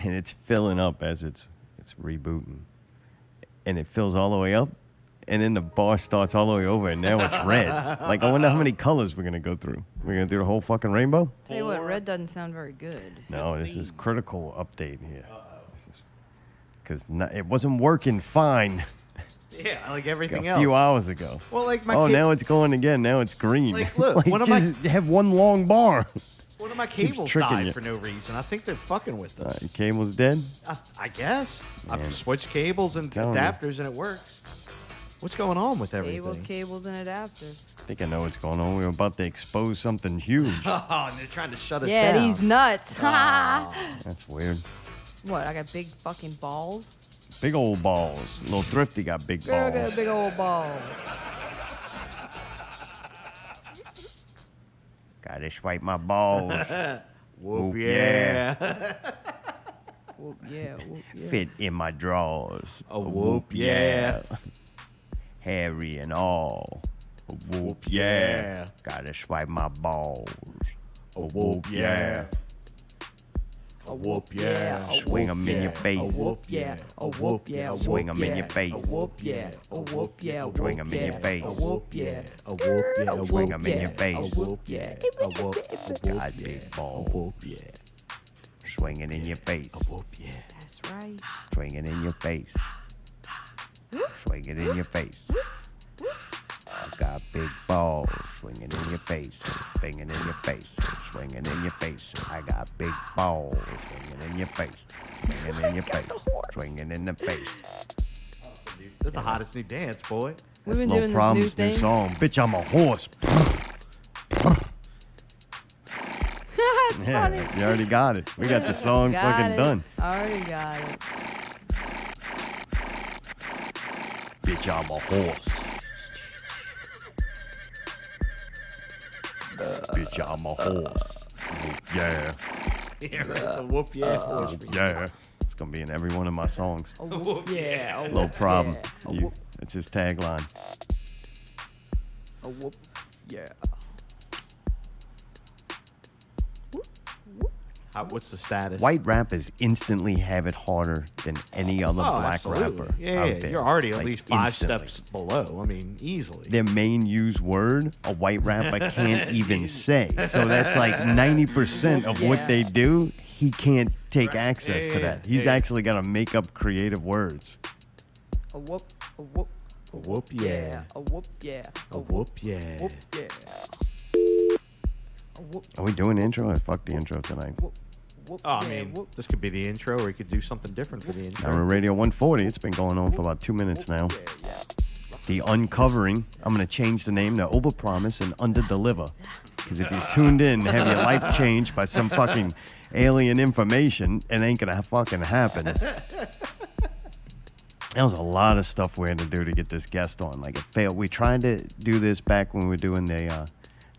and it's filling up as it's rebooting, and it fills all the way up, and then the bar starts all the way over, and now it's red. Like, I wonder how many colors we're gonna go through. We're gonna do the whole fucking rainbow. Tell you what, red doesn't sound very good. No, this is critical update here. Because it wasn't working fine. Yeah, like everything a else. few hours ago. Well, like my now it's going again. Now it's green. Like, look, like, one of just have one long bar. One of my cables tricking died you. for no reason. I think they're fucking with us. Your cable's dead? I guess. Man. I've switched cables and Telling adapters and it works. What's going on with everything? Cables, and adapters. I think I know what's going on. We're about to expose something huge. Oh, and they're trying to shut us down. Yeah, these nuts. That's weird. What? I got big fucking balls. Big old balls. Little Thrifty got big Girl balls. got big old balls. Gotta swipe my balls. Whoop, Whoop, yeah. Whoop, yeah, whoop, yeah. Fit in my drawers. A whoop, yeah. Hairy and all. A whoop, yeah. Gotta swipe my balls. A whoop, yeah. A whoop, yeah. Swing them in your face. A whoop, yeah. A whoop, yeah. Swing them in your face. A whoop, yeah. A whoop, yeah. Swing them in your face. A whoop, yeah. A whoop, yeah. Swing them in your face. A whoop, yeah. A whoop, God, big balls. A whoop, yeah. Swinging in your face. A whoop, yeah. That's right. Swinging in your face. Swinging in your face. I got big balls. Swinging in your face. Swinging in your face. Swinging in your face. I got big balls. Swinging in your face. Swinging in your face. Swinging in the face. That's the hottest new dance, boy. We've been No doing Problems, this new new thing. song. Bitch, I'm a horse. That's funny. You already got it. We got the song Got fucking it. done. Already got it. Bitch, I'm a horse. Bitch, I'm a horse. Yeah. Yeah, right. A whoop, yeah. Horse. Yeah. It's going to be in every one of my songs. A whoop, yeah. A No whoop, problem. Yeah. A You, whoop, it's his tagline. a whoop, yeah. What's the status? White rappers instantly have it harder than any other black absolutely. rapper. Yeah, out there. you're already at Like, least 5 instantly. steps below. I mean, easily. Their main used word, a white rapper can't even say. So that's like 90% of what they do, he can't take access to that. He's actually got to make up creative words. A whoop, a whoop, A whoop, yeah. a whoop, yeah. A whoop, yeah. Whoop, yeah. A whoop, Are we doing the intro? Or fuck the intro tonight. whoop, whoop, Oh, I yeah, mean, whoop. this could be the intro, or you could do something different for the intro. Now we're Radio 140. It's been going on for about 2 minutes now. The Uncovering. I'm going to change the name to Overpromise and Underdeliver. Because if you're tuned in to have your life changed by some fucking alien information, it ain't going to fucking happen. There was a lot of stuff we had to do to get this guest on. Like, it failed. We tried to do this back when we were doing the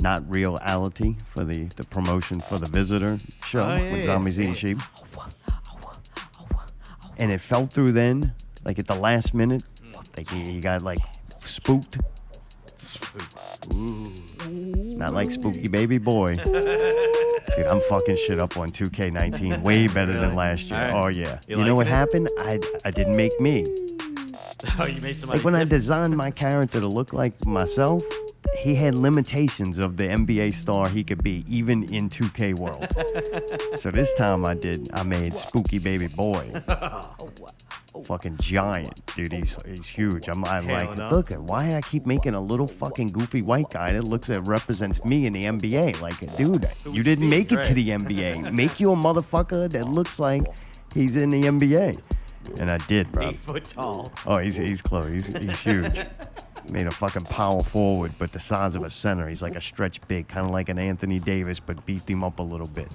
Not Reality for the promotion for the Visitor show with Zombies Eating Sheep. And it fell through then, like at the last minute. Like, you got, like, spooked. Not like Spooky Baby Boy. Dude, I'm fucking shit up on 2K19 way better than last year. Alright. Oh, yeah. You You know what liking it? happened? I didn't make me. Oh, you made somebody Like, when I designed my character to look like myself, he had limitations of the NBA star he could be, even in 2K world. So this time I made Spooky Baby Boy. Fucking giant, dude. He's huge. I'm like, no. look, why I keep making a little fucking goofy white guy that represents me in the NBA? Like, dude, you didn't make it to the NBA. Make you a motherfucker that looks like he's in the NBA. And I did, bro. 8 foot tall. Oh, he's close. He's huge. Made a fucking power forward, but the size of a center. He's like a stretch big, kind of like an Anthony Davis, but beefed him up a little bit.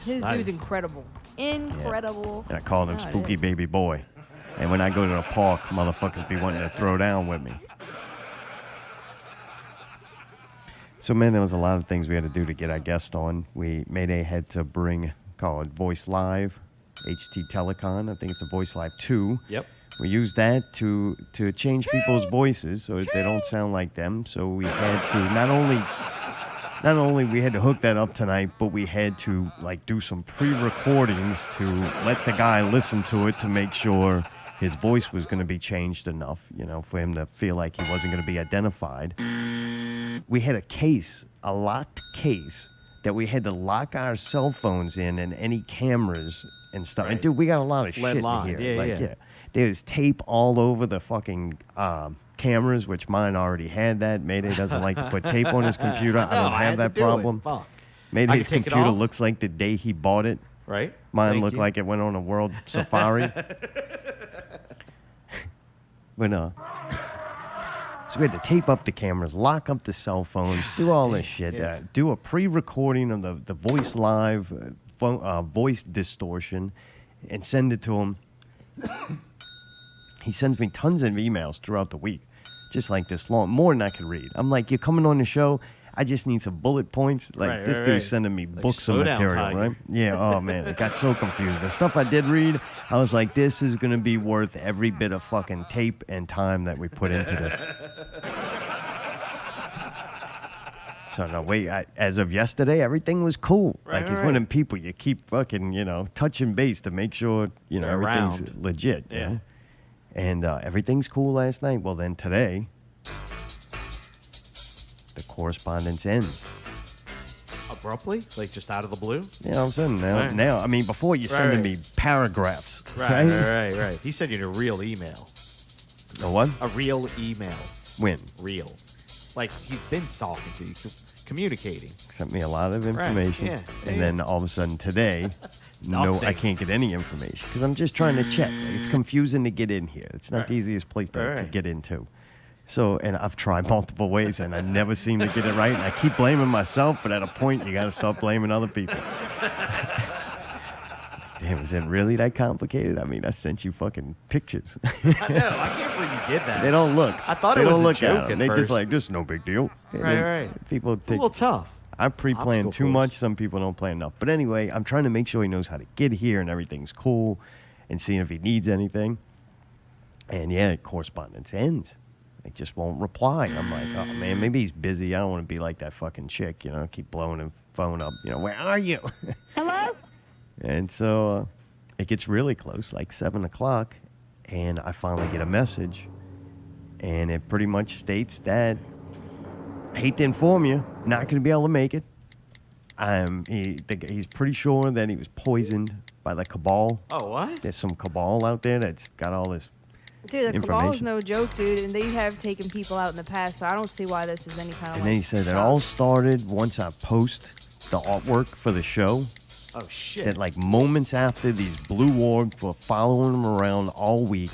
His dude's incredible. Incredible. And I called him Oh, it Spooky is. Baby Boy. And when I go to the park, motherfuckers be wanting to throw down with me. So, man, there was a lot of things we had to do to get our guest on. Mayday had to bring, call it Voice Live, HT Telecon. I think it's a Voice Live 2. Yep. We used that to change people's voices so that they don't sound like them. So we had to not only not only we had to hook that up tonight, but we had to like do some pre-recordings to let the guy listen to it to make sure his voice was going to be changed enough, for him to feel like he wasn't going to be identified. We had a locked case that we had to lock our cell phones in and any cameras and stuff. Right. And dude, we got a lot of shit line. in here. Yeah. There's tape all over the fucking cameras, which mine already had that. Mayday doesn't like to put tape on his computer. I don't have that problem. Fuck. Mayday's I can take it computer off? looks like the day he bought it. Right. Mine Thank looked you. like it went on a world safari. But so we had to tape up the cameras, lock up the cell phones, do all this shit, do a pre-recording of the voice live, voice distortion, and send it to him. He sends me tons of emails throughout the week, just like this long, more than I could read. I'm like, you're coming on the show, I just need some bullet points. Like, this dude's sending me books of material, right? Yeah, oh man, it got so confused. The stuff I did read, I was like, this is going to be worth every bit of fucking tape and time that we put into this. So, no, wait, as of yesterday, everything was cool. Right, like, if one of them people, you keep fucking, touching base to make sure, everything's legit. Yeah. And everything's cool last night. Well, then today, the correspondence ends. Abruptly? Like just out of the blue? You know what I'm saying? Right. Now, I mean, before you're sending me paragraphs. Right. He sent you a real email. A what? A real email. When? Real. Like he's been talking to you, communicating. Sent me a lot of information. Yeah. And then all of a sudden today, no, I can't get any information because I'm just trying to check. Like, it's confusing to get in here. It's not the easiest place to get into. So, and I've tried multiple ways, and I never seem to get it right. And I keep blaming myself, but at a point, you got to stop blaming other people. Damn, is it really that complicated? I mean, I sent you fucking pictures. I know. I can't believe you did that. They don't look. I thought they it was don't a look joke at them. at They just first. like, this is no big deal. Right. People It's a think little tough. I pre-plan Obstacle too course. much. Some people don't plan enough. But anyway, I'm trying to make sure he knows how to get here and everything's cool and seeing if he needs anything. And yeah, correspondence ends. It just won't reply. I'm like, oh man, maybe he's busy. I don't want to be like that fucking chick, keep blowing his phone up. Where are you? Hello? And so it gets really close, like 7 o'clock, and I finally get a message. And it pretty much states that, I hate to inform you, not going to be able to make it. He's pretty sure that he was poisoned by the cabal. Oh, what? There's some cabal out there that's got all this Dude, the cabal is information. no joke, dude, and they have taken people out in the past, so I don't see why this is any kind of. And then he said it all started once I post the artwork for the show. Oh, shit. That like moments after these blue orbs were following him around all week.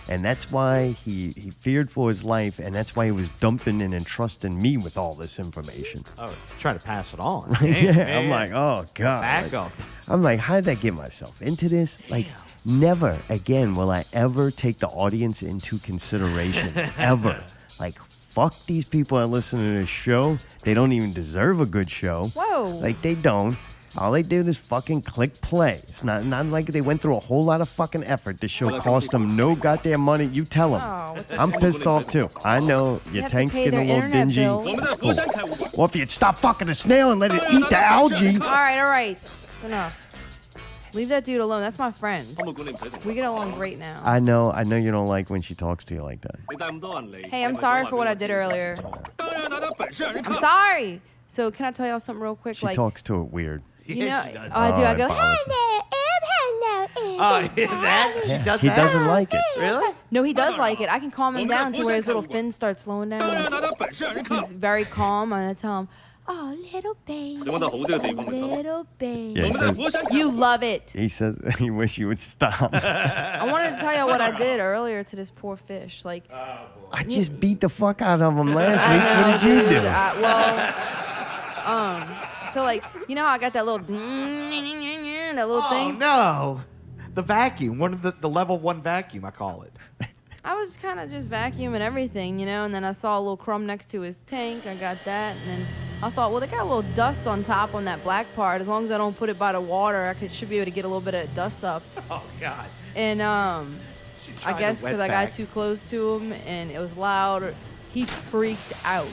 And that's why he feared for his life, and that's why he was dumping and entrusting me with all this information. Oh, try to pass it on. Yeah, Man. I'm like, oh, God. Back up. I'm like, how did I get myself into this? Like, never again will I ever take the audience into consideration, ever. Like, fuck these people that listen to this show. They don't even deserve a good show. Whoa. Like, they don't. All they did is fucking click play. It's not like they went through a whole lot of fucking effort. This show cost them no goddamn money. You tell them. Oh, what the I'm pissed off, too. I know your have to tank's pay getting a their little internet dingy. bill. It's cool. Well, if you'd stop fucking the snail and let it eat the algae. all right. It's enough. Leave that dude alone. That's my friend. We get along great now. I know you don't like when she talks to you like that. Hey, I'm sorry for what I did earlier. I'm sorry. So can I tell y'all something real quick? She Like, talks to it weird. you know, she does. I do. I it go, bothers me. Oh, that? She does He that? doesn't like it. Really? no, he does like it. I can calm him down to where his little fins start slowing down. He's very calm, and I tell him, oh, little baby, little baby. Yeah, he says, You love it. he says he wish you would stop. I wanted to tell y'all what I did earlier to this poor fish. Like, I just beat the fuck out of him last I week. know, What did you dude. do? So like, you know how I got that little, that little Oh, thing? no. The vacuum. One of the level 1 vacuum, I call it. I was kind of just vacuuming everything, and then I saw a little crumb next to his tank. I got that, and then I thought, well, they got a little dust on top on that black part. As long as I don't put it by the water, should be able to get a little bit of dust up. Oh, God. And I trying to guess wet because I got back. too close to him and it was loud, he freaked out.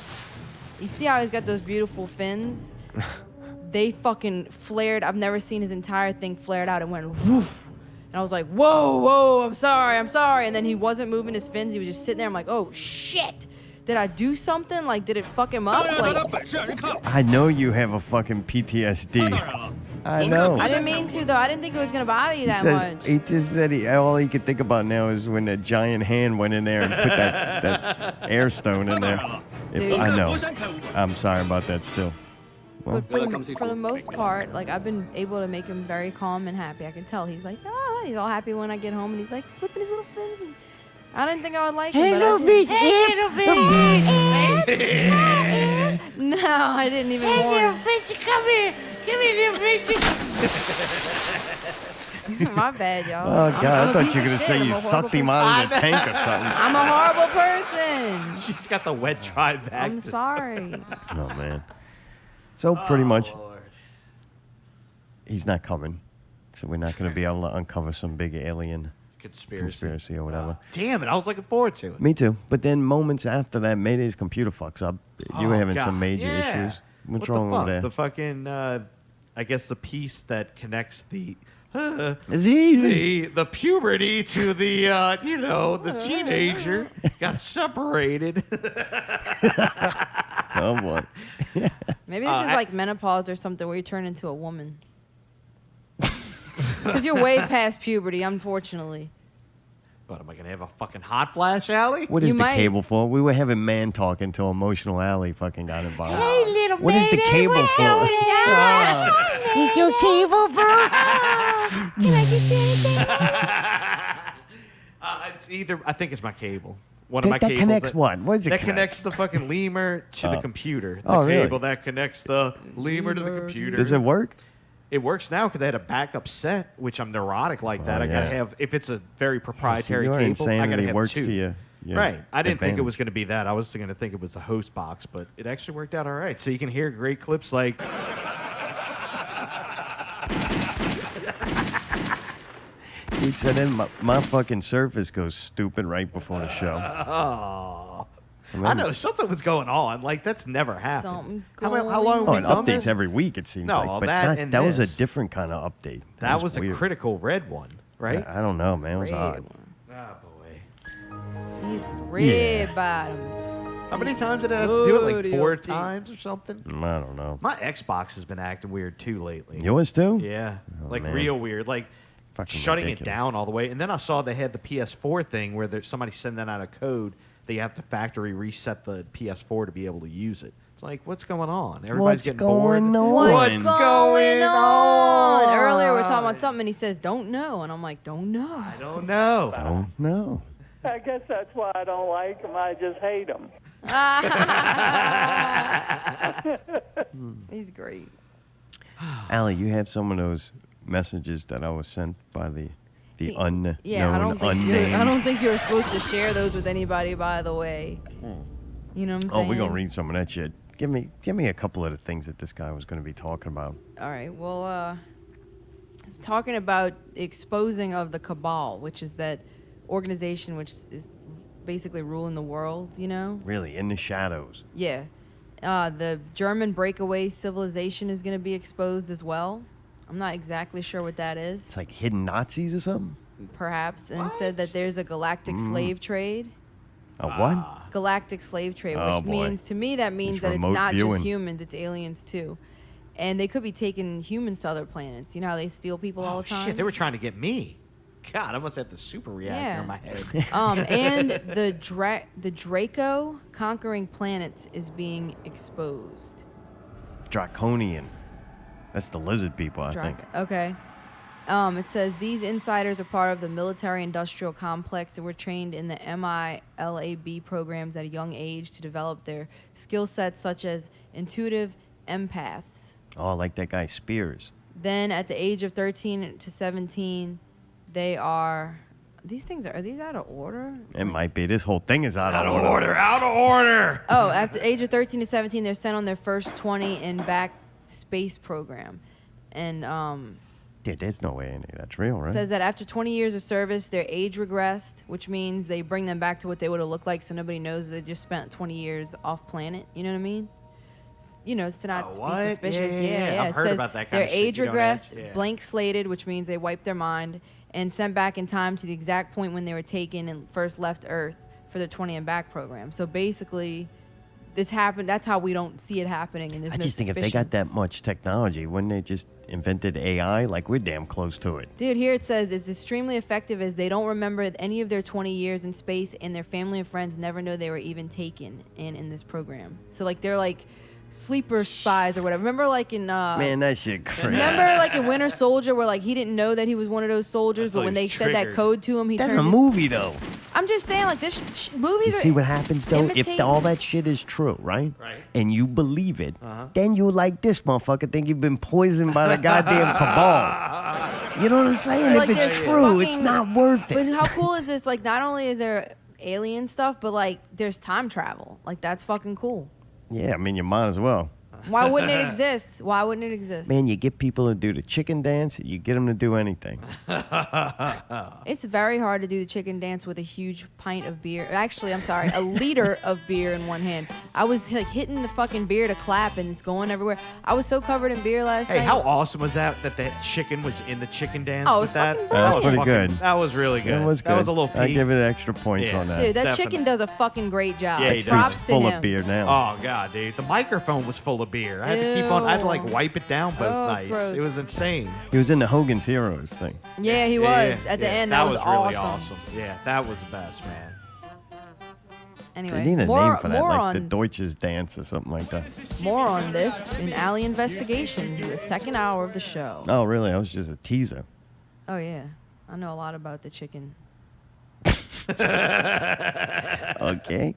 You see how he's got those beautiful fins? They fucking flared. I've never seen his entire thing flared out. It went woof. And I was like, whoa, I'm sorry. And then he wasn't moving his fins. He was just sitting there. I'm like, oh, shit. Did I do something? Like, did it fuck him up? Like, I know you have a fucking PTSD. I know. I didn't mean to, though. I didn't think it was going to bother you that much. He just said all he could think about now is when that giant hand went in there and put that air stone in there. I know. I'm sorry about that still. Well, But for the most part, like, I've been able to make him very calm and happy. I can tell he's like, he's all happy when I get home, and he's like flipping his little fins. And I didn't think I would like him. Hey, little bitch. No, I didn't even want him. Hey, little bitch, come here. Come here, little bitch. My bad, y'all. Oh, God, I thought you were going to say you sucked him out of the tank or something. I'm a horrible person. She's got the wet dry back. I'm sorry. Oh, man. So pretty much, he's not coming. So we're not going to be able to uncover some big alien conspiracy or whatever. Damn it, I was looking forward to it. Me too. But then moments after that, Mayday's computer fucks up. You were having some major issues. What's wrong with that? The fucking, I guess the piece that connects the puberty to the, the teenager got separated. Oh, boy. Maybe this is like menopause or something where you turn into a woman. Because you're way past puberty, unfortunately. What, am I going to have a fucking hot flash, Allie? What is the cable for? We were having man talk until Emotional Alley fucking got involved. Hey, little What is the cable for? Is your cable for? Can I get you anything? It's either, I think it's my cable. One of my That cables. connects what? What does it That connect? connects the fucking lemur to the computer. The really? cable that connects the lemur to the computer. Does it work? It works now because they had a backup set, which I'm neurotic like that. I gotta have, if it's a very proprietary your cable, I gotta insanity have works two. to you. Right. I didn't think it was going to be that. I was going to think it was the host box, but it actually worked out all right. So you can hear great clips like. Dude, so then my fucking Surface goes stupid right before the show. Oh. I know something was going on. Like that's never happened. Something's going How long Oh, have it we done updates this? every week, it seems No, like. But that was a this. different kind of update. That was a weird. critical red one, right? I don't know, man. It was Red odd. one. Ah, boy. These red bottoms. How many times did I have to do it? Like Audio 4 updates. times or something? I don't know. My Xbox has been acting weird too lately. Yours too? Yeah, Oh, like man. real weird. Like Fucking shutting ridiculous. it down all the way. And then I saw they had the PS4 thing where there's somebody sending out a code that you have to factory reset the PS4 to be able to use it. It's like, what's going on? Everybody's What's getting going bored. on? What's going on? Earlier we were talking on? about something and he says, don't know. And I'm like, don't know. I don't know. Don't know. I guess that's why I don't like them. I just hate them. He's great. Allie, you have some of those messages that I was sent by the unknown, Yeah, I don't unnamed. think you're supposed to share those with anybody, by the way. You know what I'm saying? Oh, we're gonna read some of that shit. Give me a couple of the things that this guy was gonna be talking about. All right. Well, talking about exposing of the cabal, which is that organization which is basically ruling the world, you know? Really, in the shadows. Yeah. The German breakaway civilization is going to be exposed as well. I'm not exactly sure what that is. It's like hidden Nazis or something. Perhaps. And said that there's a galactic slave trade. A what? Galactic slave trade, Oh, which boy. means, to me, that means It's that it's remote not viewing. just humans, it's aliens too. And they could be taking humans to other planets. You know how they steal people all the time? Shit, they were trying to get me. God, I must have the super reactor in my head. And the Draco conquering planets is being exposed. Draconian. That's the lizard people, I think. Okay. It says these insiders are part of the military-industrial complex and were trained in the MILAB programs at a young age to develop their skill sets such as intuitive empaths. Oh, like that guy Spears. Then at the age of 13 to 17, they are... Are these out of order? It might be. This whole thing is out of order. Out of order. Oh, after the age of 13 to 17, they're sent on their first 20 in back space program. And Dude, there's no way any of that's real, right? says that after 20 years of service, their age regressed, which means they bring them back to what they would have looked like so nobody knows they just spent 20 years off planet. You know what I mean? to not be what? suspicious. Yeah. I've It heard says about that kind they're of shit. age You don't regressed, ask- yeah. blank slated, which means they wiped their mind, and sent back in time to the exact point when they were taken and first left Earth for their 20 and back program. So basically, it's happened. That's how we don't see it happening, and there's I no just think if they suspicion. got that much technology, wouldn't they just invented AI? Like, we're damn close to it. Dude, here it says it's extremely effective as they don't remember any of their 20 years in space, and their family and friends never know they were even taken in this program. So like they're like sleeper spies or whatever. Remember like in Man, that shit crazy. remember like in Winter Soldier where like he didn't know that he was one of those soldiers, Until but when he they was said that triggered. code to him, he That's turned. a movie, though. I'm just saying like this movies. You see what happens, though? If imitate- all that shit is true, right? Right. And you believe it, Uh-huh. then you like this motherfucker think you've been poisoned by the goddamn cabal. You know what I'm saying? So, If like, it's there's true, it's fucking- not worth But it. how cool is this? Like, not only is there alien stuff, but like there's time travel. Like that's fucking cool. Yeah, I mean, you might as well. Why wouldn't it exist? Why wouldn't it exist? Man, you get people to do the chicken dance, you get them to do anything. It's very hard to do the chicken dance with a huge pint of beer. Actually, I'm sorry, a liter of beer in one hand. I was like hitting the fucking beer to clap and it's going everywhere. I was so covered in beer last Hey, night. how awesome was that? That the chicken was in the chicken dance. Oh, it with was that. fucking That was pretty fucking- good. That was really good. It was good. That was a little. I peak. give it extra points Yeah. on that. Dude, that Definitely. chicken does a fucking great job. Yeah, Like, he does. props It's to full him. of beer now. Oh god, dude, the microphone was full of beer. I had to keep on. I had to like Ew. wipe it down both Oh, it's nights. gross. It was insane. He was in the Hogan's Heroes thing. Yeah, he was at the end. That was really awesome. Yeah, that was the best, man. Anyway, They need a more, name for that, more like on the Deutsches Dance or something like that. more on this in Alley Investigations in the second hour of the show. Oh, really? That was just a teaser. Oh yeah, I know a lot about the chicken. Okay.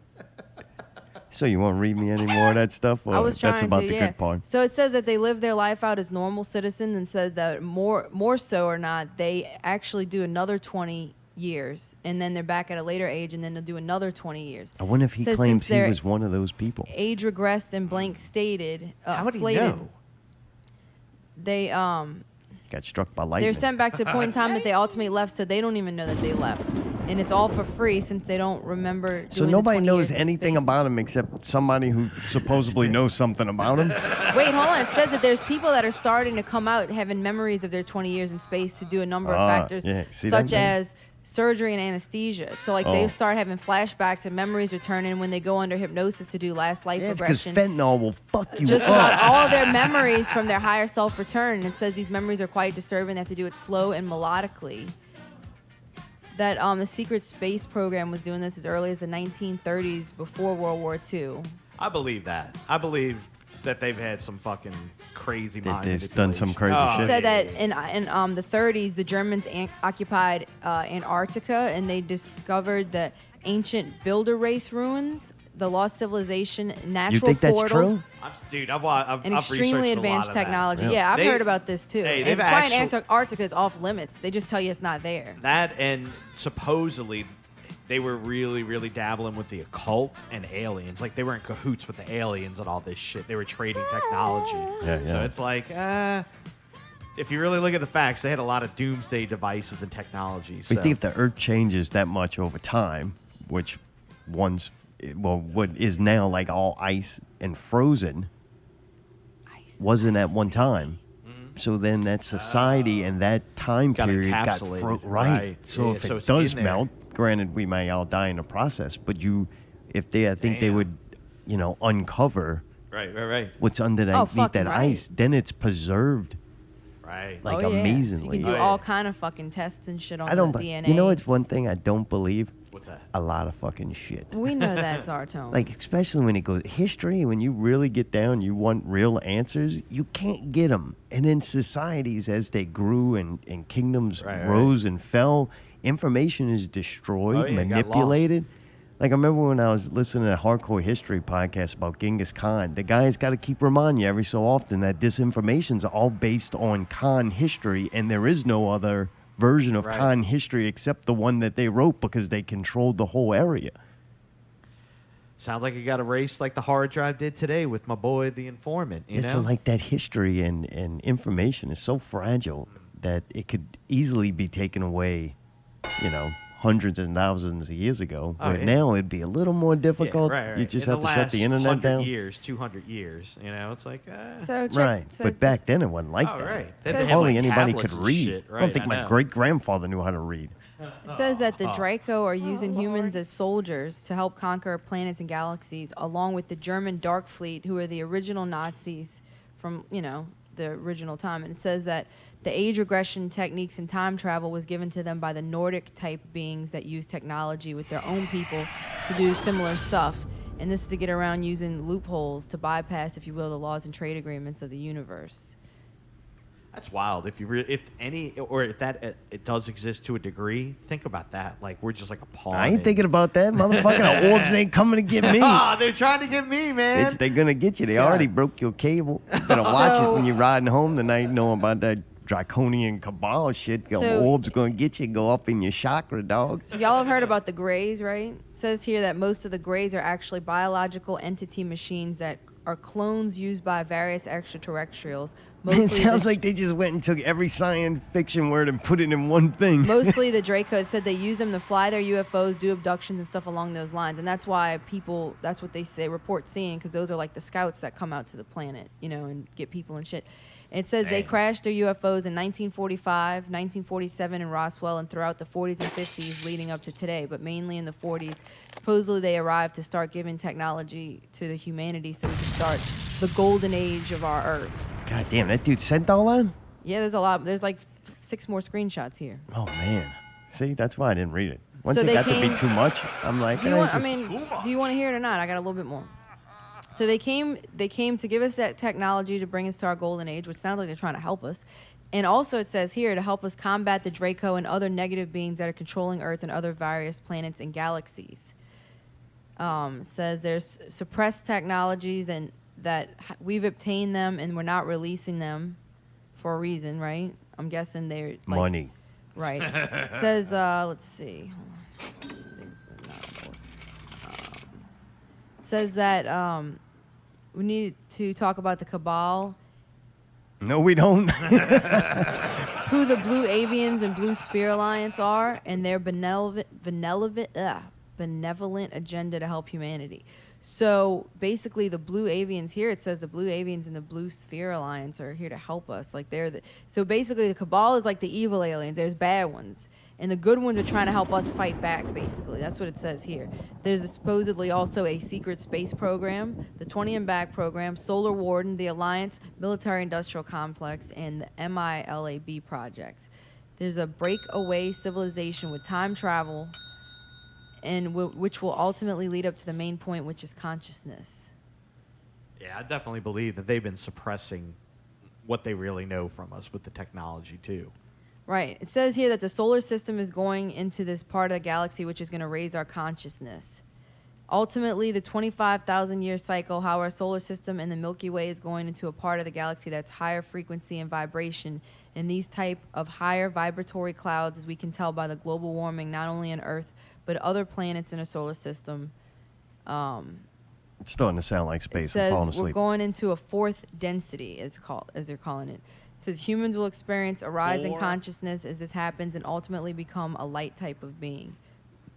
So you won't read me any more of that stuff? Or I was trying that's about to, the yeah. good part. So it says that they live their life out as normal citizens, and said that more so or not, they actually do another 20 years, and then they're back at a later age, and then they'll do another 20 years. I wonder if he Says claims since he they're was one of those people. Age regressed and blank stated. How would he slated. know? They Got struck by lightning. they're sent back to a point in time that they ultimately left, so they don't even know that they left, and it's all for free since they don't remember. So doing the nobody 20 knows years in anything space. about him except somebody who supposedly knows something about him. Wait, hold on. It says that there's people that are starting to come out having memories of their 20 years in space to do a number of factors, yeah. See that, such man? as surgery and anesthesia. So, like, Oh. they start having flashbacks and memories returning when they go under hypnosis to do last life Yeah, it's because regression. fentanyl will fuck you Just up. about all of their memories from their higher self return. And it says these memories are quite disturbing. They have to do it slow and melodically. That the secret space program was doing this as early as the 1930s, before World War II. I believe that. I believe that they've had some fucking crazy mind they've done some crazy manipulation. shit. Said yeah, that in the 30s, the Germans occupied Antarctica, and they discovered the ancient builder race ruins, the lost civilization, natural You think that's portals, true? Dude, and I've researched extremely a lot advanced of that. technology. Yeah. Yeah, I've They- heard about this too. hey, and they've flying actually- Antarctica is off limits. They just tell you it's not there. That and supposedly they were really, really dabbling with the occult and aliens. Like they were in cahoots with the aliens and all this shit. They were trading technology. Yeah, So yeah. it's like, if you really look at the facts, they had a lot of doomsday devices and technologies. We So. think if the Earth changes that much over time, which what is now like all ice and frozen, wasn't at one time. So then that society and that time Got period got encapsulated, right. right. So Yeah, if so it it's does in there. melt, granted we may all die in the process, but I think they Damn. would, uncover Right. what's underneath Oh, fucking that right. ice. Then it's preserved Right. like oh, yeah. So amazingly. you can do Oh, all yeah. kind of fucking tests and shit on I don't. the bu- DNA. You know, it's one thing I don't believe. What's that? A lot of fucking shit. We know that's our tone. Like, especially when it goes history, when you really get down, you want real answers, you can't get them. And in societies, as they grew and kingdoms Right, right. rose and fell, information is destroyed, Oh, yeah, it got manipulated. Like, I remember when I was listening to a Hardcore History podcast about Genghis Khan, the guy's got to keep reminding you every so often that this information's all based on Khan history, and there is no other version of Right. Khan history except the one that they wrote because they controlled the whole area. Sounds like it got erased like the hard drive did today with my boy, the informant. You And know? so, like, that history and information is so fragile that it could easily be taken away, hundreds and thousands of years ago. Oh, But yeah. now it'd be a little more difficult. Yeah, right. You just In have to shut the internet 100 down. years, 200 years. It's like. So check, Right. so But back then it wasn't like Oh, that. right. Then they had, Hardly like, anybody could tablets and read. shit, I don't right, think I my know. great-grandfather knew how to read. It says that the Draco are using humans as soldiers to help conquer planets and galaxies, along with the German Dark Fleet, who are the original Nazis from, the original time. And it says that the age regression techniques and time travel was given to them by the Nordic type beings that use technology with their own people to do similar stuff. And this is to get around using loopholes to bypass, if you will, the laws and trade agreements of the universe. That's wild. If that it does exist to a degree, think about that. Like we're just like a pawn. I ain't thinking about that. Motherfucking the Orbs ain't coming to get me. Ah, they're trying to get me, man. They're going to get you. They already broke your cable. You better watch it when you're riding home tonight, knowing about that draconian cabal shit. Orbs going to get you, go up in your chakra, dog. So y'all have heard about the Greys, right? It says here that most of the Greys are actually biological entity machines that are clones used by various extraterrestrials. It sounds like they just went and took every science fiction word and put it in one thing. Mostly the Draco. It said they use them to fly their UFOs, do abductions and stuff along those lines. And that's why that's what they say, report seeing, because those are like the scouts that come out to the planet, and get people and shit. It says they crashed their UFOs in 1945, 1947 in Roswell, and throughout the 40s and 50s leading up to today, but mainly in the 40s. Supposedly they arrived to start giving technology to the humanity so we can start the golden age of our Earth. God damn, that dude sent all that? Yeah, there's a lot. There's like 6 more screenshots here. Oh, man. See, that's why I didn't read it. Once So it they got to came- be too much, I'm like, Do you want to hear it or not? I got a little bit more. So they came to give us that technology to bring us to our golden age, which sounds like they're trying to help us. And also it says here to help us combat the Draco and other negative beings that are controlling Earth and other various planets and galaxies. Says there's suppressed technologies and that we've obtained them and we're not releasing them for a reason, right? I'm guessing they're like, money. Right. It says, let's see. Hold on. It says that we need to talk about the Cabal, No, we don't. who the Blue Avians and Blue Sphere Alliance are, and their benevolent agenda to help humanity. So basically, the Blue Avians here, it says the Blue Avians and the Blue Sphere Alliance are here to help us. Like so basically, the Cabal is like the evil aliens. There's bad ones, and the good ones are trying to help us fight back. Basically, that's what it says here. There's supposedly also a secret space program, the 20 and Back program, Solar Warden, the Alliance, Military-Industrial Complex, and the MILAB projects. There's a breakaway civilization with time travel, and which will ultimately lead up to the main point, which is consciousness. Yeah, I definitely believe that they've been suppressing what they really know from us with the technology too. Right. It says here that the solar system is going into this part of the galaxy, which is going to raise our consciousness. Ultimately, the 25,000-year cycle, how our solar system and the Milky Way is going into a part of the galaxy that's higher frequency and vibration. And these type of higher vibratory clouds, as we can tell by the global warming, not only on Earth, but other planets in our solar system. It's starting to sound like It space. I'm says falling we're asleep. going into a fourth density, as they're calling it. It says humans will experience a rise in consciousness as this happens and ultimately become a light type of being,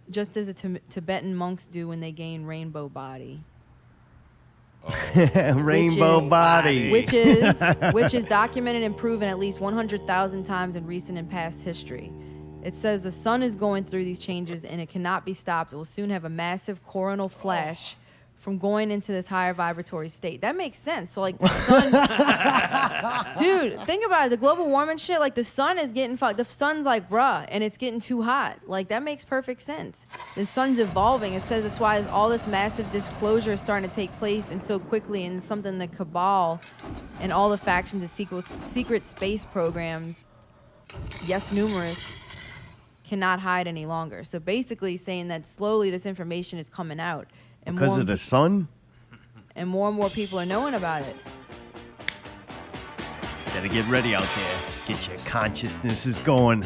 just as the Tibetan monks do when they gain rainbow body. Rainbow body. Which is documented and proven at least 100,000 times in recent and past history. It says the sun is going through these changes and it cannot be stopped. It will soon have a massive coronal flash from going into this higher vibratory state. That makes sense. So like the sun, dude, think about it. The global warming shit, like the sun is getting fucked. The sun's like, bruh, and it's getting too hot. Like that makes perfect sense. The sun's evolving. It says that's why all this massive disclosure is starting to take place and so quickly, and it's something the Cabal and all the factions of secret space programs, yes, numerous, cannot hide any longer. So basically saying that slowly this information is coming out. And Because of the sun? And more people are knowing about it. Gotta get ready out there. Get your consciousnesses going.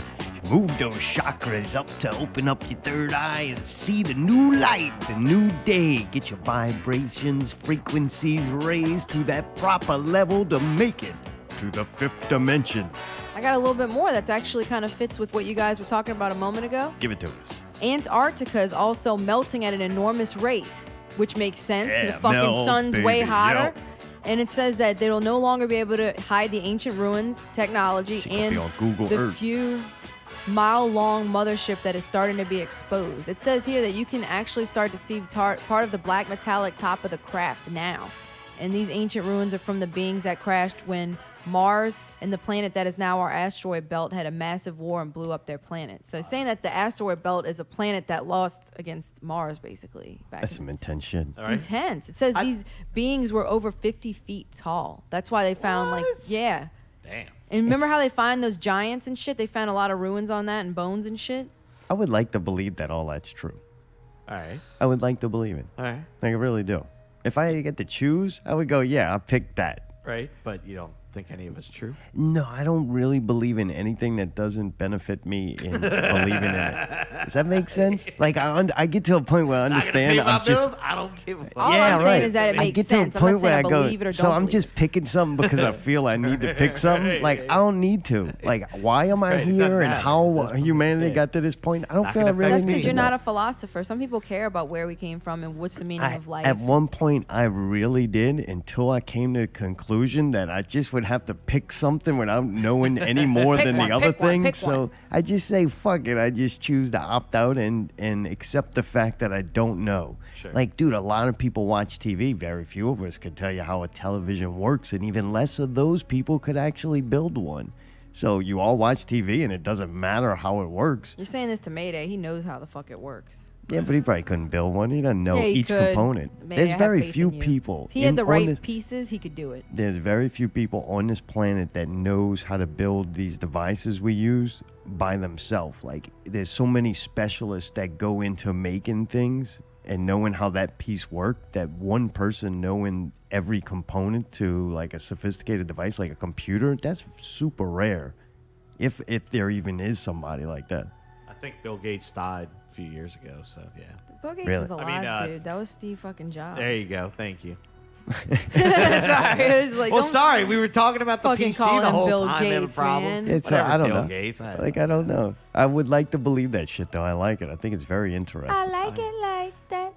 Move those chakras up to open up your third eye and see the new light, the new day. Get your vibrations, frequencies raised to that proper level to make it to the fifth dimension. I I got a little bit more that's actually kind of fits with what you guys were talking about a moment ago. Give it to us. Antarctica is also melting at an enormous rate, which makes sense because Yeah, the fucking melt, sun's way baby, hotter. yo. And it says that they will no longer be able to hide the ancient ruins, technology, She could and be on Google the Earth. few mile-long mothership that is starting to be exposed. It says here that you can actually start to see part of the black metallic top of the craft now. And these ancient ruins are from the beings that crashed when Mars and the planet that is now our asteroid belt had a massive war and blew up their planet. So it's saying that the asteroid belt is a planet that lost against Mars, basically. That's some intense shit. All right. Intense. It says these beings were over 50 feet tall. That's why they found yeah. Damn. And remember how they find those giants and shit? They found a lot of ruins on that and bones and shit. I would like to believe that all that's true. All right. I would like to believe it. All right. Like, I really do. If I had to get to choose, I would go, yeah, I'll pick that. Right. But you don't think any of it's true? No, I don't really believe in anything that doesn't benefit me in believing in it. Does that make sense? Like, I get to a point where I understand. I'm just. I don't give a fuck. All I'm saying is that it I makes get sense. to I'm a not point where saying I I go, believe it or so don't I'm believe just picking something because I feel I need to pick something. Like, I don't need to. Like, why am I Right, it doesn't here and matter. how That's humanity yeah. got to this point? I don't Not feel I gonna really That's need because to you're know. not a philosopher. Some people care about where we came from and what's the meaning of life. At one point, I really did until I came to the conclusion that I just would have to pick something without knowing any more Pick than one, the other pick one, thing. pick So one. I just say, fuck it. I just choose to opt out and accept the fact that I don't know. Sure. Like, dude, a lot of people watch TV. Very few of us could tell you how a television works, and even less of those people could actually build one. So you all watch TV, and it doesn't matter how it works. You're saying this to Mayday. He knows how the fuck it works. Yeah, but he probably couldn't build one. He doesn't know Yeah, he each could. component. Mayday, I There's have very faith few in you. people. If he had the on right this- pieces, he could do it. There's very few people on this planet that knows how to build these devices we use by themselves. Like, there's so many specialists that go into making things and knowing how that piece worked, that one person knowing every component to like a sophisticated device like a computer, that's super rare. If there even is somebody like that. I think Bill Gates died a few years ago. So yeah. Bill Gates Really? is I alive, mean, dude. That was Steve fucking Jobs. There you go. Thank you. Sorry. It was like, Well, don't sorry, we were talking about the fucking PC call the him whole Bill time. Gates, man. It's Whatever, I don't Bill know. Gates. Like, I don't know. I would like to believe that shit though. I like it. I think it's very interesting. I like it like that.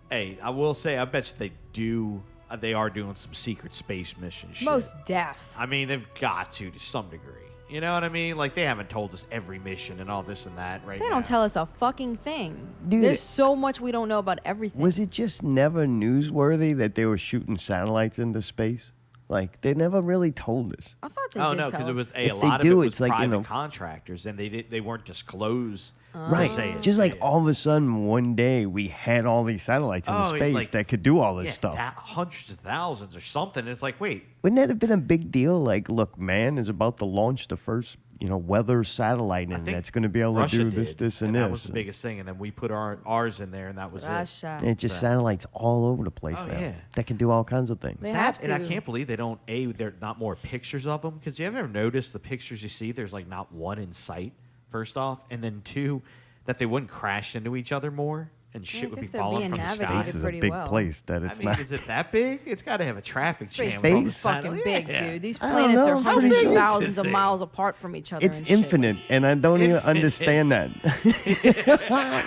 Hey, I will say, I bet you they do. They are doing some secret space mission shit. Most deaf. I mean, they've got to some degree. You know what I mean? Like, they haven't told us every mission and all this and that right They now. don't tell us a fucking thing. Dude, There's so much we don't know about everything. Was it just never newsworthy that they were shooting satellites into space? Like, they never really told us. I thought they Oh did no, tell because it was us. a If they lot of do, it was it's like, you private know- contractors, and they weren't disclosed. Right. Per se. Just like Yeah. all of a sudden one day we had all these satellites in Oh, space like- that could do all this Yeah, stuff. hundreds of thousands or something. It's like, wait, Wouldn't that have been a big deal? Like, look, man is about to launch the first, weather satellite, I and think that's going to be able Russia to do this, did, this, and that this. was the biggest thing, and then we put ours in there, and that was it. Russia. And it's just Right. satellites all over the place Oh, now yeah. that can do all kinds of things. They That, have and I to. can't believe they don't. They're not more pictures of them, because you ever notice the pictures you see? There's like not one in sight. First off, and then two, that they wouldn't crash into each other more, and shit would be guess they're falling being from the sky. navigated Space is a pretty big well. place that I it's mean, not. is it that big? It's got to have a traffic Space jam. Space? on the is fucking side. big, Yeah. dude. These I don't planets know. are How hundreds big of is thousands this of thing? miles apart from each other. It's and shit. infinite, and I don't even Infinite. understand that.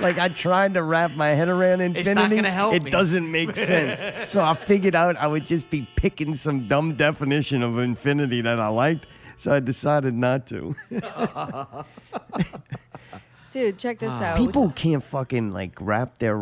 Like, I tried to wrap my head around infinity. not gonna help it me. doesn't make sense. So I figured out I would just be picking some dumb definition of infinity that I liked. So I decided not to. Dude, check this out. People can't fucking like wrap their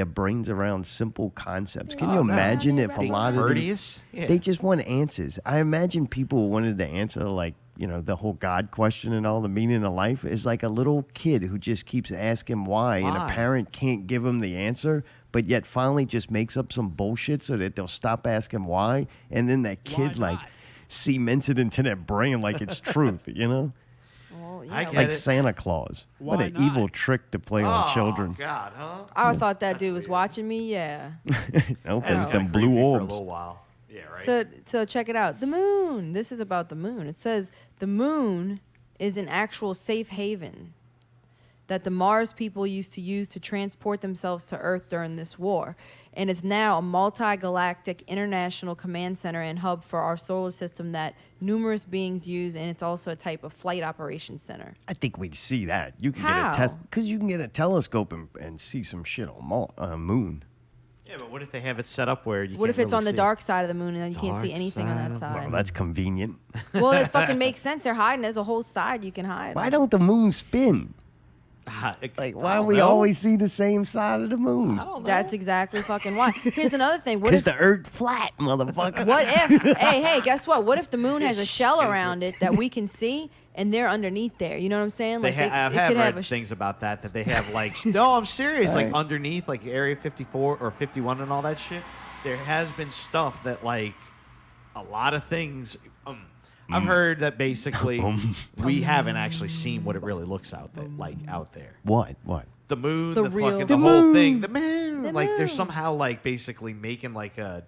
brains around simple concepts. Can you Oh, no. imagine if a Being lot of these, courteous? Yeah. they just want answers? I imagine people wanted to answer like, the whole God question and all the meaning of life is like a little kid who just keeps asking why, and a Why? parent can't give him the answer, but yet finally just makes up some bullshit so that they'll stop asking why, and then that kid like not? cements it into their brain like it's truth, Well, I yeah, get like it. Santa Claus. What Why an not? evil trick to play on children. Oh God, huh? I thought that dude was watching me. Yeah. No, That was because them kinda blue creepy for a orbs. little while. Yeah, right. So check it out. The moon. This is about the moon. It says the moon is an actual safe haven. that the Mars people used to use to transport themselves to Earth during this war. And it's now a multi-galactic international command center and hub for our solar system that numerous beings use, and it's also a type of flight operations center. I think we'd see that. You can How? get a because you can get a telescope and see some shit on moon. Yeah, but what if they have it set up where you? What can't if it's really on the see? dark side of the moon and then you can't see Dark anything on side that of- side? Well, that's convenient. Well, it fucking makes sense. They're hiding. There's a whole side you can hide. Why don't the moon spin? Like, why we always see the same side of the moon? I don't know. That's exactly fucking why. Here's another thing. What Because if the Earth flat, motherfucker. What if, hey, guess what? What if the moon has a shell Stupid. around it that we can see and they're underneath there? You know what I'm saying? They Like I've it had could have read a things about that they have like no, I'm serious. Like Right. underneath, like Area 54 or 51 and all that shit. There has been stuff that like a lot of things. I've heard that basically we haven't actually seen what it really looks out there. What? The moon, The the real- fucking, The the whole moon. thing, the moon. The Like they're moon. somehow like basically making like a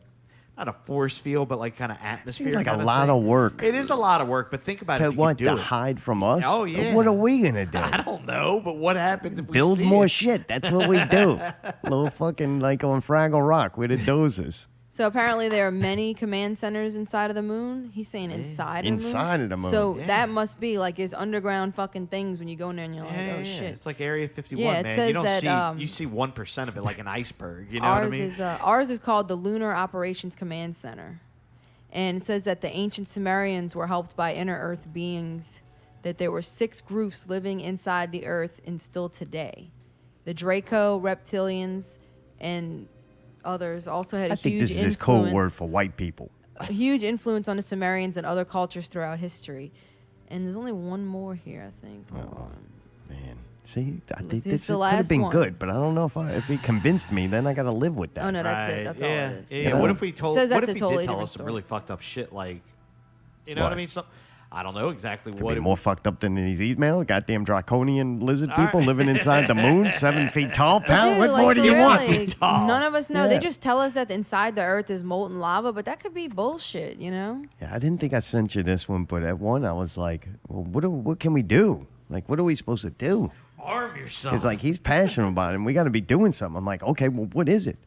not a force field, but like kind of atmosphere. Seems like a kinda lot thing. of work. It is a lot of work, but think about it. To If you what? could do To it. hide from us? Oh, yeah. What are we gonna do? I don't know, but what happens if we Build see more it? shit. That's what we do. Little fucking like on Fraggle Rock with the dozers. So apparently there are many command centers inside of the moon. He's saying inside of the moon. Inside of the moon. So Yeah. that must be like his underground fucking things when you go in there and you're like, Yeah, oh yeah, shit. It's like Area 51, Yeah, it man. says You don't that, see you see 1% of it like an iceberg. You know what I mean? Ours is called the Lunar Operations Command Center. And it says that the ancient Sumerians were helped by inner Earth beings, that there were 6 groups living inside the Earth and still today. The Draco, reptilians, and others also had a I think huge this is his influence. code word for white people. A huge influence on the Sumerians and other cultures throughout history. And there's only one more here, I think. Hold on. Man, see, I think This is this the could have last been one. good, but I don't know if he convinced me. Then I got to live with that. Oh, no, that's Right, it. That's yeah, all it is. Yeah, You know? What if we told? Says What that's if a he totally did tell different us some story. really fucked up shit? Like, you know what I What? mean? Some, I don't know exactly Could what. be it more fucked up than these emails. Goddamn draconian lizard people living inside the moon, 7 feet tall. Pal, Dude, what like, more do for you real, want? like, tall. none of us know. Yeah. They just tell us that inside the Earth is molten lava, but that could be bullshit, you know? Yeah, I didn't think I sent you this one, but at one I was like, well, what can we do? Like, what are we supposed to do? Arm yourself. Because like he's passionate about it, and we got to be doing something. I'm like, okay, well, what is it?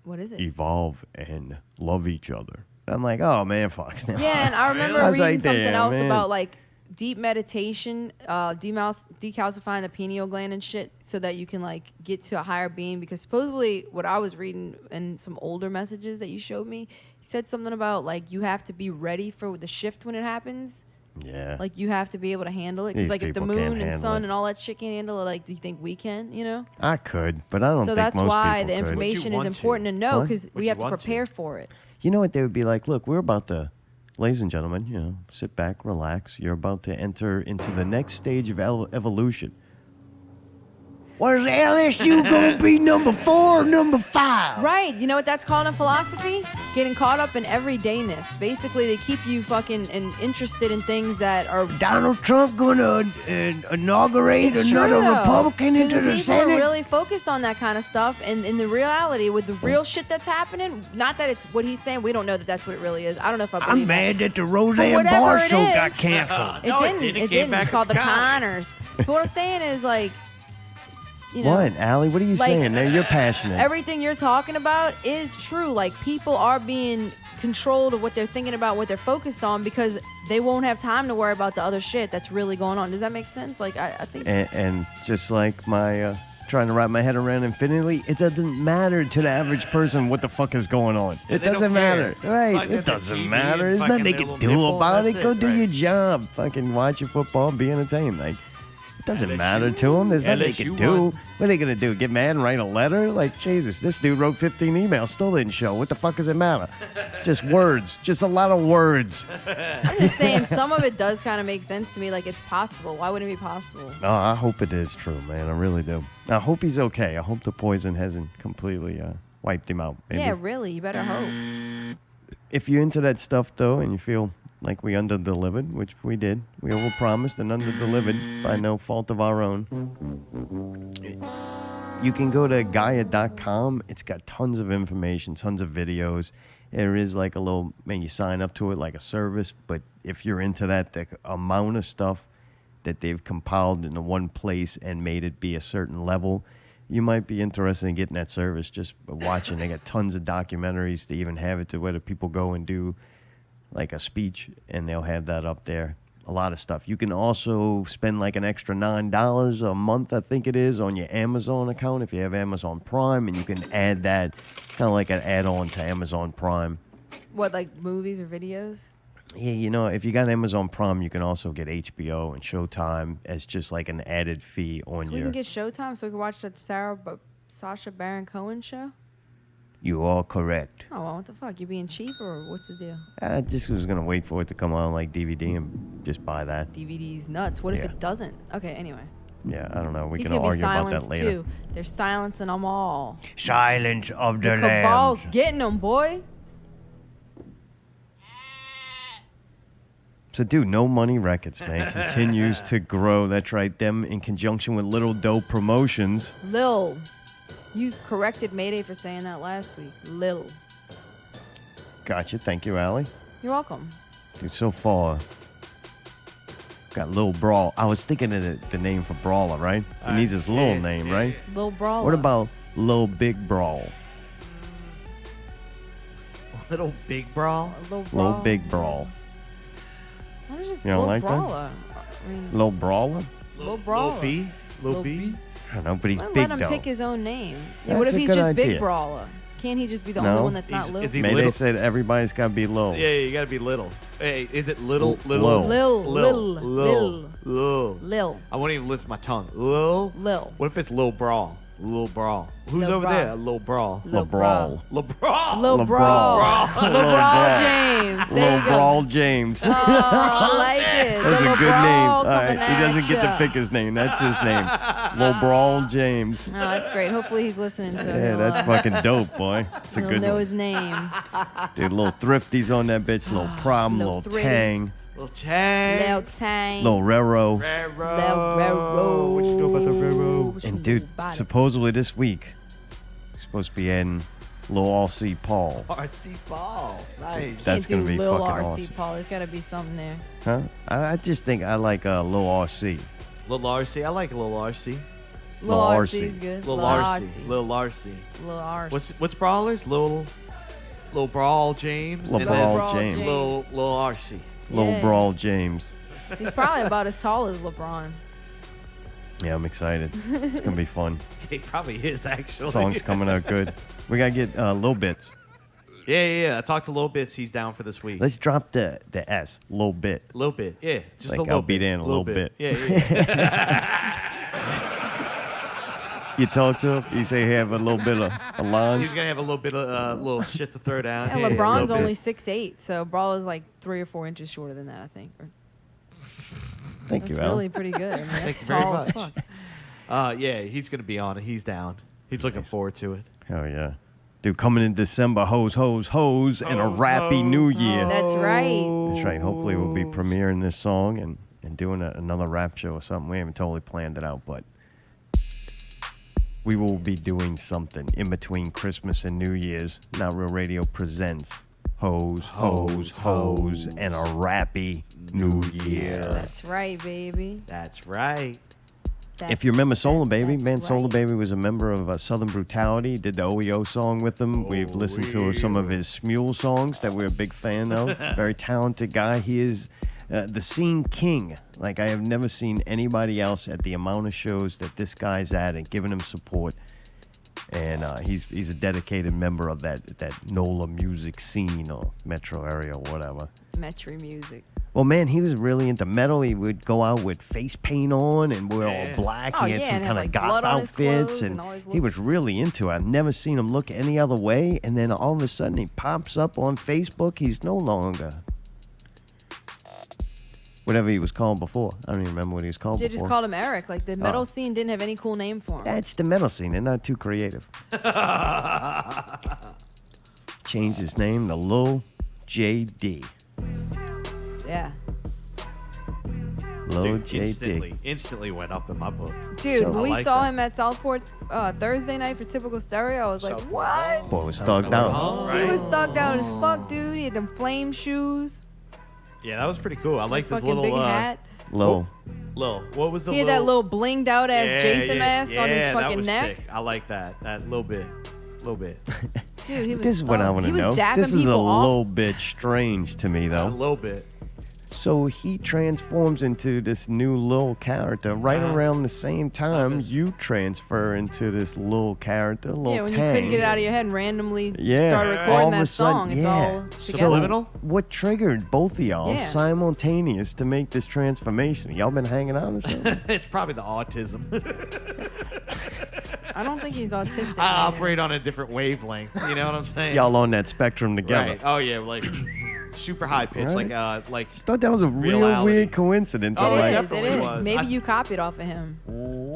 What is it? Evolve and love each other. I'm like, oh man, fuck. Yeah, and I remember I was reading like, something damn, else man. about like deep meditation, decalcifying the pineal gland and shit, so that you can like get to a higher being. Because supposedly, what I was reading in some older messages that you showed me, he said something about like you have to be ready for the shift when it happens. Yeah. Like you have to be able to handle it. These Because like if the people can't moon and handle sun it. and all that shit can't handle it, like do you think we can? You know. I could, but I don't So think that's most why people the could. information is want important to? to know What? because Would we you have to want to? prepare for it. You know what? They would be like, look, we're about to, ladies and gentlemen, you know, sit back, relax. You're about to enter into the next stage of evolution. Was LSU going to be number 4 or number 5? Right. You know what that's called in philosophy? Getting caught up in everydayness. Basically, they keep you fucking interested in things that are. Donald Trump going to inaugurate It's another true, though. Republican 'Cause into the people Senate? are really focused on that kind of stuff, and in the reality, with the real shit that's happening, not that it's what he's saying. We don't know that that's what it really is. I don't know if I believe I'm mad that the Roseanne whatever Barr it show is. got canceled. It No, it didn't. didn't. It It came didn't. back It's called the with comedy. Connors. But what I'm saying is like, you know, What, Allie? What are you Like, saying there? You're passionate. everything you're talking about is true. Like people are being controlled of what they're thinking about, what they're focused on, because they won't have time to worry about the other shit that's really going on. Does that make sense? Like I think. And just like my trying to wrap my head around infinity, it doesn't matter to the average person what the fuck is going on. It They don't doesn't matter. care. Right. Like, it the doesn't TV matter. and There's fucking nothing they their can little do nipple, about it. that's Go it, do right. your job. Fucking watch your football, be entertained. Like, it doesn't matter to them. There's nothing they can LSU do. won. What are they going to do? Get mad and write a letter? Like, Jesus, this dude wrote 15 emails, still didn't show. What the fuck does it matter? Just words. Just a lot of words. I'm just saying some of it does kind of make sense to me. Like it's possible. Why wouldn't it be possible? No, I hope it is true, man. I really do. I hope he's okay. I hope the poison hasn't completely wiped him out. Maybe. Yeah, really. You better hope. If you're into that stuff, though, and you feel like we under-delivered, which we did, we overpromised and under-delivered by no fault of our own, you can go to Gaia.com. It's got tons of information, tons of videos. There is like a little, man, you sign up to it like a service, but if you're into that, the amount of stuff that they've compiled into one place and made it be a certain level. You might be interested in getting that service just watching. They got tons of documentaries. They even have it to where the people go and do like a speech, and they'll have that up there. A lot of stuff. You can also spend like an extra $9 a month, I think it is, on your Amazon account if you have Amazon Prime, and you can add that kind of like an add-on to Amazon Prime. What, like movies or videos? Yeah, you know, if you got Amazon Prime, you can also get HBO and Showtime as just like an added fee on So we your... can get Showtime so we can watch that Sacha Baron Cohen show? You are correct. Oh, well, what the fuck? You being cheap or what's the deal? I just was going to wait for it to come on like DVD and just buy that. DVD's nuts. What if Yeah. it doesn't? Okay, anyway. Yeah, I don't know. We He's can gonna be argue about that silenced later. too. They're silencing them all. Silence of The the cabal's lambs. getting them, boy. So, dude, No Money Records, man, continues to grow. That's right. Them in conjunction with Little Doe Promotions. Lil. You corrected Mayday for saying that last week. Lil. Gotcha. Thank you, Allie. You're welcome. Dude, so far, got Lil Brawl. I was thinking of the name for Brawler, right? He needs his little name, right? Lil Brawler. What about Lil Big Brawl? Little Big Brawl. Lil Lil Big Brawl. What is just You don't Lil like that? Brawler? I mean, Lil Brawler? Lil Brawler. Lil B. Lil Lil B. B. I don't know, but he's Why big, let him though. pick his own name? Yeah, what That's if a he's good just idea. Big Brawler? Can't he just be the No. only one that's not Is- Lil? is he- Mayday little? said everybody's got to be low. Yeah, you gotta be little. Hey, is it little? Lil. Lil. Lil. I won't even lift my tongue. Lil. Lil. What if it's Lil Brawl? Lil Brawl. Who's Lil over Brawl. there? Lil Brawl. Lil Brawl. Lil Brawl. Lil Lil Brawl. Brawl. Lil Brawl James. There Lil you go. Brawl James. Oh, I like it. That's Lil a good name. Brawl All right, coming he doesn't at get to ya. pick his name. That's his name. Lil Brawl James. Oh, that's great. Hopefully he's listening. So Yeah, he'll, that's fucking dope, boy. It's a he'll good know one. his name. Dude, little Thrifty's on that bitch. Little Problem, Lil little Thritty. Tang, Lil Tang. Lil Tang. little Rero. Raro. Lil Raro. What you know about the Raro? What And you dude, know about it? supposedly this week, he's supposed to be adding Lil RC Paul. RC Ball. Nice. That's Can't gonna do be Lil fucking RC awesome. Paul. There's got to be something there. Huh? I just think I like Lil RC. Lil RC. I like Lil RC. Lil Lil RC RC. is good. Lil RC. Lil RC. Lil RC. What's Brawlers? Lil Brawl James. Lil and Brawl then James. James. Lil RC. Lil Yeah. Brawl James. He's probably about as tall as LeBron. Yeah, I'm excited. It's gonna be fun. He probably is actually. Song's coming out good. We gotta get Lil Bits. Yeah. I talked to Lil Bits. He's down for this week. Let's drop the S. Lil Bit. Lil Bit. Yeah. Just Like, a little I'll be bit. there in a little bit. Yeah. You talk to him. You say he have a little bit of a lines. He's gonna have a little bit of little shit to throw down. Yeah, Yeah, LeBron's a little only bit. 6'8", so Brawl is like 3 or 4 inches shorter than that, I think. Thank That's you, Al. really pretty good. I mean, Thank that's you very tall as much. fuck. Yeah, he's gonna be on it. He's down. He's looking Nice. forward to it. Hell yeah. Dude, coming in December, hoes, and a Hoes, rappy new year. That's right. That's right. Hopefully we'll be premiering this song and doing another rap show or something. We haven't totally planned it out, but we will be doing something in between Christmas and New Year's. Not Real Radio presents hoes, and a rappy new year. That's right, baby. That's right. If you remember Solar Baby, That's man, right. Solar Baby was a member of Southern Brutality. Did the OEO song with him. We've listened to some of his Smule songs that we're a big fan of. Very talented guy. He is the scene king. Like, I have never seen anybody else at the amount of shows that this guy's at and giving him support. And he's a dedicated member of that NOLA music scene or metro area or whatever. Metro music. Well, man, he was really into metal. He would go out with face paint on and wear all black. Oh, He had yeah, some and kind have, of like, goth blood on his outfits. clothes And and always he look- was really into it. I've never seen him look any other way. And then all of a sudden he pops up on Facebook. He's no longer whatever he was called before. I don't even remember what he was called They before. just called him Eric. Like, the metal Oh. scene didn't have any cool name for him. That's the metal scene. They're not too creative. Changed his name to Lil JD. Yeah. Lil Dude, JD. instantly went up in my book. Dude, So- when I we like saw that. him at Southport Thursday night for Typical Stereo, I was like, what? Boy, was thugged out. He was thugged out as fuck, dude. He had them flame shoes. Yeah, that was pretty cool. I like this fucking little big hat. Lil. What was the He had that little blinged out ass Jason mask on his that fucking was neck. Sick. I like that. That little bit. Dude, he was. This is what I want to know. He was dapping This is a people off. little bit strange to me, A though. little bit. So he transforms into this new Lil character right around the same time you transfer into this Lil character, Lil Yeah, when you Tang. couldn't get it out of your head and randomly Yeah, started all recording of a that sudden, song. It's yeah. all together. Subliminal? What triggered both of y'all Yeah. simultaneous to make this transformation? Y'all been hanging out or something? It's probably the autism. I don't think he's autistic. I man. operate on a different wavelength. You know what I'm saying? Y'all on that spectrum together. Right. Oh yeah, like super high pitch, Right. like. Just thought that was a real Reality. weird coincidence. Oh, I'm It like, is. It definitely is. was. Maybe I- you copied off of him.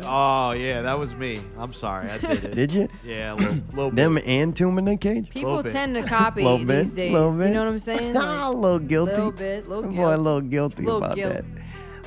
Oh yeah, that was me. I'm sorry, I did it. did you? Yeah, a little Them bit. and Tomb in the Cage? People bit. tend to copy Little these bit, days. little You bit. know what I'm saying? A little guilty. Little bit, little Boy, guilt. a little guilty Little about guilt. that.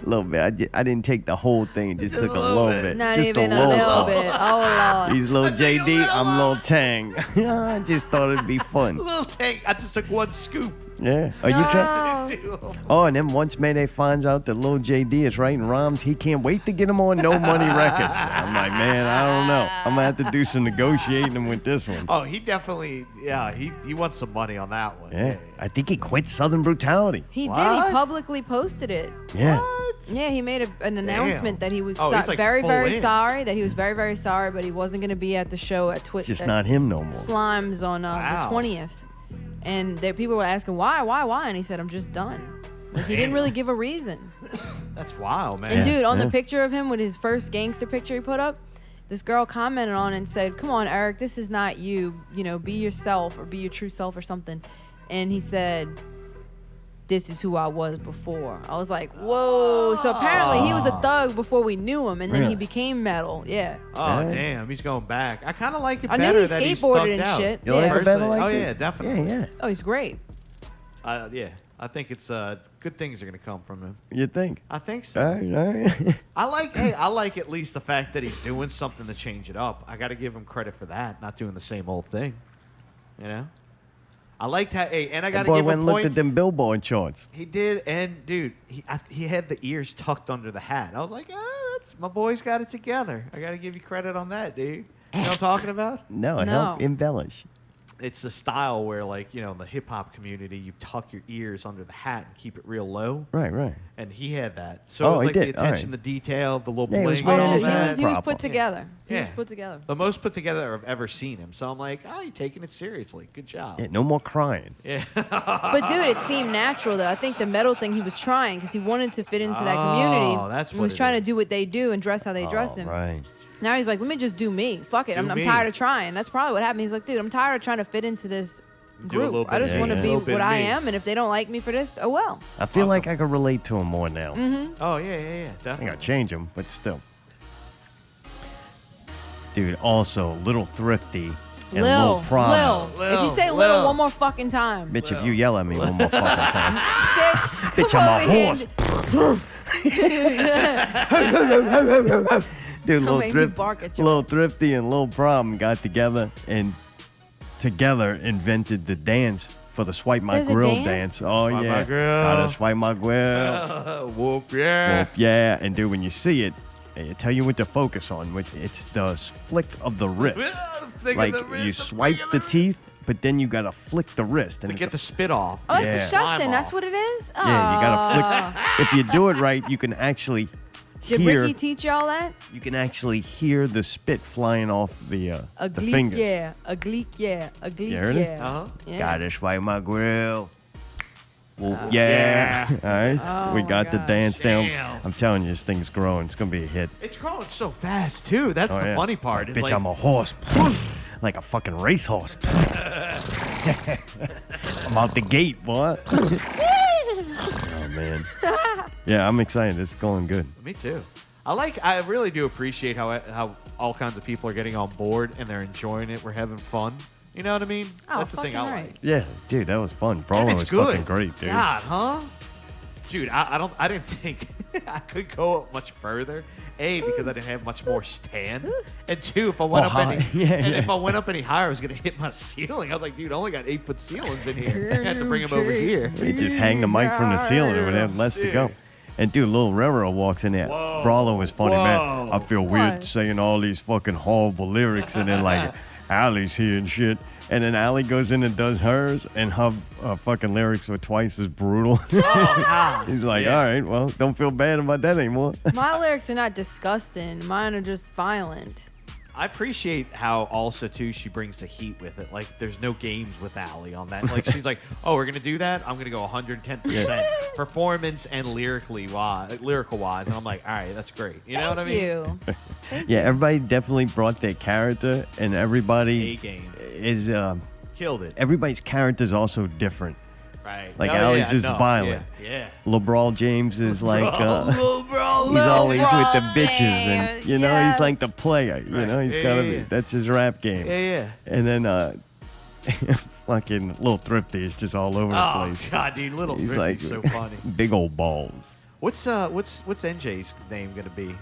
A little bit. I didn't take the whole thing. Just took a little bit. Not just even a a little little bit. Oh Lord. He's little JD. I'm little Tang. I just thought it'd be fun. Little tank. I just took one scoop. Yeah. Are you trying? Oh. Oh, and then once Mayday finds out that Lil JD is writing rhymes, he can't wait to get him on No Money Records. I'm like, man, I don't know. I'm gonna have to do some negotiating with this one. Oh, he definitely. Yeah, he wants some money on that one. Yeah, I think he quit Southern Brutality. He did. What? He publicly posted it. Yeah. Yeah, he made an announcement that he was Oh, he's, like, very, full very in. sorry. That he was very, very sorry, but he wasn't going to be at the show at Twitch. Just not him no more. Slimes on Wow. the 20th, and people were asking why, and he said, "I'm just done." Like, he didn't really give a reason. That's wild, man. And dude, on yeah. the picture of him with his first gangster picture he put up, this girl commented on it and said, "Come on, Eric, this is not you. You know, be yourself or be your true self or something." And he said, "This is who I was before." I was like, "Whoa!" So apparently he was a thug before we knew him, and then he Really? became metal. Yeah. Oh Yeah. damn, he's going back. I kind of like it I knew better he that he's skateboarded thugged and out. shit. You like Yeah. it better Personally. like Oh this? yeah, definitely. Yeah. Oh, he's great. Yeah, I think it's good things are gonna come from him. You think? I think so. All right. I like at least the fact that he's doing something to change it up. I got to give him credit for that, not doing the same old thing. You know, I liked how. Hey, and I got That to boy give went him and looked points. at them Billboard charts. He did, and dude, he had the ears tucked under the hat. I was like, that's my boy's got it together. I got to give you credit on that, dude. You know what I'm talking about? No, No. help embellish. It's the style where, like, you know, in the hip hop community, you tuck your ears under the hat and keep it real low. Right, right. And he had that. So Oh, it was he like did. the All attention, right. the detail, the little Yeah, he was bling, wearing all his he that. was, he was put together. He was put together. The most put together I've ever seen him. So I'm like, you're taking it seriously. Good job. Yeah, no more crying. Yeah. But dude, it seemed natural though. I think the metal thing he was trying because he wanted to fit into that community. Oh, that's He what was it trying is. to do what they do and dress how they dress him. Right. Now he's like, let me just do me. Fuck it. Do I'm me. tired of trying. That's probably what happened. He's like, dude, I'm tired of trying to fit into this Do a little group. I bit just of want to me. be A little bit what of I me. am, and if they don't like me for this, oh well. I feel like I could relate to him more now. Oh, yeah, I think definitely. I'll change him, but still. Dude, also, Little Thrifty and Lil Prom. Lil. If you say Lil. Lil one more fucking time, Bitch, if you yell at me one more fucking time. bitch, Bitch, come I'm a over horse. here. Dude, make me bark at you. Lil Thrifty and Lil Prom got together and together invented the dance for the Swipe My There's a Grill dance? dance. Oh, Swipe yeah. my grill. Gotta swipe my grill. Whoop, yeah. Whoop, yeah. And dude, when you see it, I tell you what to focus on. It's the flick of the wrist. Like you swipe the teeth, but then you gotta flick the wrist, and To it's get the spit off. Oh, that's Yeah. disgusting. Slime That's off. what it is. yeah, you gotta Oh. flick. If you do it right, you can actually Did hear. Ricky teach y'all that? You can actually hear the spit flying off the A gleek, fingers. yeah. A gleek, yeah. A gleek, You heard it? yeah. Uh-huh. Yeah. Gotta swipe my grill. Whoop, yeah. All right. Oh We my got the gosh. dance down. Damn. I'm telling you, this thing's growing. It's gonna be a hit. It's growing so fast, too. That's Oh, the yeah. funny part. It's Bitch, like, I'm a horse. Like a fucking racehorse. I'm out the gate, boy. Oh, man. Yeah, I'm excited. It's going good. Me too. I really do appreciate how all kinds of people are getting on board and they're enjoying it. We're having fun. You know what I mean? Oh, That's the thing I fucking like. right. Yeah, dude, that was fun. And Brawling it's was good. fucking great, dude. God, huh? Dude, I didn't think I could go much further. A, because I didn't have much more stand, and two, if I went Oh, up any, high. Yeah, and yeah. if I went up any higher, I was gonna hit my ceiling. I was like, dude, I only got 8-foot ceilings in here. I had to bring them over here. You just hang the mic from the ceiling and it would have less to go. And dude, Lil Rero walks in there. Whoa. Brawler was funny, man. Whoa. I feel weird What? saying all these fucking horrible lyrics, and then like Allie's here and shit. And then Allie goes in and does hers, and her fucking lyrics were twice as brutal. Oh, God. He's like, Yeah. all right, well, don't feel bad about that anymore. My lyrics are not disgusting. Mine are just violent. I appreciate how also too she brings the heat with it. Like there's no games with Allie on that. Like she's like, oh, we're gonna do that. I'm gonna go 110% performance and lyrical wise. And I'm like, all right, that's great. You know what I mean? You. Yeah, everybody definitely brought their character, and everybody A game is killed it. everybody's character is also different. Right. Like Oh, Allie's yeah, is no, violent. Yeah. LeBron James is like Little bro. he's always with the LeBron bitches, and James, you know he's yes. like the player. You know he's Yeah, gotta yeah, be. yeah. That's his rap game. Yeah. And then fucking Little Thrifty is just all over the Oh place. God, dude, Little He's Thrifty's like so funny. big old balls. What's NJ's name gonna be? I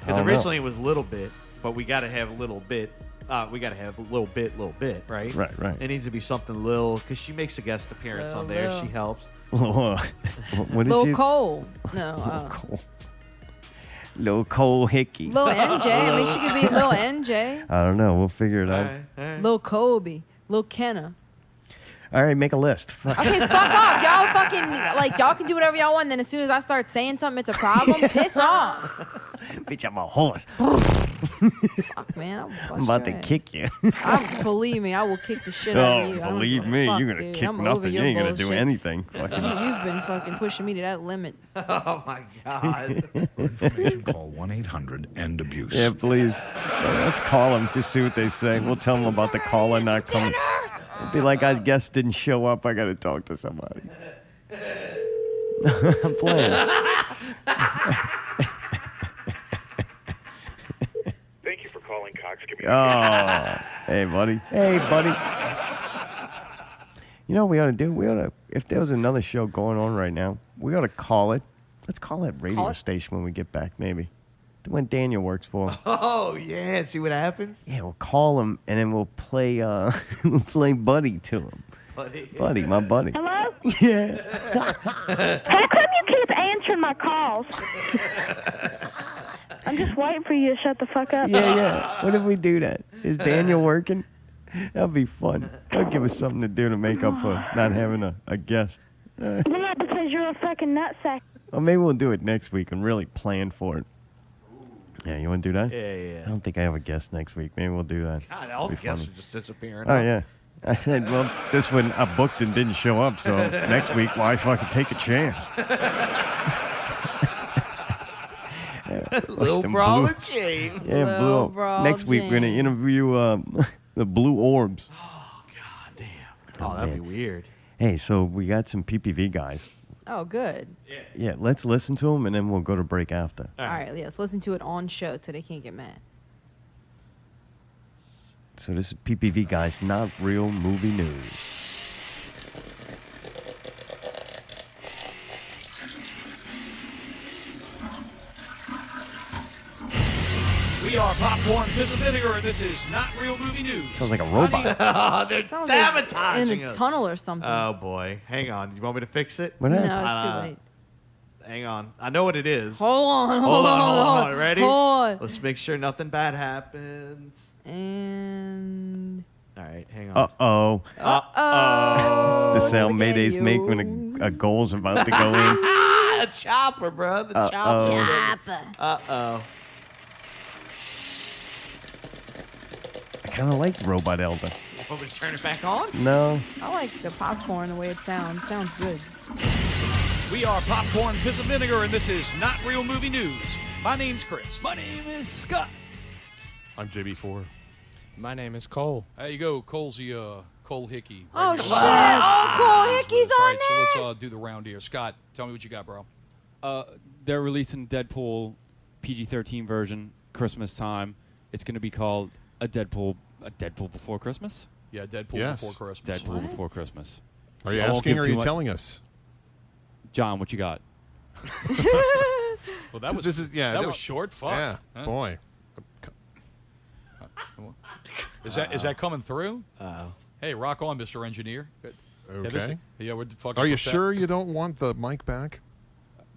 Because don't know. originally it was Little Bit, but we got to have a little bit. We got to have a little bit, right? Right. It needs to be something Lil, because she makes a guest appearance on there. Lil. She helps. What is Lil she? Cole. No. Cole. Lil Cole Hickey. Lil NJ. I mean, she could be Lil NJ. I don't know. We'll figure it All out. right, all right. Lil Kobe. Lil Kenna. All right, make a list. Okay, fuck off. Y'all fucking, like, y'all can do whatever y'all want. And then as soon as I start saying something, it's a problem. Piss off. Bitch, I'm a horse. Fuck, man. I'll bust I'm about to your ass. kick you. Believe me, I will kick the shit out of you. I don't Believe give a me, fuck, you're gonna dude. kick I'm over nothing. You your ain't gonna do bullshit. anything. Fucking- You've been fucking pushing me to that limit. Oh my God. Information, call 1-800-END-ABUSE. Yeah, please. Let's call them. Just see what they say. We'll tell them about the caller not coming. It'd be like, I guess didn't show up. I gotta talk to somebody. I'm playing. Thank you for calling Cox Community. Oh, hey, buddy. Hey, buddy. You know what we ought to do? We ought to, if there was another show going on right now, we ought to call it. Let's call that radio Call it? station when we get back, maybe. The one Daniel works for. Oh yeah. See what happens, Yeah, we'll call him and then we'll play we'll play Buddy to him. buddy. Buddy, my buddy. Hello? Yeah. How come you keep answering my calls? I'm just waiting for you to shut the fuck up. Yeah. What if we do that? Is Daniel working? That'd be fun. That'll give us something to do to make up for not having a guest. Well, not because you're a fucking nutsack. Or maybe we'll do it next week and really plan for it. Yeah, you want to do that? Yeah. I don't think I have a guest next week. Maybe we'll do that. God, all the Be guests funny. are just disappearing. Oh, yeah. I said, well, this one I booked and didn't show up, so next week, why fucking take a chance? Little them bro blue- and James. Yeah, Lil Blue. Bro Next week, we're going to James. interview the Blue Orbs. God damn. Oh, that'd be man. weird. Hey, so we got some PPV guys. Oh, good. Yeah, let's listen to them, and then we'll go to break after. All right, yeah, let's listen to it on show so they can't get mad. So this is PPV guys, not real movie news. We are Popcorn Piss and Vinegar, and this is Not Real Movie News. Sounds like a robot. Oh, they're Sounds sabotaging like in a us. tunnel or something. Oh boy, hang on. You want me to fix it? What no, happened? it's too Uh, late. Hang on. I know what it is. Hold on. Hold on. Ready? Hold on. Let's make sure nothing bad happens. And All right, hang on. Uh-oh. oh, It's the sound Mayday's make when a goal's about to go in. Ah, a chopper, bro. The chopper. Uh-oh. I kind of like Robot Elder. Want me to turn it back on? No. I like the popcorn the way it sounds. Sounds good. We are Popcorn Piss and Vinegar, and this is Not Real Movie News. My name's Chris. My name is Scott. I'm JB4. My name is Cole. There you go, Cole Hickey. Oh, Right shit. here. Oh, Cole Hickey's All on right, there. so let's do the round here. Scott, tell me what you got, bro. They're releasing Deadpool PG-13 version Christmas time. It's going to be called a Deadpool Before Christmas. Yeah, Deadpool Yes. Before Christmas. Deadpool Before Christmas. Are you I won't asking give or are too you much- telling us? John, what you got? Well, that was This is- yeah, that no- was short. Fuck. Yeah, Huh? boy. Is that coming through? Uh-oh. Hey, rock on, Mr. Engineer. Okay. Yeah, we're fucking. Are you put that- sure you don't want the mic back?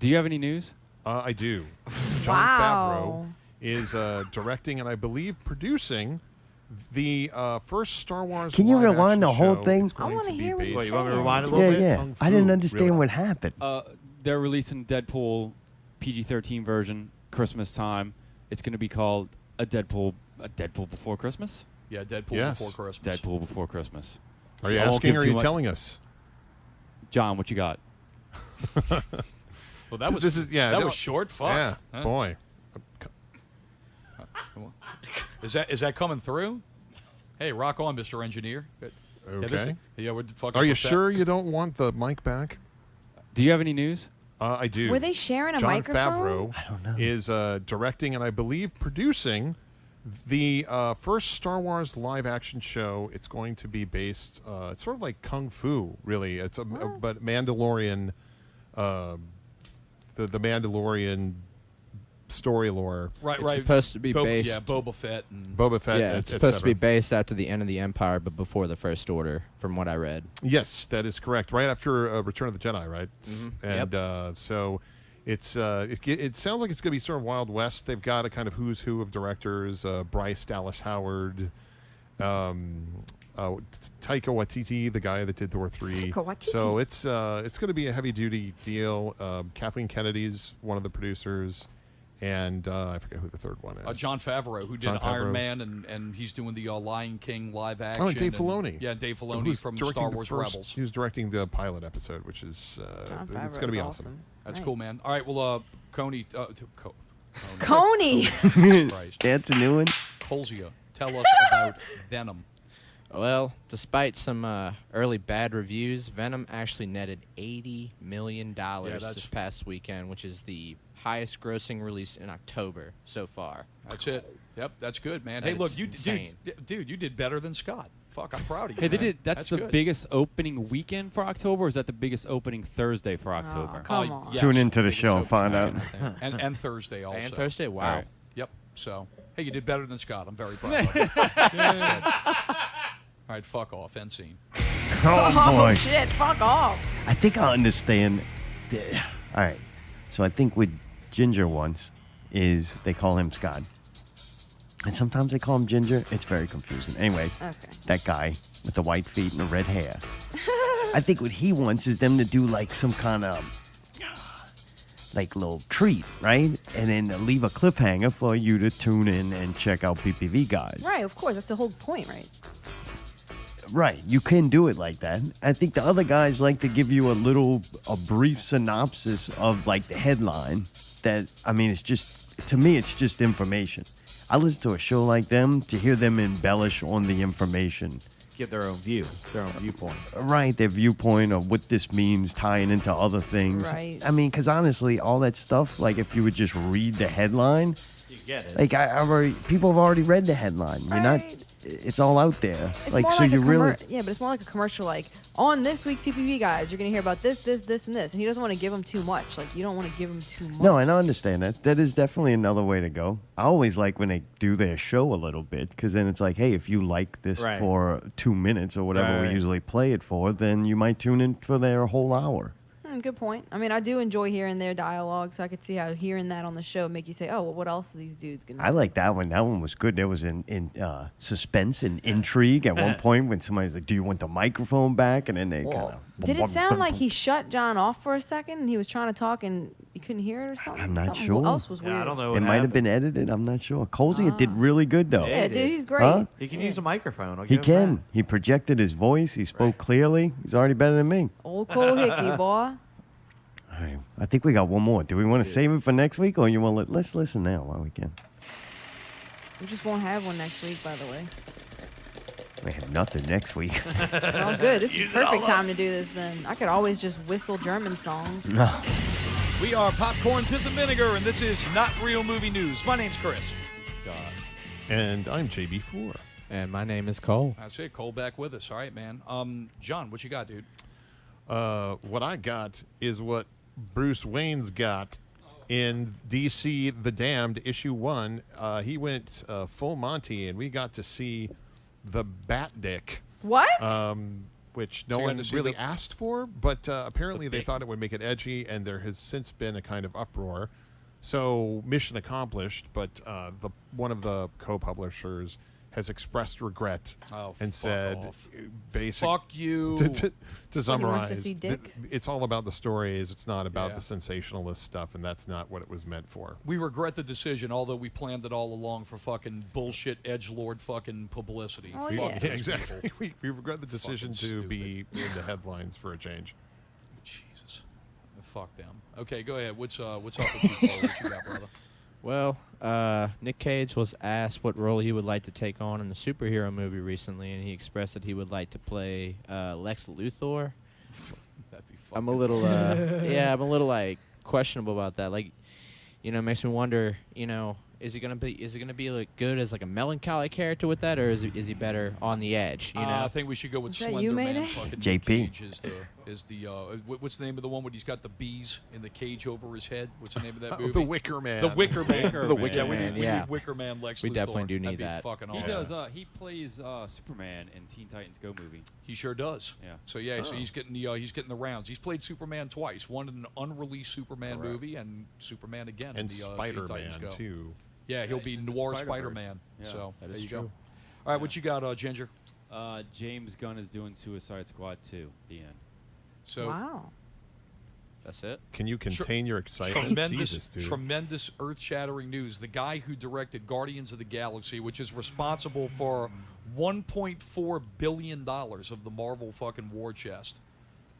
Do you have any news? I do. Jon Favreau is directing and I believe producing the first Star Wars. Can you live rewind the action whole show. thing? It's going I wanna to be hear what based you're you want me to on rewind a little bit? Yeah. Kung I didn't Fu, understand really. what happened. They're releasing Deadpool PG-13 version Christmas time. It's going to be called a Deadpool Before Christmas. Yeah, Deadpool Yes. Before Christmas. Deadpool Before Christmas. Are you I won't asking give or are too you much- telling us? John, what you got? Well, that was that was short. Fuck. Yeah, Huh? boy. Is that coming through? Hey, rock on, Mr. Engineer. Okay. We're fucking. Are you sure you don't want the mic back? Do you have any news? I do. Were they sharing a Jon microphone? Favreau I don't know. is directing and I believe producing the first Star Wars live action show. It's going to be based. It's sort of like Kung Fu, really. It's but Mandalorian. The Mandalorian story lore. Right. It's supposed to be based. Yeah, Boba Fett. And Boba Fett. Yeah, it's supposed to be based after the end of the Empire, but before the First Order, from what I read. Yes, that is correct. Right after Return of the Jedi, right? Mhm. And so it's it sounds like it's going to be sort of Wild West. They've got a kind of who's who of directors: Bryce Dallas Howard, Taika Waititi, the guy that did Thor 3. Taika Waititi. So it's going to be a heavy duty deal. Kathleen Kennedy's one of the producers. And I forget who the third one is. Jon Favreau, who did Jon Favreau. Iron Man, and he's doing the Lion King live action. Oh, and Dave Filoni. Yeah, Dave Filoni Who's from directing Star the Wars first- Rebels. He was directing the pilot episode, which is it's going to be awesome. That's Nice. cool, man. All right, well, Coney. Coney. Christ. That's a new one. Colzia, tell us about Venom. Well, despite some early bad reviews, Venom actually netted $80 million that's- this past weekend, which is the highest grossing release in October so far. That's it. Yep, that's good, man. That Hey, is look, insane. dude, you did better than Scott. Fuck, I'm proud of you. Hey, they man. did. That's the good. biggest opening weekend for October. Or is that the biggest opening Thursday for October? Come on. yes. Tune into the biggest opening show and find out. weekend, I think. And Thursday also. And Thursday? Wow. All right. Yep. So, hey, you did better than Scott. I'm very proud of you. Yeah. All right, fuck off. End scene. Oh, boy. Shit, fuck off. I think I understand. All right. So I think with Ginger once is they call him Scott. And sometimes they call him Ginger. It's very confusing. Anyway, Okay. that guy with the white feet and the red hair. I think what he wants is them to do like some kind of like little treat, right? And then leave a cliffhanger for you to tune in and check out PPV Guys. Right, of course. That's the whole point, right? Right, you can do it like that. I think the other guys like to give you a brief synopsis of like the headline. That I mean, it's just to me, it's just information. I listen to a show like them to hear them embellish on the information. Give their own view, their own viewpoint. Right, their viewpoint of what this means, tying into other things. Right. I mean, because honestly, all that stuff, like if you would just read the headline, You get it. like people have already read the headline. You're not. Right. It's all out there. It's Like more so, like you a really. yeah, but it's more like a commercial. Like on this week's PPV Guys, you're gonna hear about this, and he doesn't want to give them too much. Like you don't want to give them too much. No, and I understand that. That is definitely another way to go. I always like when they do their show a little bit, because then it's like, hey, if you like this Right. for 2 minutes or whatever we Right. usually play it for, then you might tune in for their whole hour. Good point. I mean, I do enjoy hearing their dialogue, so I could see how hearing that on the show make you say, "Oh, well, what else are these dudes gonna?" I say? like that one. That one was good. There was in suspense and intrigue at one point when somebody's like, "Do you want the microphone back?" And then they kind of. Did it sound like he shut John off for a second and he was trying to talk and you couldn't hear it or something? I'm not Something sure. else was weird. I don't know. It might have been edited. I'm not sure. Colsey did really good though. Yeah, dude, he's great. Huh? He can use a microphone. I'll He give him can. that. He projected his voice. He spoke clearly. He's already better than me. Old Cole Hickey, boy. All right. I think we got one more. Do we want to save it for next week, or you want to let's listen now while we can? We just won't have one next week, by the way. We have nothing next week. Well, good. This is perfect time to do this then. I could always just whistle German songs. No. We are Popcorn, Piss and Vinegar, and this is Not Real Movie News. My name's Chris. Scott. And I'm JB4. And my name is Cole. That's it. Cole back with us. All right, man. John, what you got, dude? What I got is what Bruce Wayne's got in DC The Damned issue 1. He went full Monty, and we got to see the Bat Dick. What? which no So you one had to see really the- asked for, but apparently they big- thought it would make it edgy, and there has since been a kind of uproar. So mission accomplished, but one of the co-publishers has expressed regret Oh, and fuck said, off. basic. Fuck you. To What, he wants to summarize, see dicks? it's all about the stories. It's not about Yeah. the sensationalist stuff, and that's not what it was meant for. We regret the decision, although we planned it all along for fucking bullshit edgelord fucking publicity. Oh, Fuck yeah. Yeah, those exactly. people. We regret the decision to Fucking be in the headlines for a change. Jesus. Fuck them. Okay, go ahead. What's up with you, Paul? What you got, brother? Well, Nick Cage was asked what role he would like to take on in the superhero movie recently, and he expressed that he would like to play Lex Luthor. That'd be fucking I'm a little, I'm a little like questionable about that. Like, you know, it makes me wonder. You know, is it gonna be like good as like a melancholy character with that, or is he better on the edge? You know, I think we should go with Is that Slender you, Man. Mayday? Fucking It's Nick JP. Cage is the what's the name of the one when he's got the bees in the cage over his head? What's the name of that movie? The Wicker Man. The Wicker Man. The Wicker yeah, we Man, need yeah. Wicker Man Lex We Luthor. definitely do need That'd be that. fucking He awesome. does. He plays Superman in Teen Titans Go movie. He sure does. Yeah. So so he's getting the rounds. He's played Superman twice. One in an unreleased Superman movie, and Superman again. in and the, Teen Spider-Man Titans Go. too. Yeah, he'll be in the Noir Spider-Verse. Spider-Man. Yeah, So that there is you go. true. All right, what you got, Ginger? James Gunn is doing Suicide Squad 2. The end. So Wow. that's it. Can you contain your excitement? Jesus, dude. tremendous, earth-shattering news. The guy who directed Guardians of the Galaxy, which is responsible for $1.4 billion of the Marvel fucking war chest.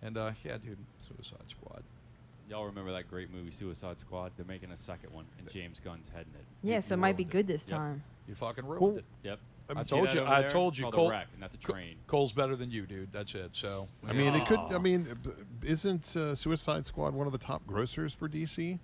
And yeah, dude, Suicide Squad. Y'all remember that great movie Suicide Squad? They're making a second one, and James Gunn's heading it. Yeah, so it might be ruined good this Yep. time. You fucking ruined Well, it. Yep. I See told that you. over I there? told It's you. called Cole, a wreck, and that's a train. Cole's better than you, dude. That's it. So I mean, it could. I mean, isn't Suicide Squad one of the top grossers for DC?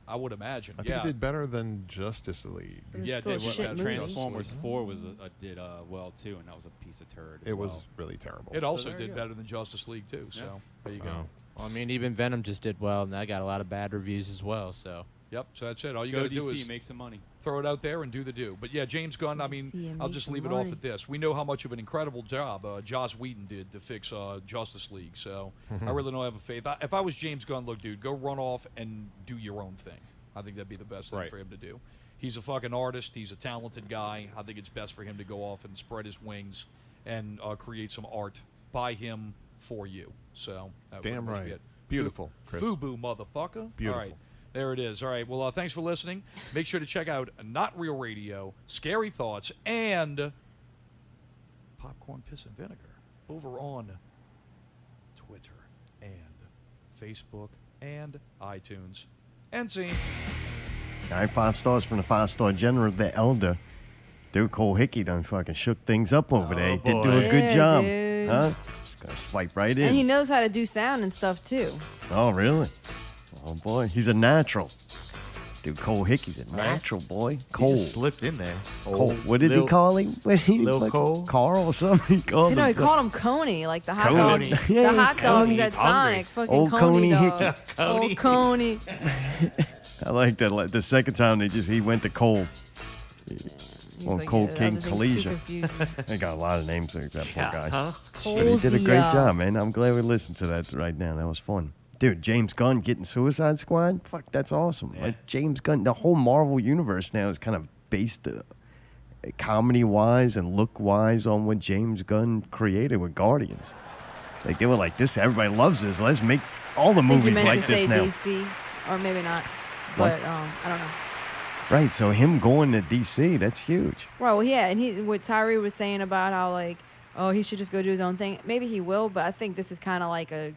I would imagine. I think yeah. it did better than Justice League. But it's Yeah, it still did a what shit that movie. Transformers 4 was did well too, and that was a piece of turd. as It was well. really terrible. It also there you did go. better than Justice League too. So there you go. Oh. Well, I mean, even Venom just did well, and that got a lot of bad reviews as well. So Yep. So that's it. All you Go got to do DC, is make some money. throw it out there and do the do. But yeah, James Gunn, I mean, DC and I'll make just some leave it off money. at this. We know how much of an incredible job Joss Whedon did to fix Justice League. So I really don't have a faith. If I was James Gunn, look, dude, go run off and do your own thing. I think that'd be the best thing Right. for him to do. He's a fucking artist. He's a talented guy. I think it's best for him to go off and spread his wings and create some art by him for you. So that would Damn pretty much right. be it. Beautiful, Chris. FUBU, motherfucker. Beautiful. All right. There it is. All right. Well, thanks for listening. Make sure to check out Not Real Radio, Scary Thoughts, and Popcorn, Piss, and Vinegar over on Twitter and Facebook and iTunes. And see. All right, 5 stars from the 5-star general, the elder. Dude, Cole Hickey done fucking shook things up over there. He did do a good Yeah, job. dude. Huh? Just gonna swipe right in. And he knows how to do sound and stuff too. Oh, really? Oh, boy. He's a natural. Dude, Cole Hickey's a natural, boy. Cole. He just slipped in there. Cole. What did he call him? What did he Lil like, Cole? Carl or something? He called You know, he him called him Coney, like the hot Coney. dogs. Yeah, the hot Coney. dogs at Hungry. Sonic. Fucking Old Coney Coney dog. Hickey. Old Coney. I like that. Like, the second time he went to Cole. He's On like, Cold the King other thing's too Collegian. confusing. They got a lot of names like that poor guy. Huh? But he did a great Colzia. job, man. I'm glad we listened to that right now. That was fun. Dude, James Gunn getting Suicide Squad? Fuck, that's awesome. Like, James Gunn, the whole Marvel universe now is kind of based comedy-wise and look-wise on what James Gunn created with Guardians. Like, they were like, this, everybody loves this. Let's make all the I think you movies meant like to this say now. DC, or maybe not. What? But I don't know. Right, so him going to DC, that's huge. Well, yeah, and what Tyree was saying about how like, oh, he should just go do his own thing. Maybe he will, but I think this is kind of like a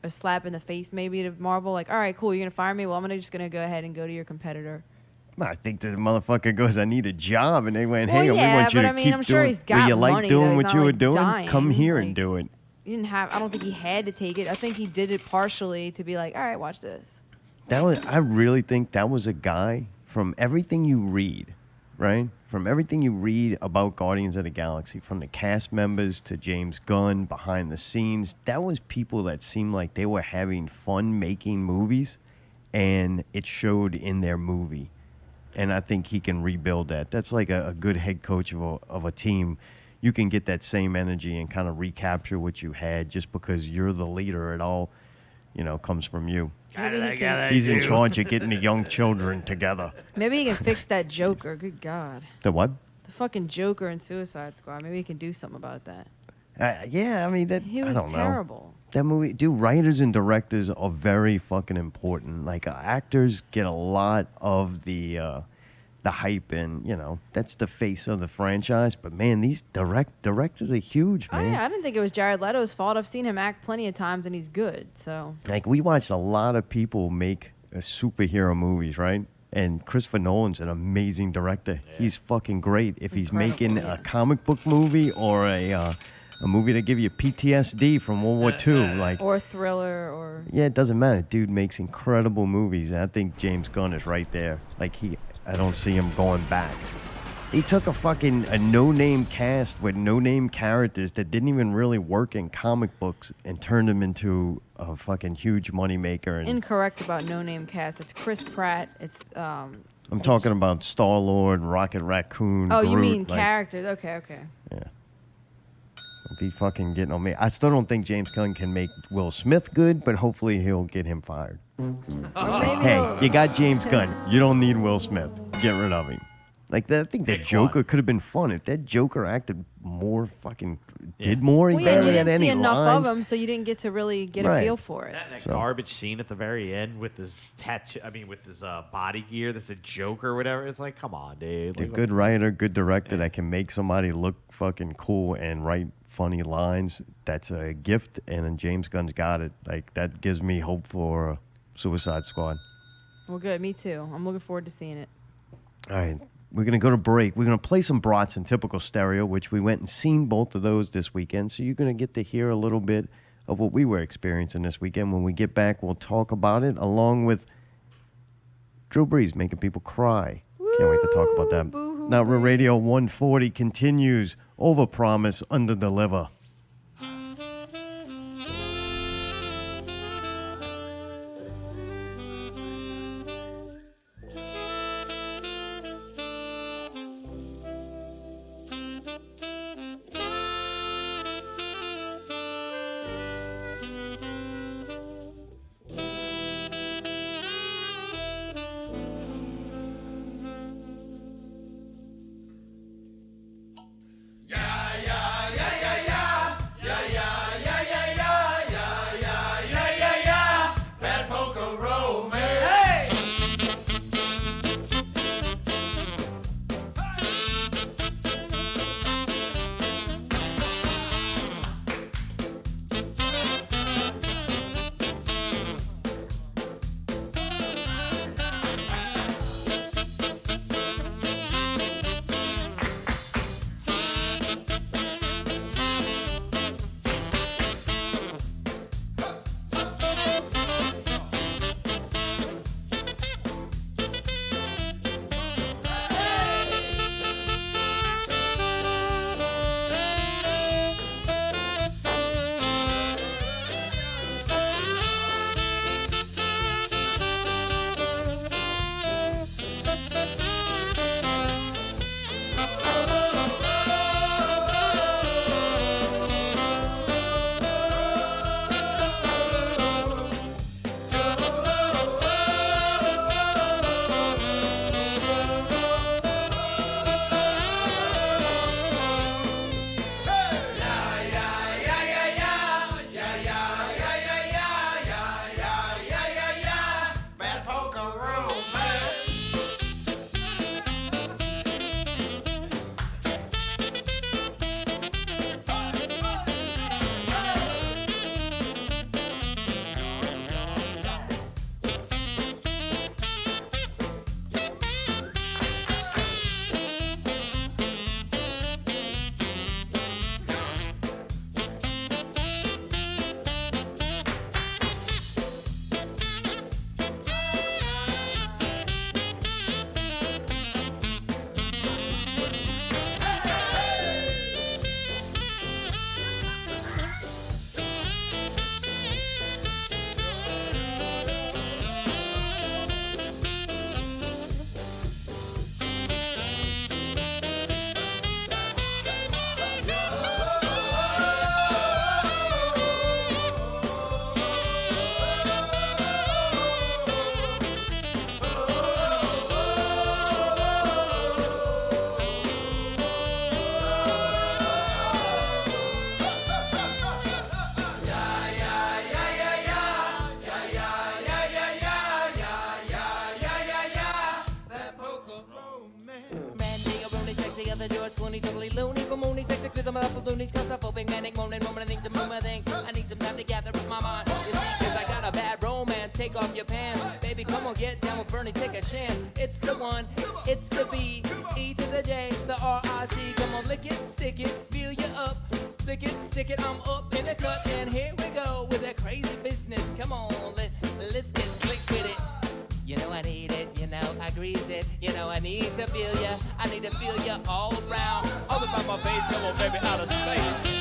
slap in the face, maybe to Marvel. Like, all right, cool, you're gonna fire me. Well, I'm just gonna go ahead and go to your competitor. I think the motherfucker goes, I need a job, and they went, Well, hey, yeah, we want you but to I mean, keep I'm sure doing he's what got you like money, doing though. what He's you not, were like, doing. dying. Come here and Like, do it. He didn't have. I don't think he had to take it. I think he did it partially to be like, all right, watch this. I really think that was a guy from everything you read, right? From everything you read about Guardians of the Galaxy, from the cast members to James Gunn, behind the scenes, that was people that seemed like they were having fun making movies, and it showed in their movie. And I think he can rebuild that. That's like a good head coach of a team. you can get that same energy and kind of recapture what you had just because you're the leader. It all, comes from you. He's in charge of getting the young children together. Maybe he can fix that Joker. Good God. The what? The fucking Joker in Suicide Squad. Maybe he can do something about that. Yeah, I mean, He was I don't terrible. know. That movie, dude, writers and directors are very fucking important. Like, actors get a lot of the hype and, that's the face of the franchise. But, man, these directors are huge, man. Oh, yeah, I didn't think it was Jared Leto's fault. I've seen him act plenty of times, and he's good, so. Like, we watched a lot of people make superhero movies, right? And Christopher Nolan's an amazing director. Yeah. He's fucking great. If he's making a comic book movie or a movie that give you PTSD from World War II, like, or thriller, or yeah, it doesn't matter. Dude makes incredible movies, and I think James Gunn is right there. Like, I don't see him going back. He took a no-name cast with no-name characters that didn't even really work in comic books and turned them into a fucking huge moneymaker. Incorrect about no-name cast. It's Chris Pratt. It's I'm talking about Star-Lord, Rocket Raccoon. Oh, Groot, you mean characters? Okay. Yeah. Don't be fucking getting on me. I still don't think James Gunn can make Will Smith good, but hopefully he'll get him fired. Hey, you got James Gunn. You don't need Will Smith. Get rid of him. Like, I think that Joker could have been fun if that Joker acted more, did more. Well, He yeah, you barely had didn't any see enough lines. of him, so you didn't get to really get a feel for it. That garbage scene at the very end with his tattoo, with his body gear that's a joke or whatever. It's like, come on, dude. A good writer, good director that can make somebody look fucking cool and write funny lines. That's a gift, and then James Gunn's got it. Like, that gives me hope for Suicide Squad. Well, good. Me too. I'm looking forward to seeing it. All right. We're going to go to break. We're going to play some brats in typical stereo, which we went and seen both of those this weekend. So you're going to get to hear a little bit of what we were experiencing this weekend. When we get back, we'll talk about it, along with Drew Brees making people cry. Can't wait to talk about that. Now, Radio 140 continues. Overpromise, underdeliver. the other George Clooney, totally loony for moony, sexy with them up loonies, claustrophobic, manic, moaning, woman, I need to move my thing. I need some time to gather up my mind. You see, cause I got a bad romance, take off your pants. Baby, come on, get down with Bernie, take a chance. It's the one, it's the B, E to the J, the R-I-C. Come on, lick it, stick it, feel you up. Lick it, stick it, I'm up in the cut, and here we go with that crazy business. Come on, let's get slick with it. You know I need it, you know I grease it. You know I need to feel ya, I need to feel ya all around. All about my face, come on baby, out of space.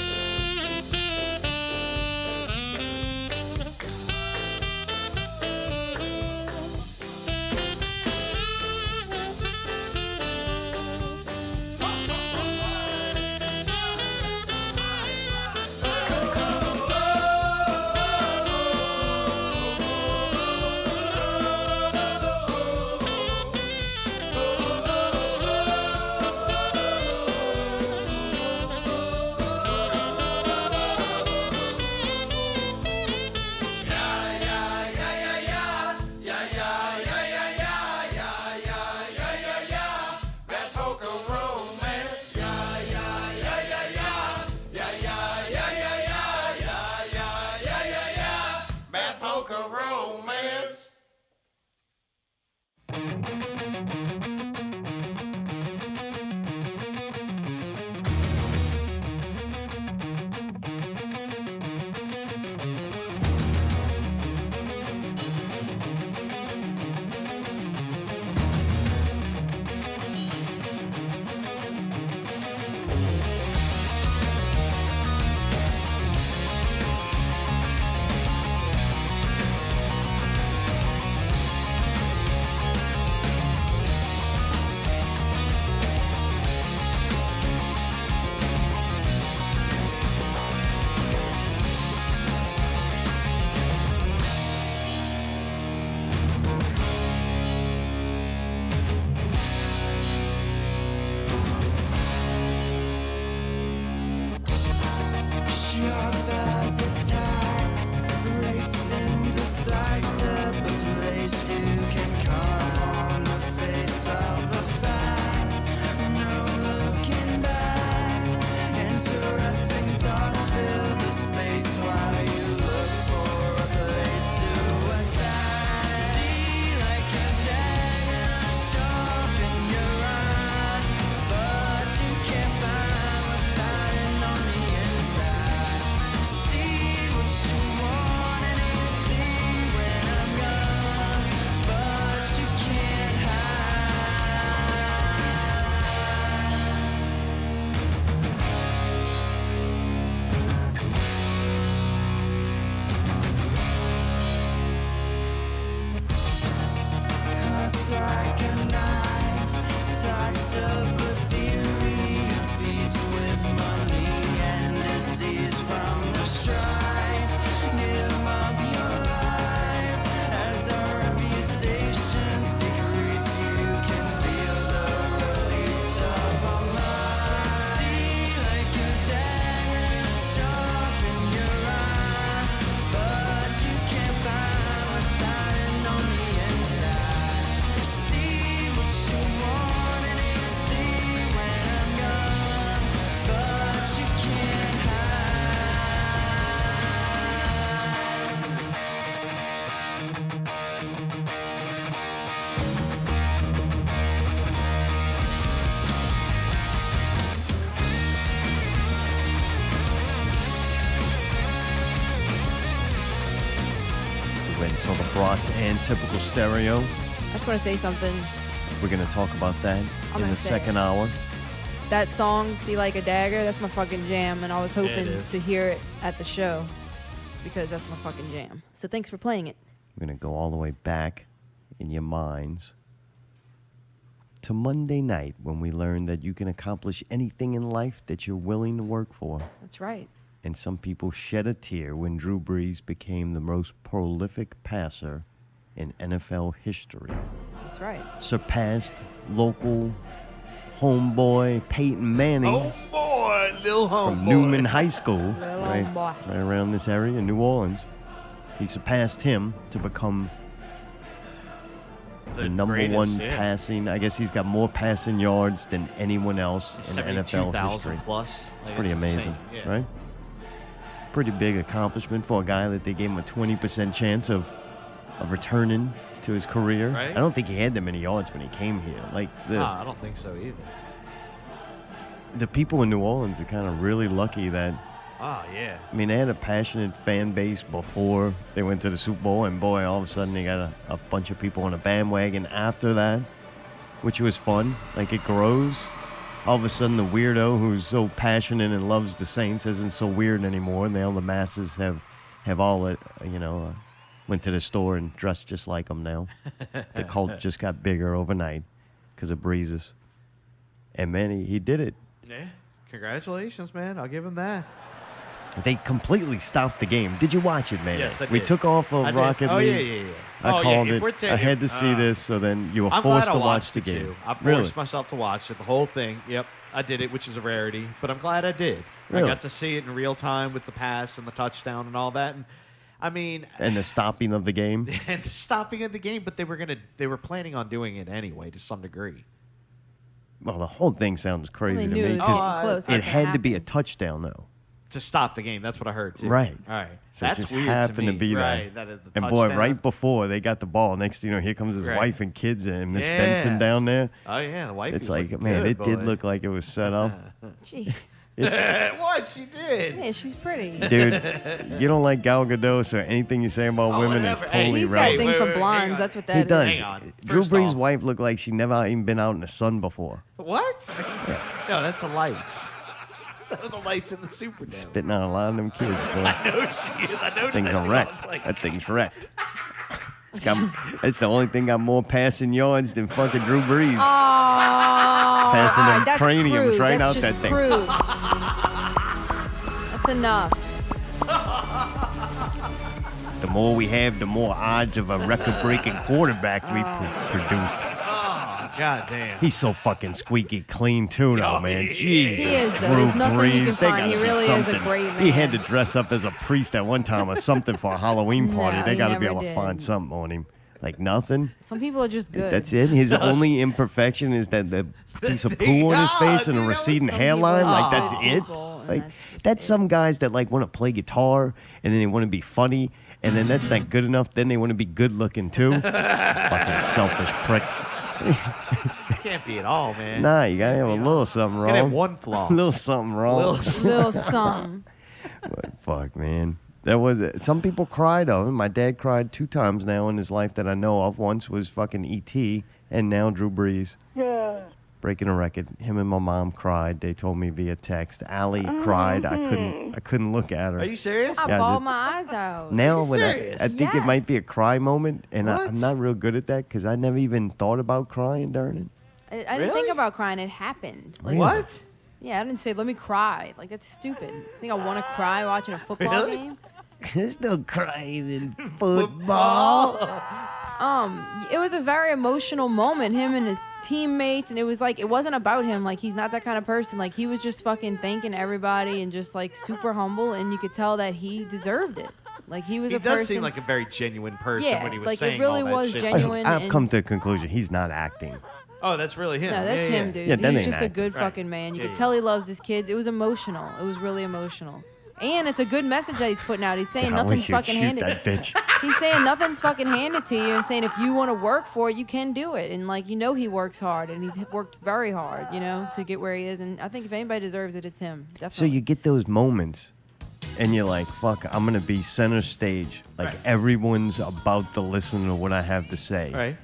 So the Brats and Typical Stereo. I just want to say something. We're going to talk about that in the second hour. That song, See Like a Dagger, that's my fucking jam, and I was hoping to hear it at the show because that's my fucking jam. So thanks for playing it. We're going to go all the way back in your minds to Monday night when we learned that you can accomplish anything in life that you're willing to work for. That's right. And some people shed a tear when Drew Brees became the most prolific passer in NFL history. That's right. Surpassed local homeboy Peyton Manning. Homeboy, little homeboy. From Newman High School, right homeboy. around this area in New Orleans. He surpassed him to become The number greatest, one yeah. passing. I guess he's got more passing yards than anyone else in NFL 72,000 history. plus. It's Like, pretty it's amazing, insane, yeah. right? Pretty big accomplishment for a guy that they gave him a 20% chance of returning to his career. Right. I don't think he had that many yards when he came here. Like I don't think so either. the people in New Orleans are kind of really lucky that. Oh, yeah. I mean, they had a passionate fan base before they went to the Super Bowl, and boy, all of a sudden they got a bunch of people on a bandwagon after that, which was fun. Like, it grows. All of a sudden, the weirdo who's so passionate and loves the Saints isn't so weird anymore, and all the masses have all, went to the store and dressed just like them now. The cult just got bigger overnight because of Brees. And, man, he did it. Yeah. Congratulations, man. I'll give him that. They completely stopped the game. Did you watch it, man? Yes, I We did. took off of I did. Rocket Oh, League. yeah. I Oh, called yeah, if we're it. I had to see this, so then you were I'm forced glad to I watch watched the it, game. too. I forced Really? myself to watch it, the whole thing. Yep, I did it, which is a rarity, but I'm glad I did. Really? I got to see it in real time with the pass and the touchdown and all that. And I mean, And the stopping of the game. and stopping at the game, but they were planning on doing it anyway to some degree. Well, the whole thing sounds crazy They to knew me. it was 'cause getting close. it It had to be a touchdown, though. To stop the game, that's what I heard too. Right. All right. So That's it just weird happened to to be right. that. That is the And boy, touchdown. right before they got the ball, next thing you know, here comes his Right. wife and kids and Miss Yeah. Benson down there. Oh yeah, the wife. It's was like, looking man, good, it did boy. look like it was set up. Jeez. What she did? Yeah, she's pretty. Dude, you don't like Gal Gadot, so anything you say about women is whatever. Hey, totally He's got right. a thing wait, for wait, hang blondes. on. That's what He that is. does. Hang on. Drew First Brees' off- wife looked like she never even been out in the sun before. What? No, that's the lights. The lights in the Superdome. Spitting out a lot of them kids, boy. I know she is. I know Thing's that's a what wreck. it looks like. That thing's wrecked. It's the only thing got more passing yards than fucking Drew Brees. Passing them that's craniums crude. right That's out just that thing. crude. That's enough. The more we have, the more odds of a record-breaking quarterback we produced. Oh, God damn. He's so fucking squeaky clean, too, though, Oh, man. he is. Jesus. He is, though. Drew There's nothing you Brees, can they find. gotta He be really is a something. great He had to man. dress up as a priest at one time or something for a Halloween party. No, They he got to be never able to did. find something on him. Like nothing. Some people are just good. That's it. His only imperfection is that the piece of poo on his face and a receding some hairline. people Like are that's good it. people, and Like that's that's some guys that like want to play guitar and then they want to be funny and then that's not good enough. Then they want to be good looking too. Fucking selfish pricks. Can't be at all, man. Nah, you gotta have a little something wrong. Gotta have one flaw. A little something wrong. little something. But fuck, man. That was some people cried of him. My dad cried 2 times now in his life that I know of. Once was fucking E.T. and now Drew Brees. Yeah. Breaking a record. Him and my mom cried. They told me via text. Allie cried. I couldn't look at her. Are you serious? I Yeah, bawled dude. my eyes out. Now when serious? I think it might Yes. be a cry moment, and What? I'm not real good at that because I never even thought about crying during it. I didn't think Really? about crying. It happened. Like, What? Yeah, I didn't say let me cry. Like that's stupid. I think I want to cry watching a football Really? game. There's no crying in football. It was a very emotional moment. Him and his teammates, and it was like it wasn't about him. Like he's not that kind of person. Like he was just fucking thanking everybody and just like super humble, and you could tell that he deserved it. Like he was He a does person. seem like a very genuine person Yeah, when he was like, it saying really all that was shit. genuine. I've and- come to a conclusion. He's not acting. Oh, that's really him. No, that's Yeah, him, yeah. dude. Yeah, that He's ain't just a acting. good Right. fucking man. You Yeah, could yeah. tell he loves his kids. It was emotional. It was really emotional. And it's a good message that he's putting out. He's saying I nothing's wish you'd fucking shoot handed. that bitch. He's saying nothing's fucking handed to you and saying if you want to work for it, you can do it. And like, you know, he works hard and he's worked very hard, you know, to get where he is. And I think if anybody deserves it, it's him. Definitely. So you get those moments, and you're like, "Fuck, I'm gonna be center stage. Like everyone's about to listen to what I have to say." Right.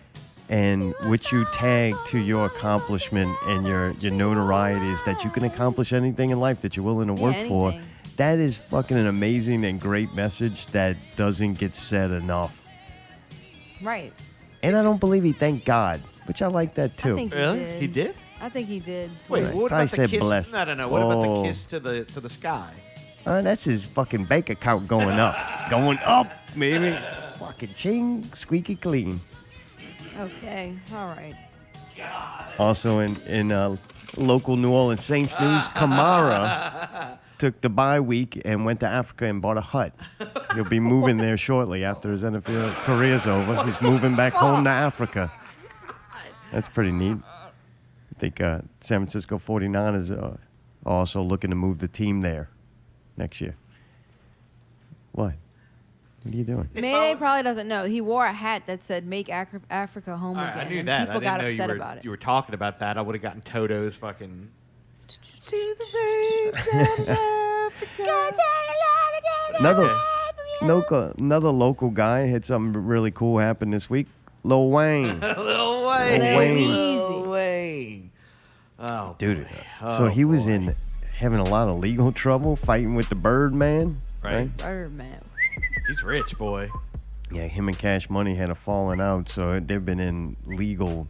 And what you tag to your accomplishment and your notoriety is that you can accomplish anything in life that you're willing to Yeah, work for. anything. That is fucking an amazing and great message that doesn't get said enough. Right. And I don't believe he thanked God, which I like that too. I think Really? he did. He did? I think he did. Wait, Right. what I about the said kiss? blessed. No. What about Oh. the kiss to the sky? That's his fucking bank account going up. Going up, baby. Fucking ching, squeaky clean. Okay. All right. Also in local New Orleans Saints news, Kamara took the bye week and went to Africa and bought a hut. He'll be moving there shortly after his NFL career's over. He's moving back home to Africa. That's pretty neat. I think San Francisco 49ers are also looking to move the team there next year. What? What are you doing? Mayday probably doesn't know. He wore a hat that said "Make Africa Home Again." I knew and that. People got upset you about it. You were talking about that. I would have gotten Toto's fucking. Another local guy had something really cool happen this week. Lil Wayne. Lil Wayne. Oh, dude. boy. So he was having a lot of legal trouble fighting with the Birdman. Right? Birdman. He's rich, boy. Yeah, him and Cash Money had a falling out, so they've been in legal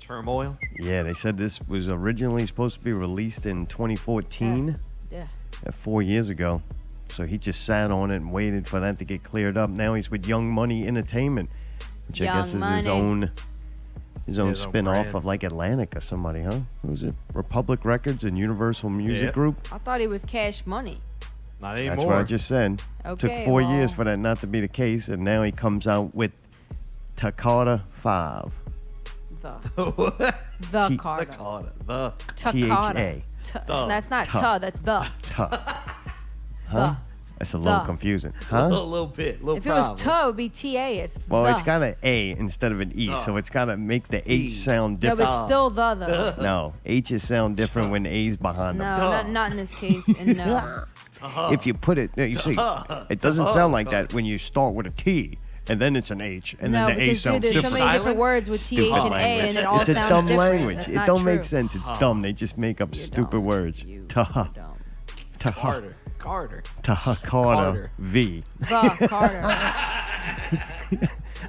turmoil. Yeah, they said this was originally supposed to be released in 2014. Yeah. 4 years ago. So he just sat on it and waited for that to get cleared up. Now he's with Young Money Entertainment, which I guess is his own spin-off of like Atlantic or somebody, huh? Who was it? Republic Records and Universal Music Group? I thought he was Cash Money. Not anymore. That's what I just said. Okay, Took 4 years for that not to be the case, and now he comes out with Takata 5. The Carter. The T-H-A. That's not ta, that's the. Huh? That's a little confusing. Huh? A little bit. If it was ta, it would be T-A. It's Well, the. it's got an A instead of an E, so it's got to make the H sound No, different. but it's still the, though. No, H's sound different when A's behind them. No, not in this case, and no. If you put it, you see, it doesn't sound like that when you start with a T and then it's an H and No, then the A because, sounds dude, there's different. so many different words with TH and A, and it all It's a sounds dumb different. language. That's It not don't true. make sense. It's dumb. They just make up stupid words. Taha. Carter. Taha Carter V. The Carter.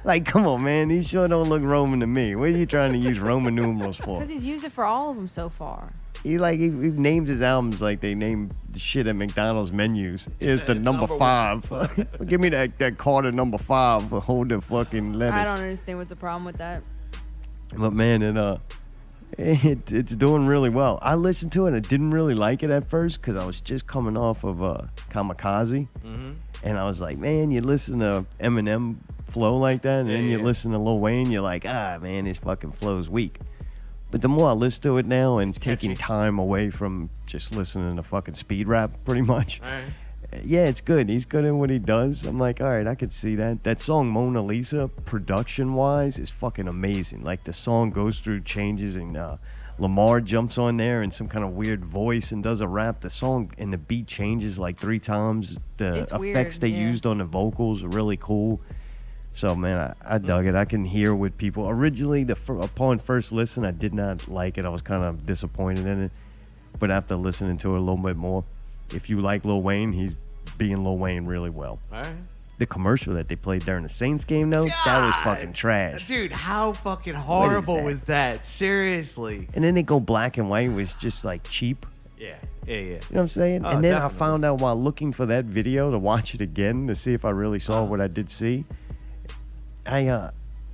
Like, come on, man. These sure don't look Roman to me. What are you trying to use Roman numerals for? Because he's used it for all of them so far. He names his albums like they name the shit at McDonald's menus. Here's the number 5. Give me that Carter number 5. Hold the fucking lettuce. I don't understand what's the problem with that. But man, it's doing really well. I listened to it and I didn't really like it at first because I was just coming off of Kamikaze. Mm-hmm. And I was like, man, you listen to Eminem flow like that, and then you listen to Lil Wayne, you're like, man, his fucking flow's weak. But the more I listen to it now and taking time away from just listening to fucking speed rap pretty much, yeah, it's good. He's good at what he does. I'm like, all right, I could see that. That song Mona Lisa, production-wise, is fucking amazing. Like, the song goes through changes, and Lamar jumps on there in some kind of weird voice and does a rap. The song and the beat changes like 3 times. The It's effects weird, they yeah. used on the vocals are really cool. So, man, I dug it. I can hear what people... Originally, upon first listen, I did not like it. I was kind of disappointed in it. But after listening to it a little bit more, if you like Lil Wayne, he's being Lil Wayne really well. All right. The commercial that they played during the Saints game, though, that was fucking trash. Dude, how fucking horrible was that? Seriously. And then they go black and white, was just like cheap. Yeah. You know what I'm saying? Oh, And then definitely. I found out while looking for that video to watch it again to see if I really saw what I did see. I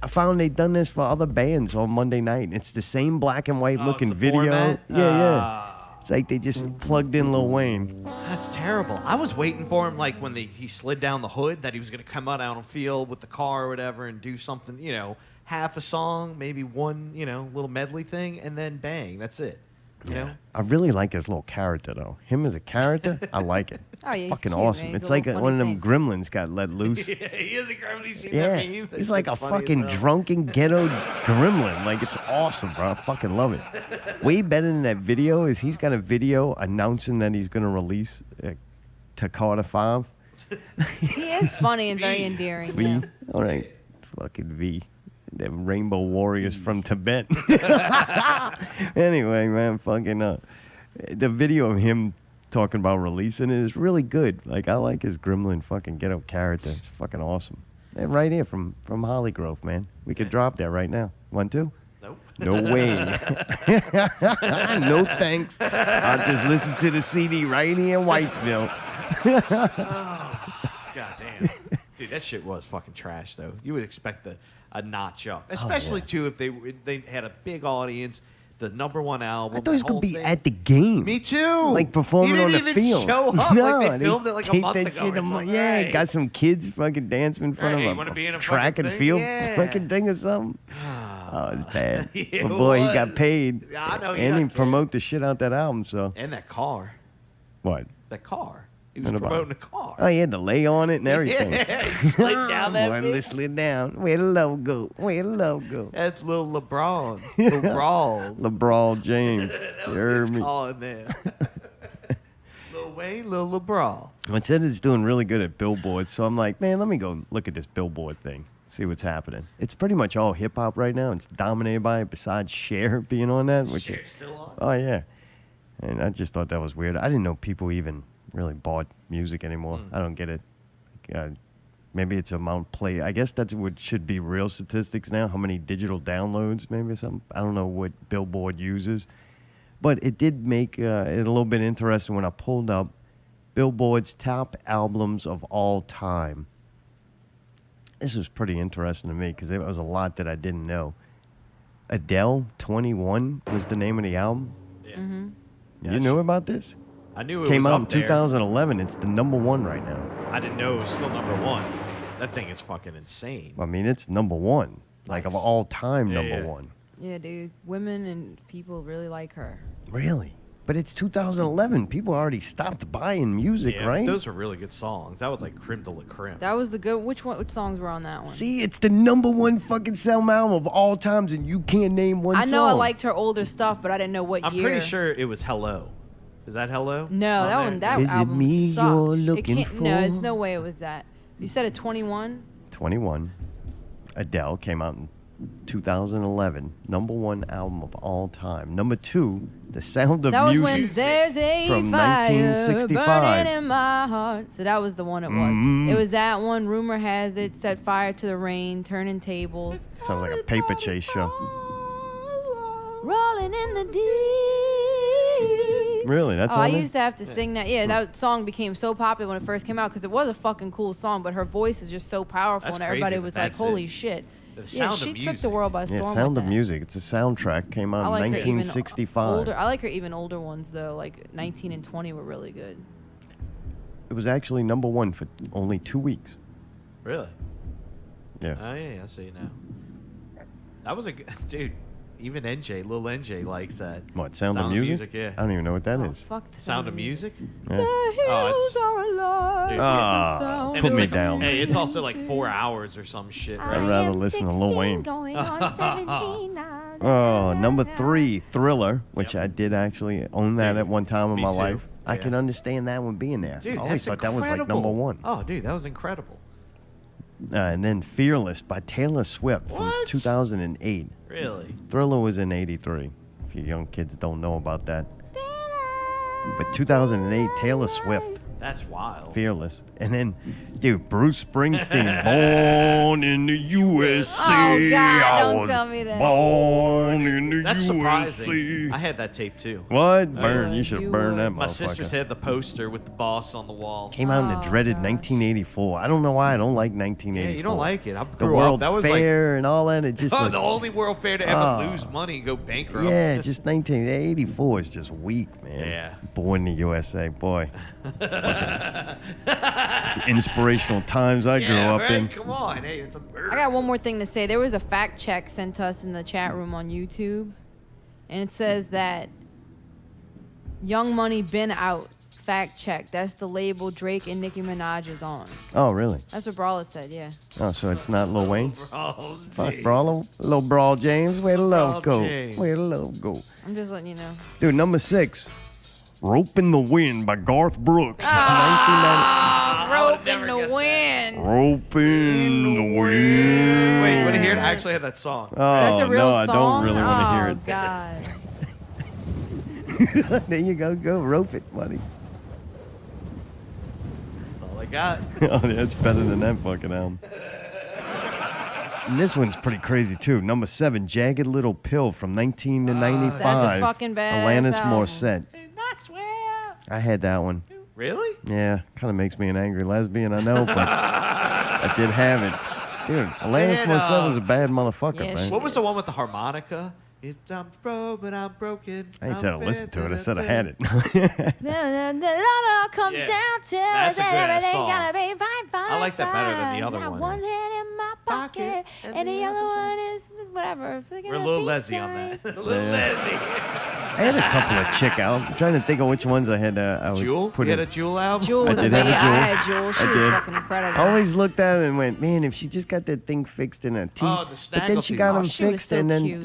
found they'd done this for other bands on Monday night. It's the same black and white looking video. format? Yeah. It's like they just plugged in Lil Wayne. That's terrible. I was waiting for him, like when he slid down the hood, that he was going to come out on a field with the car or whatever and do something, half a song, maybe one, little medley thing, and then bang, that's it. You know? I really like his little character, though. Him as a character, I like it. Oh, yeah, he's Fucking cute, awesome. man. He's It's a like little one of funny them gremlins got let loose. Yeah, he is a gremlin. You seen Yeah, that meme? he's like a fucking drunken ghetto gremlin. Like, it's awesome, bro. I fucking love it. Way better than that video is he's got a video announcing that he's going to release Takata 5. He is funny and very endearing. V. Yeah. All right. Fucking V. The Rainbow Warriors from Tibet. Anyway, man, fucking the video of him talking about releasing it is really good. Like, I like his gremlin fucking ghetto character. It's fucking awesome. And right here from Holly Grove, man. We could drop that right now. Want to? Nope. No way. No thanks. I'll just listen to the CD right here in Whitesville. God damn. Dude, that shit was fucking trash, though. You would expect a notch up. Especially, too, if they had a big audience, the #1 album. I thought he was the going whole to be thing. at the game. Me too. Like performing he on didn't the even field. show up. No, Like they filmed it like a month that ago. shit or something. yeah, Right. got some kids fucking dancing in front Hey, you of wanna be in a track fucking and thing? field Yeah. fucking thing or something. Oh, it's bad. Yeah, but boy, he it got was. paid. Yeah, I know, he And got he paid. promote the shit out that album, so. And that car. What? That car. He was What about promoting it? the car. Oh, he had to lay on it and everything. Yeah, he slid down that Boy, bitch. let's slid down. Where the logo? Where the logo? That's little LeBron. LeBron. LeBron James. That You was heard his me. calling there. Lil Wayne, Lil LeBron. It said it's doing really good at Billboard, so I'm like, man, let me go look at this Billboard thing, see what's happening. It's pretty much all hip hop right now. It's dominated by it, besides Cher being on that. Which Cher's still on? Oh yeah, and I just thought that was weird. I didn't know people even really bought music anymore. I don't get it. Maybe it's amount play. I guess that's what should be real statistics now. How many digital downloads, maybe something. I don't know what Billboard uses. But it did make it a little bit interesting when I pulled up Billboard's top albums of all time. This was pretty interesting to me because there was a lot that I didn't know. Adele, 21 was the name of the album. Yeah. You knew about this? I knew it Came was out up in there. 2011. It's the #1 right now. I didn't know it was still #1. That thing is fucking insane. I mean, it's #1, like of all time, Yeah, #1. Yeah, dude. Women and people really like her. Really? But it's 2011. People already stopped buying music, Yeah, right? those are really good songs. That was like creme de la creme. That was the good. Which songs were on that one? See, it's the #1 fucking sell album of all times, and you can't name one I know I song. liked her older stuff, but I didn't know what I'm year. pretty sure it was Hello. Is that Hello? No, that on one. there? That Is it album me sucked. you're It looking can't- No, it's for? no way it was that. You said a 21. 21. Adele came out in 2011. #1 album of all time. #2, The Sound of That was Music. when there's a from fire 1965. burning in my heart. So that was the one it was. Mhm. It was that one. Rumor has it, set fire to the rain, turning tables, Sounds like a paper chase show. rolling in the deep. Really? That's Oh, I on there? used to have to sing that. Yeah, that song became so popular when it first came out because it was a fucking cool song, but her voice is just so powerful, That's and everybody crazy was that like, that's "Holy it. shit!" The Yeah, Sound of she took Music. the world by storm. Yeah, Sound with of that. Music. It's a soundtrack. Came out I in like her even 1965. older. I like her even older ones though. Like 19 and 20 were really good. It was actually #1 for only 2 weeks. Really? Yeah. Oh yeah, I see it now. That was a good dude. Even NJ, Lil NJ likes that. What, Sound of Music? Yeah. I don't even know what that is. Fuck the Sound of Music? Yeah. The Oh, hills are alive. Dude, Ah, Sound And put it's me like- down. Hey, it's also like 4 hours or some shit, right? I'd rather listen to Lil Wayne. Going on 17 now. Oh, #3, Thriller, which I did actually own that at one time in me my too. life. I Yeah. can understand that one being there. Dude, I always that's thought that was like incredible. #1. Oh, dude, that was incredible. And then Fearless by Taylor Swift from What? 2008. Really? Thriller was in '83. If you young kids don't know about that. But 2008, Taylor Swift. That's wild. Fearless. And then, dude, Bruce Springsteen, born in the USA. Oh, God, I don't was tell me that. Born in the That's USA. surprising. I had that tape too. What? Burn. You should you have burned that My motherfucker. sisters had the poster with the boss on the wall. Came out in the dreaded 1984. I don't know why I don't like 1984. Yeah, you don't like it. I The grew World up. That was Fair and all that. It just like like, the only World Fair to ever Oh. lose money and go bankrupt. yeah, just 1984 is just weak, man. Yeah. Born in the USA, boy. It's inspirational times I grew Yeah, up right? in. Come on, hey, it's I got one more thing to say. There was a fact check sent to us in the chat room on YouTube, and it says that Young Money been out. Fact check. That's the label Drake and Nicki Minaj is on. Oh, really? That's what Brawler said. Yeah. Oh, so it's not Lil Wayne's? Oh, Fuck, Brawler. Lil Brawl James. Where the love Brawl go? James. Where the love go? I'm just letting you know. Dude, #6. Rope in the Wind by Garth Brooks. Rope in the wind. 1990. Rope in the Wind. Wait, you want to hear it? I actually had that song. Oh, That's a real no, I song. don't really want to hear Oh it. God. There you go. Go rope it, buddy. That's all I got. Oh, yeah, it's better than that fucking album. And this one's pretty crazy, too. #7, Jagged Little Pill from 1995. That's a fucking badass Alanis album. Morissette. I had that one. Really? Yeah, kind of makes me an angry lesbian, I know, but I did have it. Dude, Alanis Man, Morissette was a bad motherfucker, Yeah, man. What was the one with the harmonica? I'm broke, but I'm broken. I ain't said I listened to it. I said I had it. Comes Yeah, down to that's a good-ass everything song. gotta be fine, fine. I like that better than the other Got one. one hand in my pocket. And the yellow one is whatever. We're a little Leslie on that. A little Leslie. I had a couple of chick albums. I'm trying to think of which ones I had. I would Jewel? put You had in. a Jewel album? Jewel was I did have a amazing. Jewel. I had Jewel. She I was did. fucking incredible. I always looked at it and went, man, if she just got that thing fixed in her teeth. Oh, the but then she got snaggletooth. them Oh, she was fixed, so and then cute.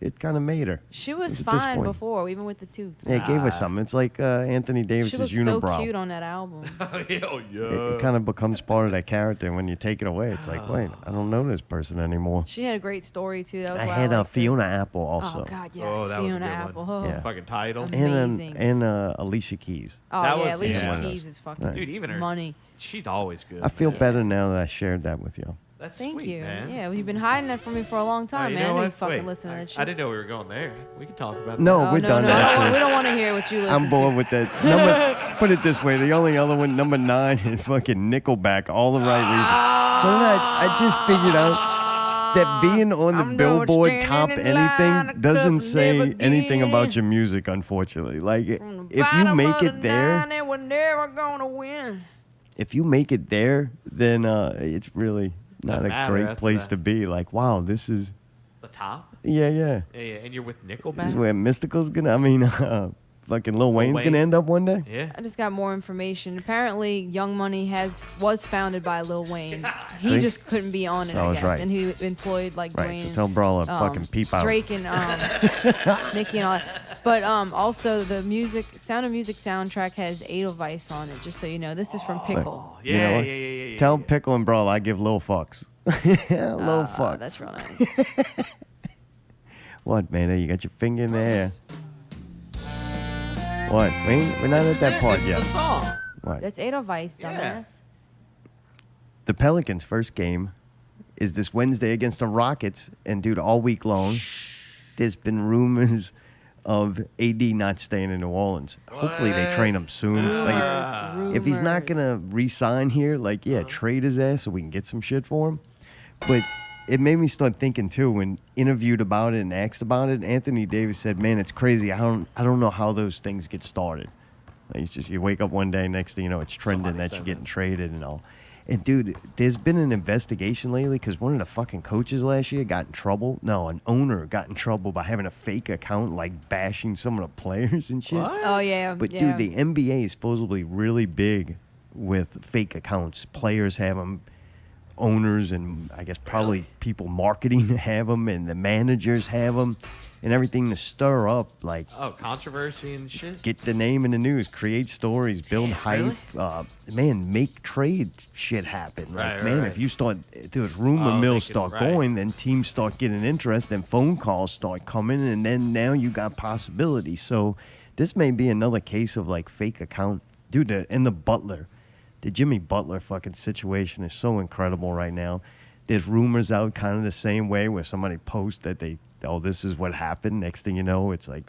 it kind of made her. She was It at this fine point. before, even with the tooth. Yeah, it gave her something. It's like Anthony She Davis's looked unibrow. so cute on that album. Hell yeah. It kind of becomes part of that character. And when you take it away, it's like, wait, I don't know this person anymore. She had a great story too. That was I why had liked her. Fiona Apple also. Oh God, yes, Oh, that was a Fiona good Apple. one. Oh. Yeah. Fucking title. Amazing. And Alicia Keys. Oh That yeah, was- Alicia yeah. Keys is fucking Right. Dude, even her. money. She's always good. I feel man. better now that I shared that with you. That's Thank sweet, you. man. Yeah, well, you've been hiding that from me for a long Oh, time, you man. know I know you what? fucking Wait, listen to that shit. I didn't know we were going there. We can talk about that. No, Oh, we're no, done. no, I don't actually. want- we don't want to hear what you listen I'm bored to. with that. Number, put it this way: the only other one, number 9, is fucking Nickelback. All the right reasons. So then I just figured out that being on the I'm Billboard standing Top in line, Anything I doesn't couldn't say never anything about get your music, unfortunately. Like From the if you bottom make of it the there, nine, they were never gonna win. if you make it there, then it's really not Doesn't a matter great after place that. to be. Like, wow, this is The top? yeah. Yeah, yeah. And you're with Nickelback? This is where Mystical's gonna. I mean, fucking Lil Wayne's Wayne? gonna end up one day. Yeah. I just got more information. Apparently, Young Money was founded by Lil Wayne. He See? just couldn't be on it, So I I was guess, right. and he employed like Right, Dwayne, so tell Brawler fucking peep out. Drake and Nicki and all that. But also the Sound of Music soundtrack has Edelweiss on it. Just so you know, this is from Pickle. You know what? Tell Pickle and Brawl I give Lil fucks. Lil fucks. That's real nice. What, man? You got your finger in the air. What? We're not at that part yet. The song. What? That's Edelweiss, dumbass. The Pelicans' first game is this Wednesday against the Rockets, and dude, all week long, there's been rumors of AD not staying in New Orleans. Hopefully they train him soon. Like, if he's not gonna re-sign here, like trade his ass so we can get some shit for him. But it made me start thinking too. When interviewed about it and asked about it, Anthony Davis said, "Man, it's crazy. I don't know how those things get started. Like, it's just you wake up one day, next thing you know, it's trending that you're getting traded and all." And dude, there's been an investigation lately because one of the fucking coaches last year got in trouble. No, an owner got in trouble by having a fake account, like bashing some of the players and shit. Oh yeah. But yeah. dude, the NBA is supposedly really big with fake accounts. Players have them, owners, and I guess probably people marketing have them, and the managers have them, and everything to stir up, like controversy and shit. get the name in the news, create stories, build hype. Man, make trade shit happen. Like, Right, man, right. if you start, if those rumor mills they start can- right. going, then teams start getting interest, then phone calls start coming, and then now you got possibilities. So this may be another case of like fake account. Dude, and the Butler. The Jimmy Butler fucking situation is so incredible right now. There's rumors out kind of the same way where somebody posts that this is what happened. Next thing you know, it's like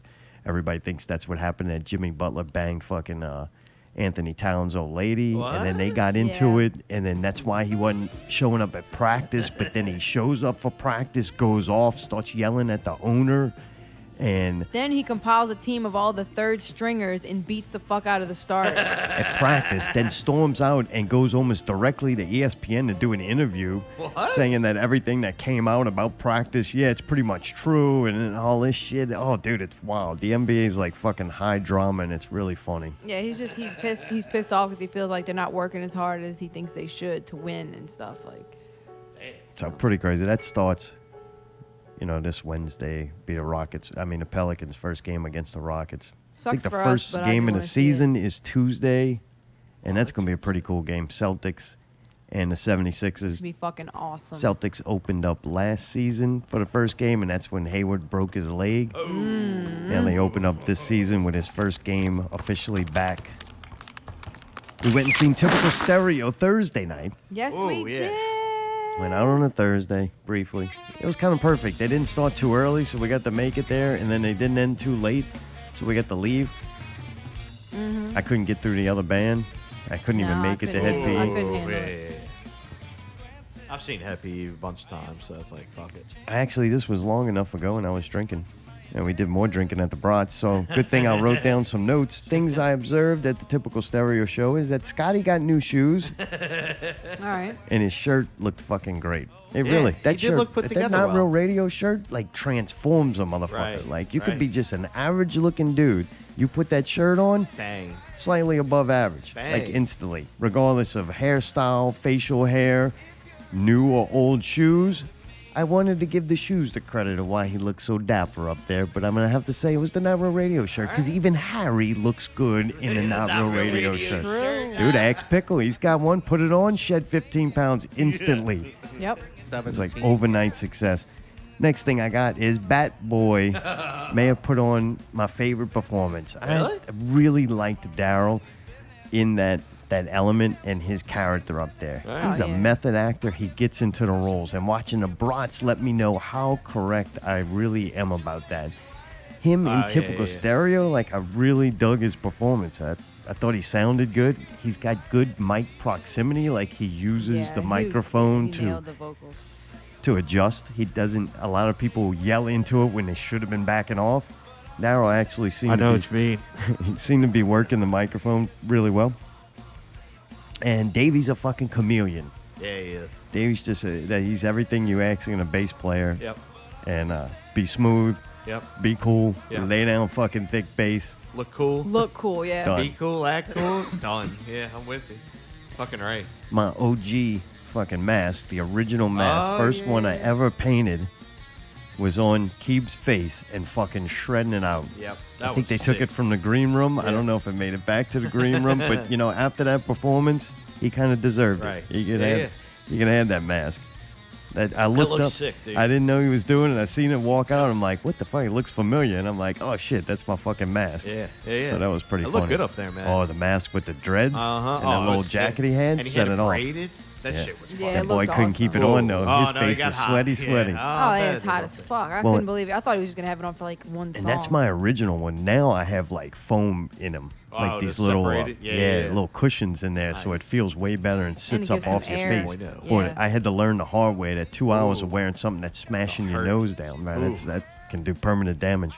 everybody thinks that's what happened, that Jimmy Butler banged fucking Anthony Towns' old lady. And then they got into it, and then that's why he wasn't showing up at practice. But then he shows up for practice, goes off, starts yelling at the owner. And Then he compiles a team of all the third stringers and beats the fuck out of the starters. at practice, then storms out and goes almost directly to ESPN to do an interview, saying that everything that came out about practice, it's pretty much true, and all this shit. Oh, dude, it's wild. The NBA is like fucking high drama, and it's really funny. Yeah, he's pissed. He's pissed off because he feels like they're not working as hard as he thinks they should to win and stuff. Like, So pretty crazy. That starts, this Wednesday. Be the Pelicans' first game against the Rockets. I think Sucks the for us, first but I game do of the wanna see it. season is Tuesday, and that's going to be a pretty cool game. Celtics and the 76ers. it's gonna be fucking awesome. Celtics opened up last season for the first game, and that's when Hayward broke his leg. And they opened up this season with his first game officially back. We went and seen Typical Stereo Thursday night. Yes, we did. Went out on a Thursday, briefly. It was kind of perfect. They didn't start too early, so we got to make it there, and then they didn't end too late, so we got to leave. Mm-hmm. I couldn't get through the other band. I couldn't even make it to Head I P. couldn't handle it. I've seen Happy a bunch of times, so it's like, fuck it. Actually, this was long enough ago, and I was drinking. And we did more drinking at the Brats, so good thing I wrote down some notes. Things I observed at the typical stereo show is that Scotty got new shoes. All right. And his shirt looked fucking great. It Yeah, really, he that did shirt, look put that together Not well. Real Radio shirt, like transforms a motherfucker. Right, Like you could right. be just an average looking dude. You put that shirt on, Bang. slightly above average, Bang. like instantly, regardless of hairstyle, facial hair, new or old shoes. I wanted to give the shoes the credit of why he looked so dapper up there, but I'm gonna have to say it was the Not Real Radio shirt because even Harry looks good in a Not Real Radio shirt. Dude, ask Pickle, he's got one. Put it on, shed 15 pounds instantly. Yep. It's like overnight success. Next thing I got is Bat Boy may have put on my favorite performance. Really? I really liked Daryl in that element and his character up there. Right. He's Oh, a yeah. method actor. He gets into the roles. And watching the Brats let me know how correct I really am about that. Him in Yeah, typical yeah. stereo, like I really dug his performance. I thought he sounded good. He's got good mic proximity. Like he uses Yeah, the he- microphone he to nailed the vocals. to adjust. He doesn't. A lot of people yell into it when they should have been backing off. Daryl actually seemed I know to what you mean. he seemed to be working the microphone really well. And Davey's a fucking chameleon. Yeah, he is. Davey's just he's everything you ask in a bass player. Yep. And be smooth. Yep. Be cool. Yep. Lay down fucking thick bass. Look cool. Look cool, yeah. Done. Be cool. Act cool. Done. Yeah, I'm with you. Fucking right. My OG fucking mask, the original mask, Oh, first one I yeah. ever painted, was on Keeb's face and fucking shredding it out. Yep. I That think they was took sick. it from the green room. I Yeah. don't know if it made it back to the green room, but you know, after that performance, he kind of deserved Right. it. You can Yeah, have, yeah. you can have that mask. That I looked looks up. sick, dude. I didn't know he was doing it. I seen it walk out. I'm like, what the fuck? It looks familiar. And I'm like, oh shit, that's my fucking mask. Yeah, yeah, yeah. So that was pretty It funny. looked good up there, man. Oh, the mask with the dreads Uh-huh. and Oh, that it little was sick. jacket he had And he set had it it off. braided. That Yeah. shit was Yeah, That it boy looked couldn't keep it awesome. on though. Oh, His no, he face got was hot. sweaty, Yeah. sweaty. Oh, Oh, yeah, that it's is hot as awesome. fuck. I Well, couldn't believe it. I thought he was just gonna have it on for like one And song. that's my original one. Now I have like foam in them, Oh, like the these little, separated? Yeah, yeah. little cushions in there, so it feels way better and sits gives up off some your air. face. Oh, Boy, yeah. I had to learn the hard way that 2 hours of Ooh. wearing something that's smashing your hurt. nose down, man. Ooh. That can do permanent damage.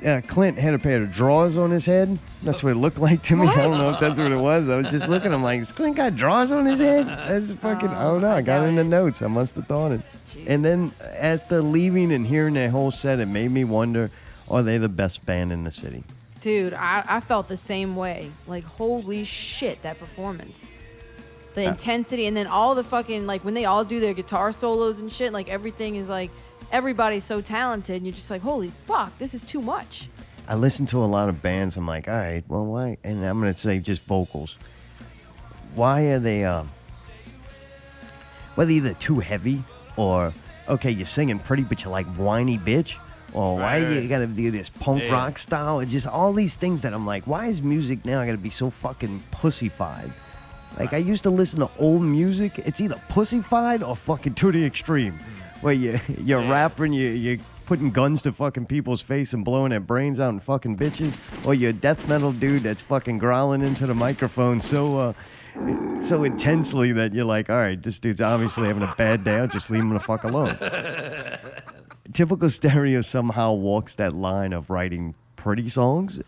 Yeah, Clint had a pair of drawers on his head. That's what it looked like to me. I don't know if that's what it was. I was just looking. I'm like, has Clint got drawers on his head? That's fucking. I don't know. I got it in the notes. I must have thought it. And then at the leaving and hearing that whole set, it made me wonder: are they the best band in the city? Dude, I felt the same way. Like, holy shit, that performance. The intensity, and then all the fucking, like, when they all do their guitar solos and shit, like, everything is like, everybody's so talented, and you're just like, holy fuck, this is too much. I listen to a lot of bands. I'm like, all right, well, why? And I'm gonna say just vocals. Why are they? Whether either too heavy or okay, you're singing pretty, but you're like whiny bitch, or why Right. you gotta do this punk Yeah. rock style? It's just all these things that I'm like, why is music now gotta be so fucking pussified? Like I used to listen to old music. It's either pussified or fucking to the extreme, where you're rapping, you're putting guns to fucking people's face and blowing their brains out and fucking bitches, or you're a death metal dude that's fucking growling into the microphone so intensely that you're like, all right, this dude's obviously having a bad day. I'll just leave him the fuck alone. Typical Stereo somehow walks that line of writing pretty songs,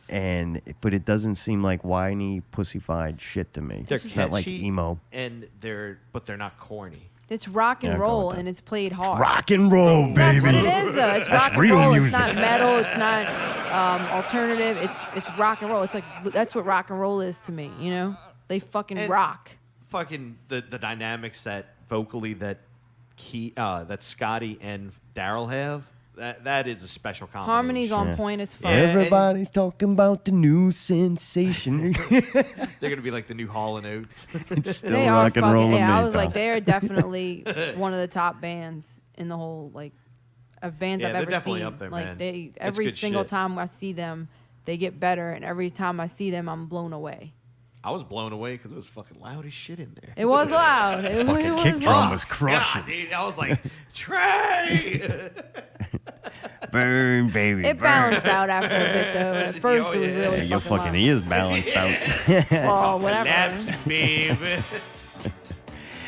but it doesn't seem like whiny, pussified shit to me. They're It's not like catchy emo. and they're not corny. It's rock and Yeah, I'll go roll, with that. and it's played hard. Rock and roll, baby. That's what it is, though. It's That's rock and real roll. music. It's not metal. It's not alternative. It's rock and roll. It's like that's what rock and roll is to me. You know, they fucking And rock. Fucking the dynamics that vocally that Scotty and Daryl have. That is a special combination. Harmony's on point as fuck. Everybody's talking about the new sensation. They're gonna be like the new Hall and Oates. It's still They are rock and fucking. roll. Yeah, I was like, they are definitely one of the top bands in the whole like of bands Yeah, I've they're ever definitely seen. up there, like man. every good single shit. time I see them, they get better, and every time I see them, I'm blown away. I was blown away because it was fucking loud as shit in there. It was loud. It Fucking was kick loud. drum was crushing. God, dude, I was like, Trey. Burn, baby. It burn. balanced out after a bit, though. At first, Oh, it was yeah. really Yeah, your fucking fucking loud. ears balanced out. Oh, whatever. Collapse, baby.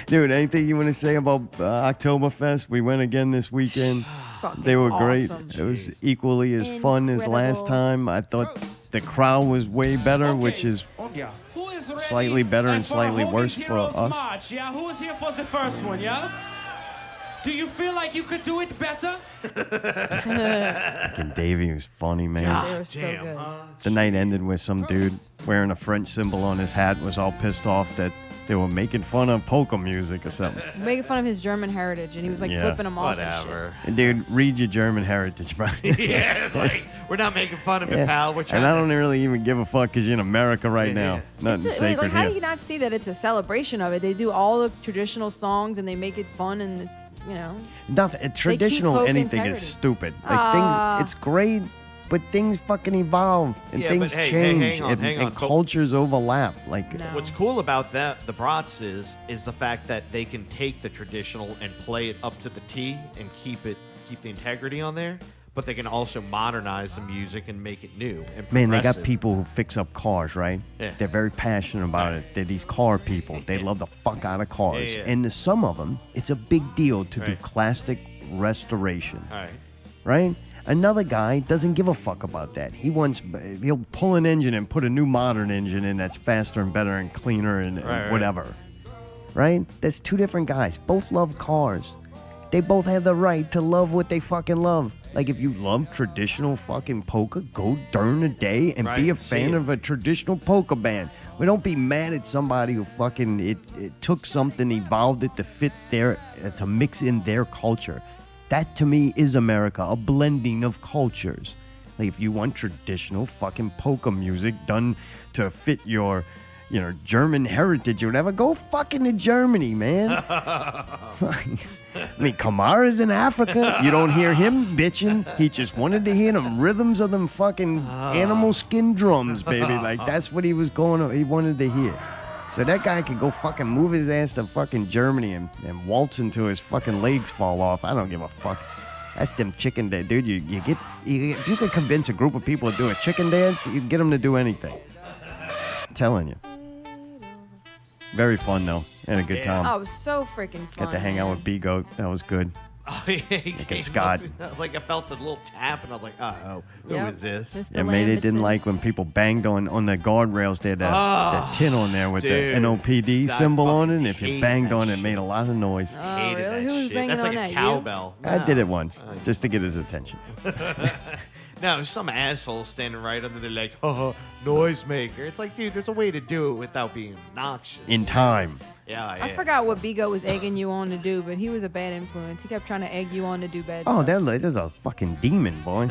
Dude, anything you want to say about Oktoberfest? We went again this weekend. fucking They were great. awesome. It was equally as fun as last Incredible. time. I thought the crowd was way better, which is slightly better and slightly worse for us. March, yeah? Who is here for the first one, yeah? Do you feel like you could do it better? And Davey was funny, man. They were so good. The night ended with some dude wearing a French symbol on his hat was all pissed off that they were making fun of polka music or something. Making fun of his German heritage, and he was like Yeah. flipping him off Whatever. And dude, read your German heritage, bro. Yeah, like, we're not making fun of it, pal. We're trying And I don't really even give a fuck because you're in America right now. Nothing Wait, sacred like, how here. do you not see that it's a celebration of it? They do all the traditional songs, and they make it fun, and it's, you know. Traditional poking anything integrity. is stupid. Like things, it's great, but things fucking evolve and Yeah, things but hey, change hang on. and cultures overlap. Like What's cool about the brats is the fact that they can take the traditional and play it up to the T and keep the integrity on there, but they can also modernize the music and make it new and man, they got progressive. people who fix up cars, right? Yeah. They're very passionate about it. They're these car people. They love the fuck out of cars. Yeah. And to some of them, it's a big deal to do Right. classic restoration. All right. Right? Another guy doesn't give a fuck about that. He'll pull an engine and put a new modern engine in that's faster and better and cleaner and Right. whatever. Right? That's two different guys. Both love cars. They both have the right to love what they fucking love. Like if you love traditional fucking polka, go during the day and be a Right, see fan it. of a traditional polka band. We don't be mad at somebody who fucking it took something, evolved it to fit their to mix in their culture. That to me is America, a blending of cultures. Like if you want traditional fucking polka music done to fit your, German heritage or whatever, go fucking to Germany, man. I mean, Kamara's in Africa. You don't hear him bitching. He just wanted to hear them rhythms of them fucking animal skin drums, baby. Like that's what he wanted to hear. So that guy can go fucking move his ass to fucking Germany and waltz until his fucking legs fall off. I don't give a fuck. That's them chicken dance, dude. If you can convince a group of people to do a chicken dance, you can get them to do anything. I'm telling you. Very fun though. Had a good time. Oh, it was so freaking fun. Got to hang out with B-Goat. That was good. Oh, yeah, he Nick came and Scott. up, like I felt the little tap, and I was like, "Uh-oh, who is this?" Yeah, Mayday didn't like when people banged on the guardrails there, that tin on there with dude. the NOPD I symbol on it. fucking And if you hate banged that on it, it shit. made a lot of noise. Oh, Hated really? that Who was shit. banging That's on like that? a You? cowbell. I did it once, just to get his attention. No, some asshole standing right under there like, "Oh, noisemaker." It's like, dude, there's a way to do it without being obnoxious. In time. Yeah, I forgot what Bigo was egging you on to do, but he was a bad influence. He kept trying to egg you on to do bad Oh, stuff. that's a fucking demon, boy.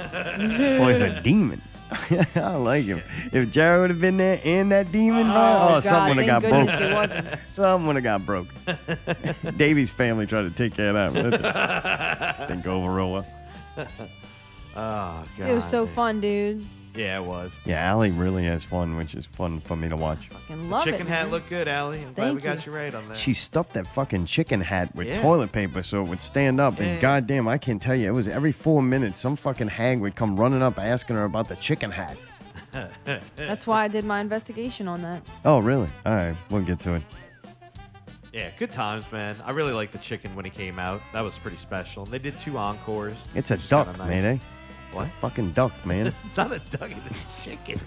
Boy's a demon. I like him. If Jared would have been there and that demon, bro, God, something would have got thank broke. goodness it wasn't. Something would have got broke. Davy's family tried to take care of that. Didn't go over real well. Oh, God. It was so fun, dude. Yeah, it was. Yeah, Allie really has fun, which is fun for me to watch. Fucking The love chicken it, hat man. looked good, Allie. I'm glad Thank we got you. you right on that. She stuffed that fucking chicken hat with Yeah. toilet paper so it would stand up. Yeah. And goddamn, I can't tell you, it was every 4 minutes some fucking hag would come running up asking her about the chicken hat. That's why I did my investigation on that. Oh, really? All right, we'll get to it. Yeah, good times, man. I really liked the chicken when he came out. That was pretty special. They did 2 encores. It's a which is duck, kinda nice. Mayday. What? It's a fucking duck, man. It's not a duck, it's a chicken.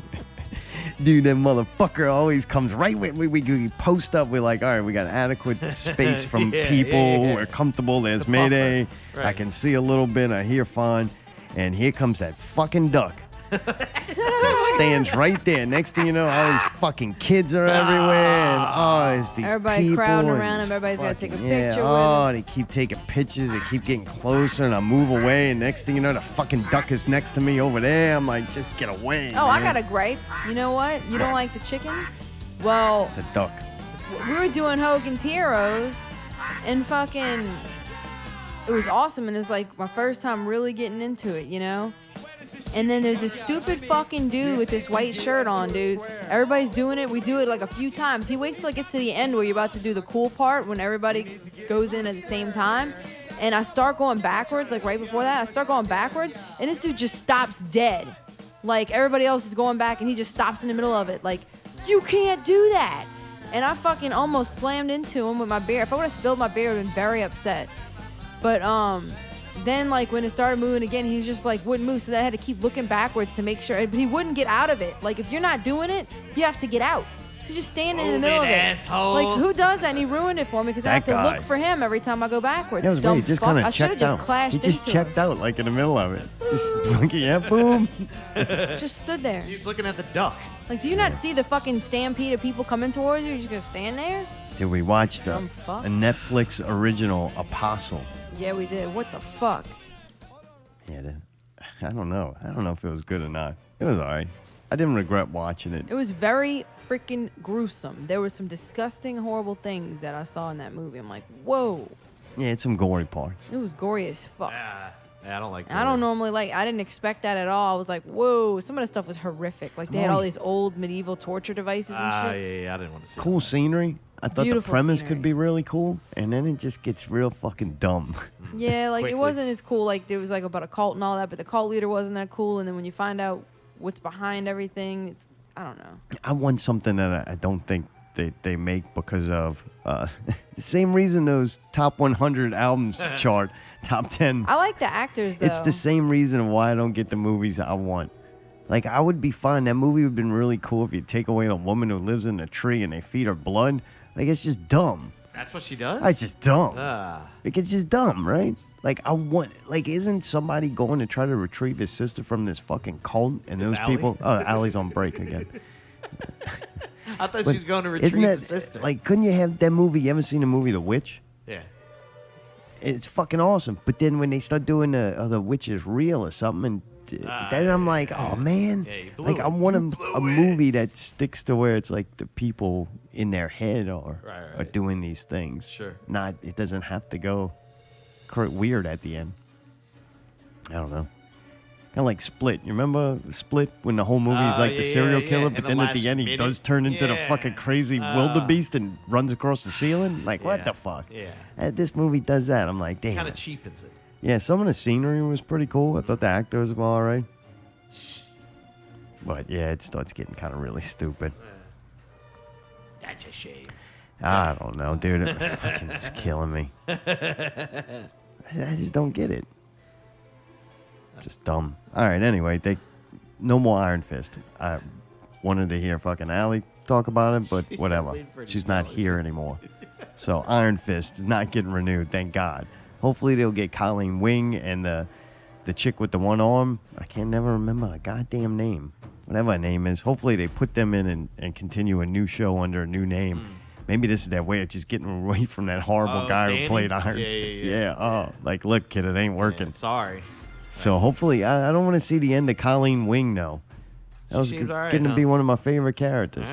Dude, that motherfucker always comes right with we post up. We're like, all right, we got adequate space from Yeah, people. yeah. We're comfortable. There's The buffer. Mayday. I Right. can see a little bit. I hear fine. And here comes that fucking duck. That stands right there. Next thing you know, all these fucking kids are everywhere. And, oh, it's these Everybody people. crowding and around it's him. Everybody's got to take a fucking- picture Oh, with they keep taking pictures. They keep getting closer. And I move away. And next thing you know, the fucking duck is next to me over there. I'm like, just get away. him. Oh, I man. got a gripe. You know what? You don't like the chicken? Well, It's a duck. we were doing Hogan's Heroes, and fucking, it was awesome. And it's like my first time really getting into it, you know? And then there's this stupid fucking dude with this white shirt on, dude. Everybody's doing it. We do it like a few times. He waits till it gets to the end where you're about to do the cool part when everybody goes in at the same time. And I start going backwards, like right before that. I start going backwards, and this dude just stops dead. Like everybody else is going back, and he just stops in the middle of it. Like, you can't do that. And I fucking almost slammed into him with my beer. If I would have spilled my beer, I would have been very upset. But then like when it started moving again, he just like wouldn't move. So then I had to keep looking backwards to make sure. But he wouldn't get out of it. Like if you're not doing it, you have to get out. So just standing in the middle of it. Asshole. Like who does that? And he ruined it for me because I have to look for him every time I go backwards. That was Dumb weird. He just fuck. kind I of should have checked just out. clashed He just into checked out like in the middle of it. Just fucking yeah, boom. Just stood there. He's looking at the duck. Like, do you not see the fucking stampede of people coming towards you? You're just gonna stand there? Dude, we watched a Dumb fuck. Netflix original, Apostle. Yeah, we did. What the fuck? Yeah, I don't know. I don't know if it was good or not. It was alright. I didn't regret watching it. It was very freaking gruesome. There were some disgusting, horrible things that I saw in that movie. I'm like, whoa. Yeah, it's some gory parts. It was gory as fuck. Yeah, I don't like. I don't normally like. I didn't expect that at all. I was like, whoa. Some of the stuff was horrific. Like they had all these old medieval torture devices and shit. Yeah, I didn't want to see. Cool scenery. I thought Beautiful the premise scenery. could be really cool, and then it just gets real fucking dumb. Yeah, like Quickly. it wasn't as cool. Like there was like about a cult and all that, but the cult leader wasn't that cool. And then when you find out what's behind everything, it's I don't know. I want something that I don't think they make because of the same reason those top 100 albums chart, top 10. I like the actors though. It's the same reason why I don't get the movies I want. Like, I would be fine. That movie would have been really cool if you take away the woman who lives in a tree and they feed her blood. Like, it's just dumb. That's what she does. It's just dumb. Ah. Like, it's just dumb, right? Like, I want, like, isn't somebody going to try to retrieve his sister from this fucking cult? And those Allie? people, oh, Allie's on break again. I thought But she was going to retrieve isn't that, the sister. like, couldn't you have that movie? You ever seen the movie The Witch? Yeah. It's fucking awesome. But then when they start doing the witch is real or something, and then I'm like, oh man, you blew like it. I want a movie that sticks to where it's like the people in their head are doing these things. Sure. Not it doesn't have to go weird at the end. I don't know. Kind of like Split. You remember Split when the whole movie is like the serial killer, but And then the at the last end he minute- does turn into the Yeah. fucking crazy wildebeest and runs across the ceiling? Like, what the fuck? Yeah. This movie does that. I'm like, damn. Kind of cheapens it. Yeah, some of the scenery was pretty cool. I thought the actors were all right. But yeah, it starts getting kind of really stupid. That's a shame. I don't know, dude. It fucking is killing me. I just don't get it. Just dumb. All right, anyway, no more Iron Fist. I wanted to hear fucking Allie talk about it, but whatever. She's not here anymore. So Iron Fist is not getting renewed, thank God. Hopefully they'll get Colleen Wing and the chick with the one arm. I can't never remember her goddamn name. Whatever her name is. Hopefully they put them in and continue a new show under a new name. Maybe this is their way of just getting away from that horrible guy Danny? who played Iron Fist. Oh, like, look, kid, it ain't working. Sorry. So hopefully, I don't want to see the end of Colleen Wing, though. That was seems all right, getting to be one of my favorite characters.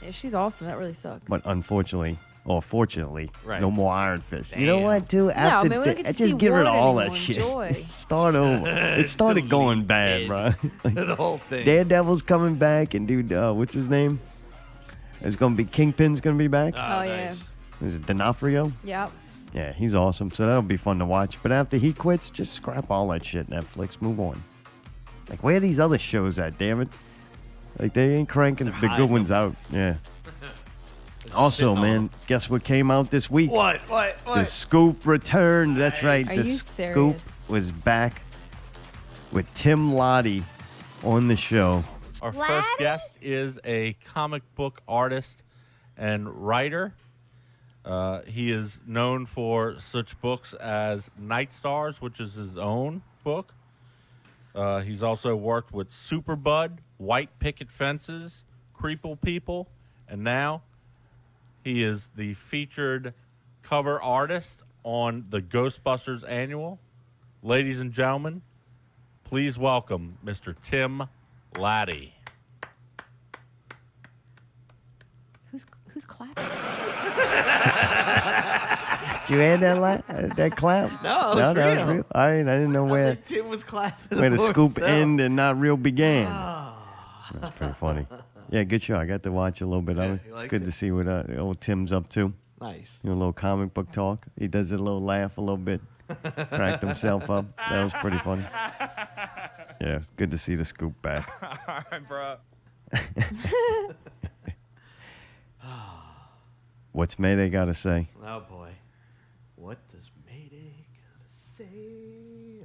Yeah, she's awesome. That really sucks. But unfortunately, or fortunately, Right. no more Iron Fist. You know what, too? No, After man, we don't get to just see get rid of Ward all that anymore. shit. Enjoy. Start over. It started going bad, bro. The whole thing. Daredevil's coming back, and dude, what's his name? It's gonna be Kingpin's gonna be back. Oh, yeah. Is it D'Onofrio? Yep. Yeah, he's awesome. So that'll be fun to watch. But after he quits, just scrap all that shit. Netflix, move on. Like, where are these other shows at? Damn it! Like, they ain't cranking the good ones out. Yeah. Also, man, guess what came out this week? What? The Scoop returned. That's right. Are The you Scoop serious? was back with Tim Lottie on the show. Our first guest is a comic book artist and writer. He is known for such books as Night Stars, which is his own book. He's also worked with Superbud, White Picket Fences, Creeple People, and now he is the featured cover artist on the Ghostbusters Annual. Ladies and gentlemen, please welcome Mr. Tim Laddie. Who's clapping? Did you add that clap? No, that was real. real. I didn't know where Tim was clapping. the for Scoop himself. end and not real began. That's pretty funny. Yeah, good show. I got to watch a little bit of it. you It's liked good it? to see what old Tim's up to. Nice. You know, a little comic book talk. He does a little laugh a little bit. Cracked himself up. That was pretty funny. Yeah, it's good to see the Scoop back. All right, bro. What's Mayday got to say? Oh boy, what does Mayday gotta say.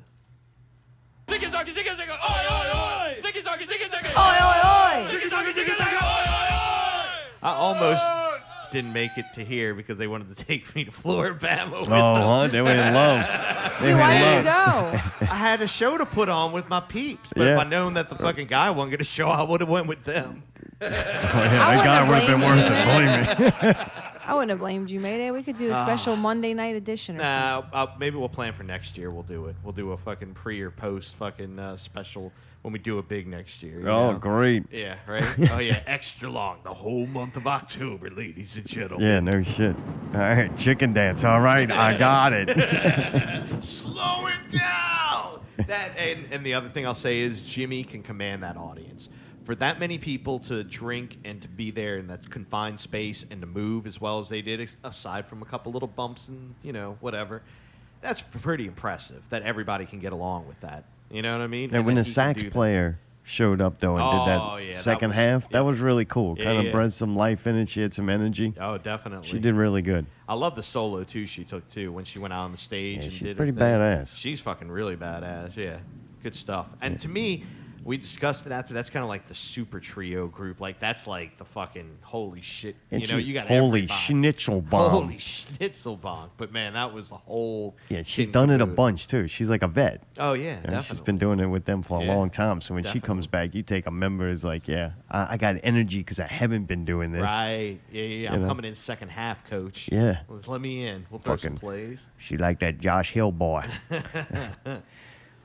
Ziggy zaggy ziggy ziggy. Oi oi oi. Ziggy zaggy ziggy ziggy. Oi, oi, oi. Ziggy zaggy ziggy ziggy. Oi oi oi. I almost didn't make it to here because they wanted to take me to Floribama with them. Huh? They were in love. Dude, why did you go? I had a show to put on with my peeps, but if I'd known that the fucking guy wasn't going to show, I would have went with them. That guy would have been worth it, believe me. I wouldn't have blamed you, Mayday. We could do a special Monday night edition or something. Maybe we'll plan for next year. We'll do it. We'll do a fucking pre or post fucking special when we do it big next year. You know? Great. Yeah, right? Oh, yeah, extra long. The whole month of October, ladies and gentlemen. Yeah, no shit. All right, chicken dance. All right, I got it. Slow it down. And the other thing I'll say is Jimmy can command that audience. For that many people to drink and to be there in that confined space and to move as well as they did, aside from a couple little bumps and, whatever, that's pretty impressive that everybody can get along with that. You know what I mean? And when the sax player showed up, though, and did that second half, that was really cool. Kind of bred some life in it. She had some energy. Oh, definitely. She did really good. I love the solo, too, she took, too, when she went out on the stage and she's did her pretty thing. badass. She's fucking really badass, yeah. Good stuff. And to me, we discussed it after. That's kind of like the super trio group. Like that's like the fucking holy shit. You got holy everybody. schnitzelbank. Holy schnitzelbank. But man, that was the whole. Yeah, she's done it a bunch too. She's like a vet. Oh yeah, definitely. She's been doing it with them for a long time. So when she comes back, you take a member is like, I got energy because I haven't been doing this. Right. Yeah. I'm coming in second half, coach. Yeah. Let me in. We'll throw some plays. She like that Josh Hill boy.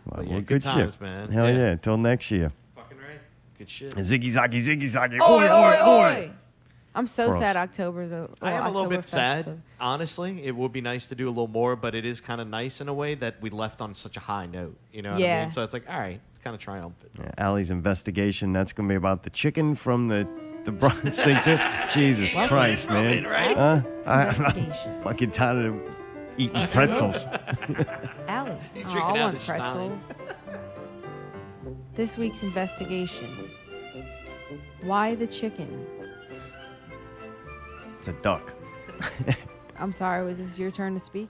Well, good times, shit. man. Hell yeah. Until next year. Fucking right. Good shit. Ziggy zaggy, ziggy zaggy. Oi, oi, oi. I'm so sad October's over. I am a little bit sad, Oktoberfest. honestly. It would be nice to do a little more, but it is kind of nice in a way that we left on such a high note. You know what I mean? So it's like, all right, kind of triumphant. Yeah, Allie's investigation, that's going to be about the chicken from the Bronx thing, too. Jesus Christ, man. Right? I'm fucking tired of eating pretzels. Allie. I want pretzels. This week's investigation. Why the chicken? It's a duck. I'm sorry, was this your turn to speak?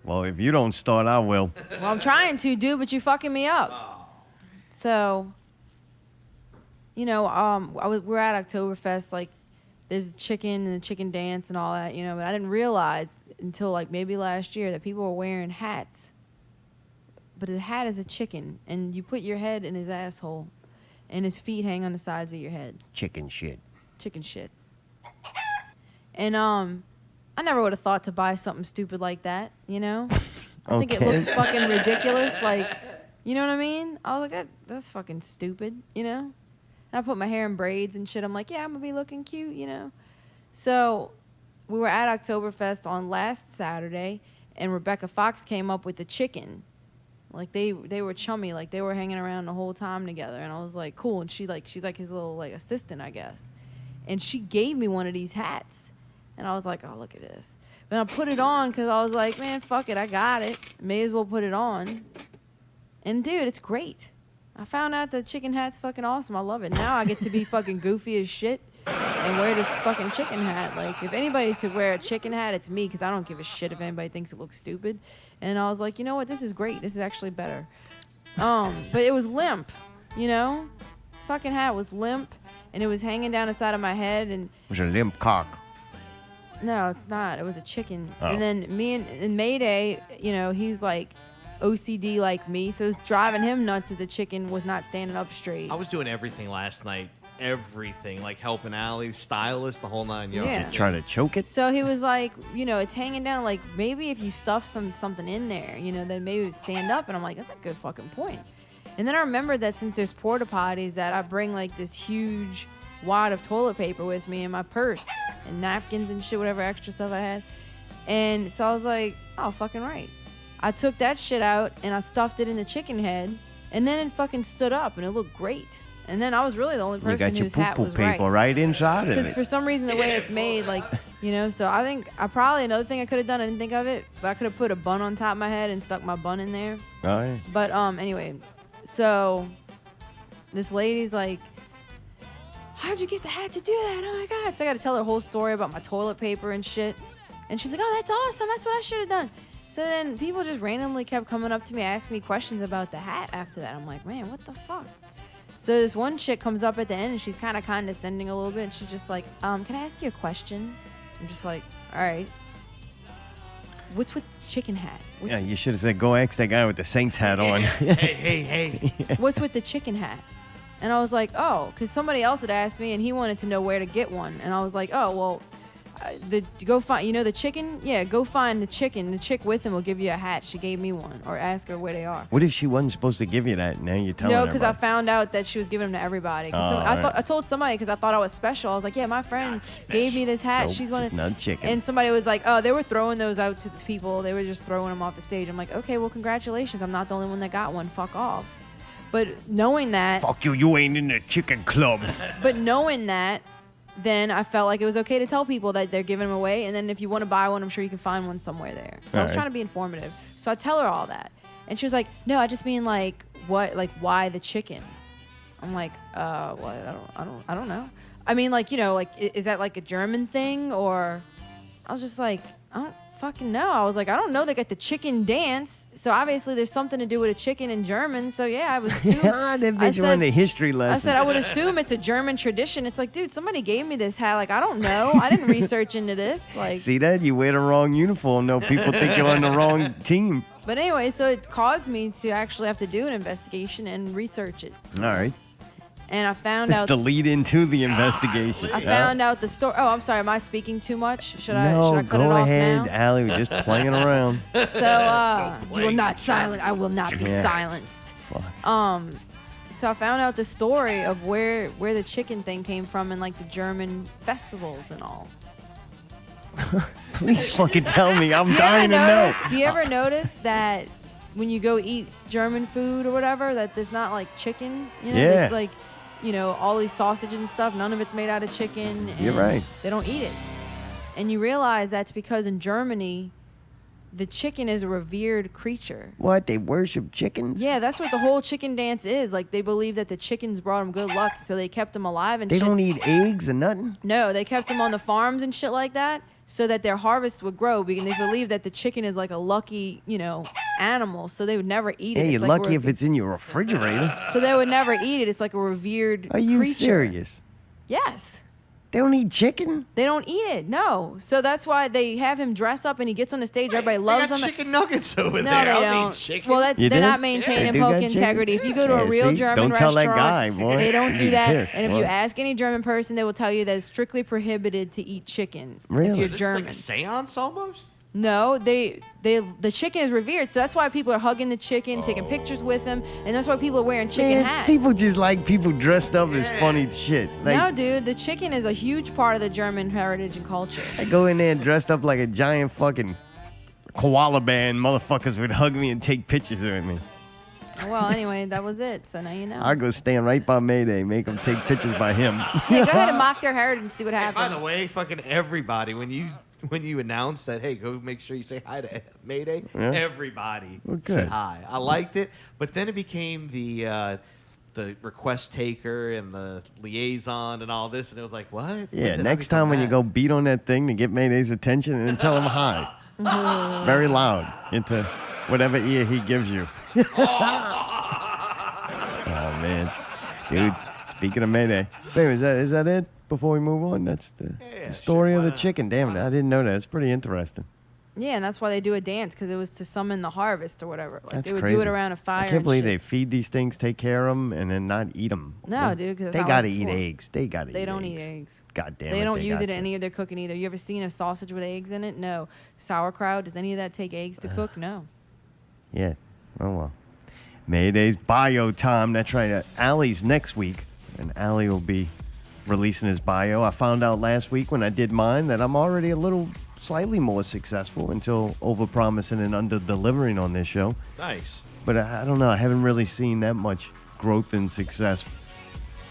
Well, if you don't start, I will. Well, I'm trying to, dude, but you fucking me up. So, we're at Oktoberfest, like, there's chicken and the chicken dance and all that, but I didn't realize until, like, maybe last year that people were wearing hats. But the hat is a chicken, and you put your head in his asshole, and his feet hang on the sides of your head. Chicken shit. Chicken shit. And, I never would have thought to buy something stupid like that, I think it looks fucking ridiculous, like, you know what I mean? I was like, that's fucking stupid, And I put my hair in braids and shit. I'm like, yeah, I'm going to be looking cute, So we were at Oktoberfest on last Saturday, and Rebecca Fox came up with the chicken. Like, they were chummy. Like, they were hanging around the whole time together. And I was like, cool. And she's like his little, like, assistant, I guess. And she gave me one of these hats. And I was like, oh, look at this. But I put it on because I was like, man, fuck it. I got it. May as well put it on. And, dude, it's great. I found out the chicken hat's fucking awesome. I love it. Now I get to be fucking goofy as shit and wear this fucking chicken hat. Like, if anybody could wear a chicken hat, it's me, because I don't give a shit if anybody thinks it looks stupid. And I was like, you know what? This is great. This is actually better. But it was limp, Fucking hat was limp, and it was hanging down the side of my head. And it was a limp cock. No, it's not. It was a chicken. Oh. And then me and Mayday, he's like OCD like me, so it was driving him nuts that the chicken was not standing up straight. I was doing everything last night. Everything. Like helping Allie, stylist, the whole nine yards. Yeah. Did you try to choke it? So he was like, it's hanging down. Like, maybe if you stuff something in there, then maybe it would stand up. And I'm like, that's a good fucking point. And then I remembered that since there's porta potties, that I bring like this huge wad of toilet paper with me in my purse and napkins and shit, whatever extra stuff I had. And so I was like, oh, fucking right. I took that shit out and I stuffed it in the chicken head, and then it fucking stood up and it looked great. And then I was really the only person whose hat was right. Paper right inside of Because it. for some reason, the way it's made, like, so I think another thing I could have done, I didn't think of it, but I could have put a bun on top of my head and stuck my bun in there. Oh, yeah. But anyway, so this lady's like, how'd you get the hat to do that? Oh my God. So I got to tell her whole story about my toilet paper and shit. And she's like, oh, that's awesome. That's what I should have done. So then people just randomly kept coming up to me, asking me questions about the hat after that. I'm like, man, what the fuck? So this one chick comes up at the end and she's kind of condescending a little bit. And she's just like, can I ask you a question? I'm just like, all right. What's with the chicken hat? Yeah, you should have said, go ask that guy with the Saints hat on. Hey. What's with the chicken hat? And I was like, oh, because somebody else had asked me and he wanted to know where to get one. And I was like, oh, well, go find, the chicken? Yeah, go find the chicken. The chick with him will give you a hat. She gave me one. Or ask her where they are. What if she wasn't supposed to give you that? Now you're telling No, because I everybody. found out that she was giving them to everybody. I told somebody because I thought I was special. I was like, yeah, my friend gave me this hat. Nope, She's one just not chicken. And somebody was like, oh, they were throwing those out to the people. They were just throwing them off the stage. I'm like, okay, well, congratulations. I'm not the only one that got one. Fuck off. But knowing that. Fuck you, you ain't in the chicken club. But knowing that, then I felt like it was okay to tell people that they're giving them away. And then if you want to buy one, I'm sure you can find one somewhere there. So I was trying to be informative. So I tell her all that. And she was like, no, I just mean like, what, like, why the chicken? I'm like, what? I don't know. I mean, like, like, is that like a German thing? Or I was just like, I don't fucking know. I was like, I don't know. They got the chicken dance. So obviously there's something to do with a chicken in German. So yeah, I would assume. That bitch went a history lesson. I said, I would assume it's a German tradition. It's like, dude, somebody gave me this hat. Like, I don't know. I didn't research into this. Like, see that? You wear the wrong uniform. No, people think you're on the wrong team. But anyway, so it caused me to actually have to do an investigation and research it. All right. And I found It's out. the lead into the investigation. I found out the story. Oh, I'm sorry. Am I speaking too much? Should I No, cut it go off ahead, now? Allie. We're just playing around. So you will not silence. I will not be Yeah. silenced. So I found out the story of where the chicken thing came from and like the German festivals and all. Please fucking tell me. I'm Do you dying to ever know. notice? Do you ever notice that when you go eat German food or whatever, that there's not like chicken? Yeah. It's like, all these sausage and stuff. None of it's made out of chicken. And You're right. They don't eat it. And you realize that's because in Germany, the chicken is a revered creature. What? They worship chickens? Yeah, that's what the whole chicken dance is. Like, they believe that the chickens brought them good luck, so they kept them alive and They shit. don't eat eggs or nothing? No, they kept them on the farms and shit like that so that their harvest would grow because they believe that the chicken is like a lucky, animal, so they would never eat it. Hey, It's you're like lucky if it's in your refrigerator. So they would never eat it. It's like a revered Are you creature. serious? Yes. They don't eat chicken? They don't eat it, no. So that's why they have him dress up and he gets on the stage. Everybody loves got him. chicken nuggets over No, there. they I'll don't. eat chicken. Well, You they're did? not maintaining They do got poke chicken? integrity. If you go to a Yeah, real see? German Don't tell restaurant, that guy, boy. they don't do He'd be that. pissed, And if boy. you ask any German person, they will tell you that it's strictly prohibited to eat chicken. Really? If you're This is German. like a seance almost? No, the chicken is revered, so that's why people are hugging the chicken, taking pictures with him, and that's why people are wearing chicken Man, hats. people just like people dressed up as funny shit. Like, No, dude, the chicken is a huge part of the German heritage and culture. I go in there dressed up like a giant fucking koala bear and motherfuckers would hug me and take pictures with me. Well, anyway, that was it. So now you know. I go stand right by Mayday, make them take pictures by him. Yeah, go ahead and mock their heritage and see what Hey, happens. by the way, fucking everybody, when you announced that, hey, go make sure you say hi to Mayday, Yeah. everybody Well, said good. hi. I liked it, but then it became the request taker and the liaison and all this, and it was like, what? When Yeah, did I next become time when you that? go beat on that thing to get Mayday's attention and then tell him hi. Very loud into whatever ear he gives you. Oh, man. Dudes, speaking of Mayday. Babe, is that it before we move on? That's the story of the chicken. Damn it, I didn't know that. It's pretty interesting. Yeah, and that's why they do a dance, because it was to summon the harvest or whatever. Like, That's they would crazy. do it around a fire. I can't and believe shit. they feed these things, take care of them, and then not eat them. No, dude, 'cause that's they not got to what it's eat for. eggs. They got to eat They eggs. don't eat eggs. God damn it. They don't use got it in to. any of their cooking either. You ever seen a sausage with eggs in it? No. Sauerkraut, does any of that take eggs to cook? No. Yeah. Oh, well. Mayday's bio time. That's right. Allie's next week, and Allie will be releasing his bio. I found out last week when I did mine that I'm already a little slightly more successful until overpromising and under-delivering on this show. Nice. But I don't know. I haven't really seen that much growth and success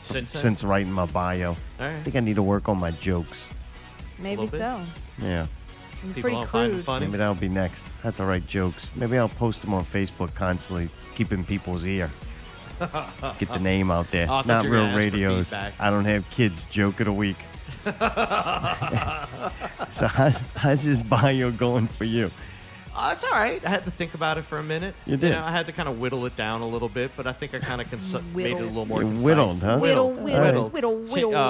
since writing my bio. All right. I think I need to work on my jokes. Maybe little bit. so. Yeah. I'm People pretty don't find it crude. funny. Maybe that'll be next. I have to write jokes. Maybe I'll post them on Facebook constantly, keeping people's ear. Get the name out there. Oh, I thought Not you were real gonna ask for radios. feedback. I don't have kids. Joke of the week. So how's this bio going for you? It's all right. I had to think about it for a minute. You did. know, I had to kind of whittle it down a little bit, but I think I kind of made it a little more You concise. whittled, huh? Whittle.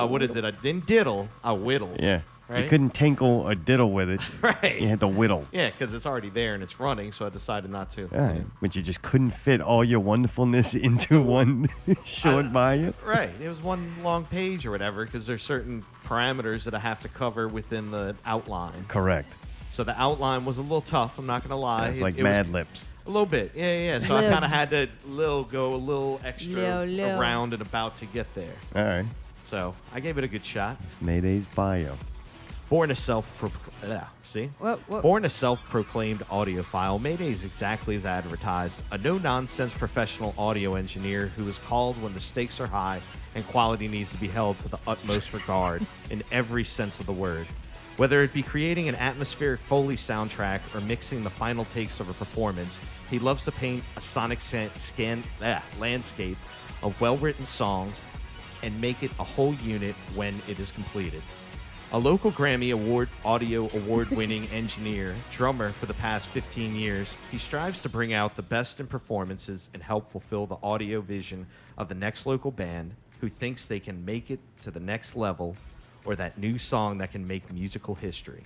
What is it? I didn't diddle. I whittled. Yeah. Right? You couldn't tinkle or diddle with it. Right. You had to whittle. Yeah, because it's already there and it's running, so I decided not to. All right. But you just couldn't fit all your wonderfulness into one short bio. Right. It was one long page or whatever, because there's certain parameters that I have to cover within the outline. Correct. So the outline was a little tough. I'm not gonna lie. It's like it Mad was Libs. A little bit. Yeah. So I kind of had to go a little extra Lil. around and about to get there. All right. So I gave it a good shot. It's Mayday's bio. Born a self-proclaimed audiophile, Mayday is exactly as advertised. A no-nonsense professional audio engineer who is called when the stakes are high and quality needs to be held to the utmost regard in every sense of the word. Whether it be creating an atmospheric Foley soundtrack or mixing the final takes of a performance, he loves to paint a sonic landscape of well-written songs and make it a whole unit when it is completed. A local Grammy Audio Award-winning engineer, drummer for the past 15 years, he strives to bring out the best in performances and help fulfill the audio vision of the next local band who thinks they can make it to the next level or that new song that can make musical history.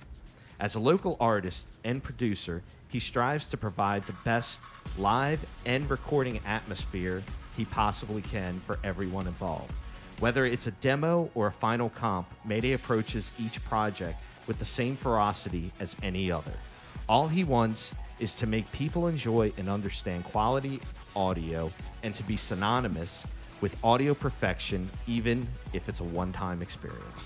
As a local artist and producer, he strives to provide the best live and recording atmosphere he possibly can for everyone involved. Whether it's a demo or a final comp, Mayday approaches each project with the same ferocity as any other. All he wants is to make people enjoy and understand quality audio and to be synonymous with audio perfection, even if it's a one-time experience.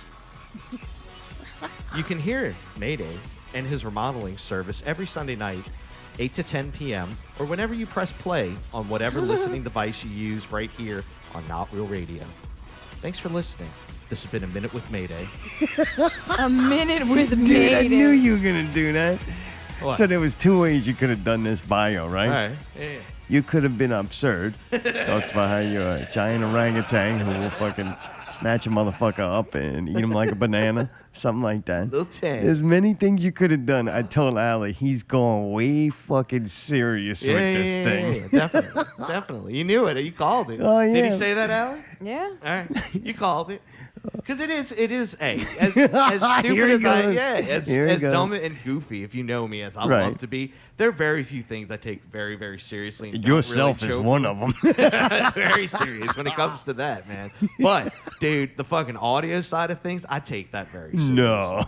You can hear Mayday and his remodeling service every Sunday night, 8 to 10 p.m., or whenever you press play on whatever listening device you use right here on Not Real Radio. Thanks for listening. This has been A Minute with Mayday. A Minute with Dude, Mayday. I knew you were going to do that. What? So there was two ways you could have done this bio, right? All right. Yeah. You could have been absurd. Talked about how you're a giant orangutan who will fucking snatch a motherfucker up and eat him like a banana. Something like that. Little tang. There's many things you could have done. I told Allie, he's going way fucking serious with this thing. Yeah, definitely. You knew it. You called it. Oh, yeah. Did he say that, Allie? Yeah. All right. You called it. Because it is, as Here stupid he as goes. as dumb and goofy, if you know me, as I Right. love to be, there are very few things I take very, very seriously. And Yourself don't really is joke one with. of them. Very serious when it comes to that, man. But, dude, the fucking audio side of things, I take that very seriously. No.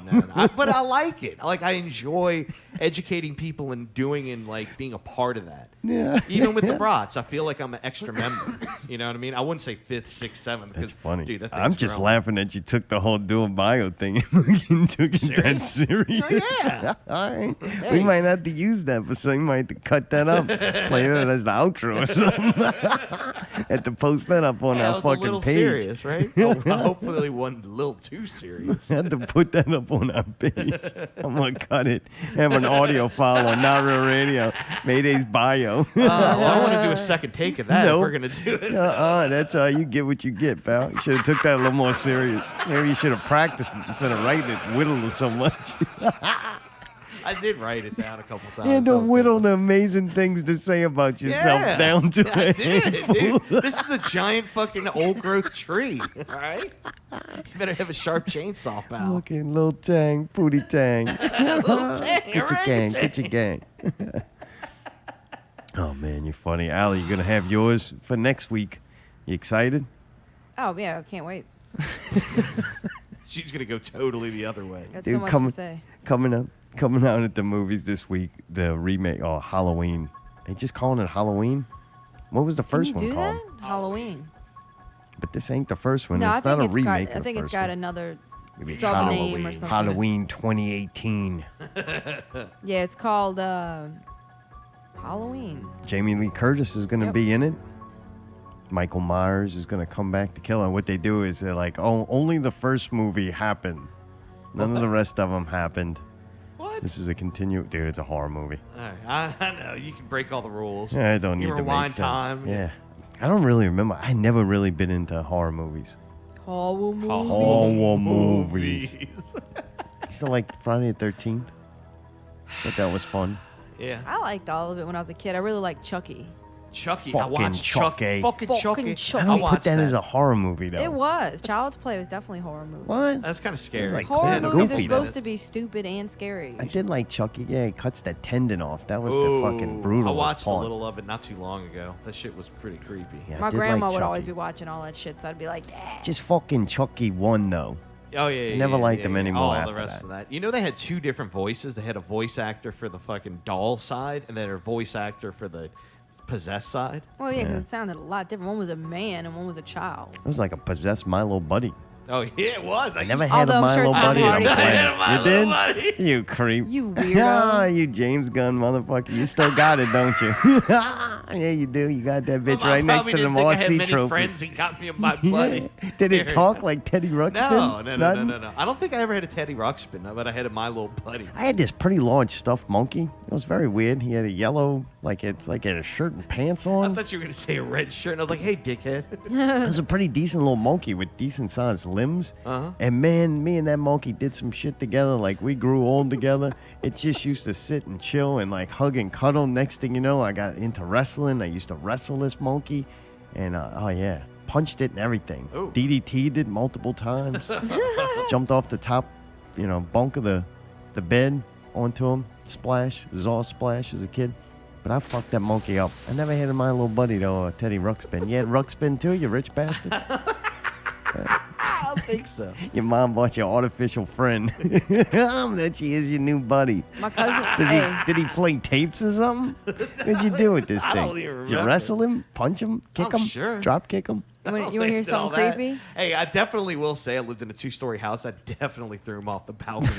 But I like it. I enjoy educating people and doing and, being a part of that. Yeah. Even with the brats, I feel like I'm an extra member. You know what I mean? I wouldn't say 5th, 6th, 7th. That's funny. Dude, that I'm thing's just growing. laughing that you took the whole dual bio thing and took it that serious. Oh, yeah. All right. Hey. We might have to use that for something. You might have to cut that up. Play that as the outro or something. Have to post that up on Yeah, our it was a fucking little page. serious, right? Hopefully one a little too serious. Have to put that up on our page. I'm going to cut it. Have an audio file on Not Real Radio. Mayday's bio. I want to do a second take of that if we're going to do it. That's how you get what you get, pal. You should have took that a little more serious. Maybe you should have practiced it instead of writing it, whittled it so much. I did write it down a couple times. You had to whittle the amazing things to say about yourself down to I a did, handful. dude. This is a giant fucking old growth tree, all right? You better have a sharp chainsaw, pal. Fucking little tang, booty tang. Little tang, Get your gang, get your gang. Oh, man, you're funny. Allie, you're going to have yours for next week. You excited? Oh, yeah, I can't wait. She's going to go totally the other way. Got so much to say. Coming out at the movies this week, the remake, Halloween. They just calling it Halloween? What was the first Can you one do called? that? Halloween. But this ain't the first one. No, It's I not think a remake I of think the it's first got one. another Maybe sub name or something. Halloween 2018. Yeah, it's called Halloween. Jamie Lee Curtis is going to be in it. Michael Myers is going to come back to kill her. What they do is they're like, only the first movie happened. None of the rest of them happened. What? This is a Dude, it's a horror movie. All right, I know. You can break all the rules. Yeah, I don't need you to make rewind sense. time. Yeah. I don't really remember. I never really been into horror movies. Horror movies. Horror movies. Used to like Friday the 13th. But that was fun. Yeah. I liked all of it when I was a kid. I really liked Chucky. Chucky. I Fucking watched Chucky. Fucking Chucky. Chucky. I don't put that as a horror movie though. It was. Child's Play was definitely a horror movie. What? That's kind of scary. It's like Horror cool, movies are goofy. supposed to be stupid and scary. I did like Chucky. Yeah, he cuts that tendon off. That was the Ooh, fucking brutal. I watched a little of it not too long ago. That shit was pretty creepy. Yeah, I My did grandma like would always Chucky. be watching all that shit, so I'd be like, yeah. Just fucking Chucky 1 though. Oh yeah, I yeah, never yeah, liked yeah, him yeah. anymore All after the rest that. of that. You know, they had 2 different voices. They had a voice actor for the fucking doll side, and then a voice actor for the possessed side. Well, yeah, 'cause it sounded a lot different. One was a man and one was a child. It was like a possessed My Little Buddy. Oh yeah, it was. I never had a Although I'm sure Milo Tom Buddy. Hardy I'm did. playing. I had a Milo You did? Buddy. You creep. You Ah, weirdo. you James Gunn motherfucker. You still got it, don't you? Yeah, you do. You got that bitch My right mom next probably to them didn't think I had RC many trophies. friends. He got me a my buddy. Did it talk like Teddy Ruxpin? No. I don't think I ever had a Teddy Ruxpin, but I had a My Little Buddy. I had this pretty large stuffed monkey. It was very weird. He had a yellow, like it's like he had a shirt and pants I on. thought you were gonna say a red shirt, and I was like, "Hey, dickhead." It was a pretty decent little monkey with decent sized limbs. Uh-huh. And man, me and that monkey did some shit together. Like we grew old together. It just used to sit and chill and like hug and cuddle. Next thing you know, I got into wrestling. I used to wrestle this monkey, and oh yeah, punched it and everything. Ooh. DDT'd it multiple times. Jumped off the top, bunk of the bed onto him. Splash. It was all splash as a kid. But I fucked that monkey up. I never had My Little Buddy though, Teddy Ruxpin. You had Ruxpin too, you rich bastard. I don't think so. Your mom bought your artificial friend. That she is your new buddy. My cousin. Did he play tapes or something? What'd you do with this I thing? don't even Did you remember. wrestle him, punch him, kick I'm him, sure. drop kick him? You want to hear All something that. creepy? Hey, I definitely will say I lived in a 2-story house. I definitely threw him off the balcony.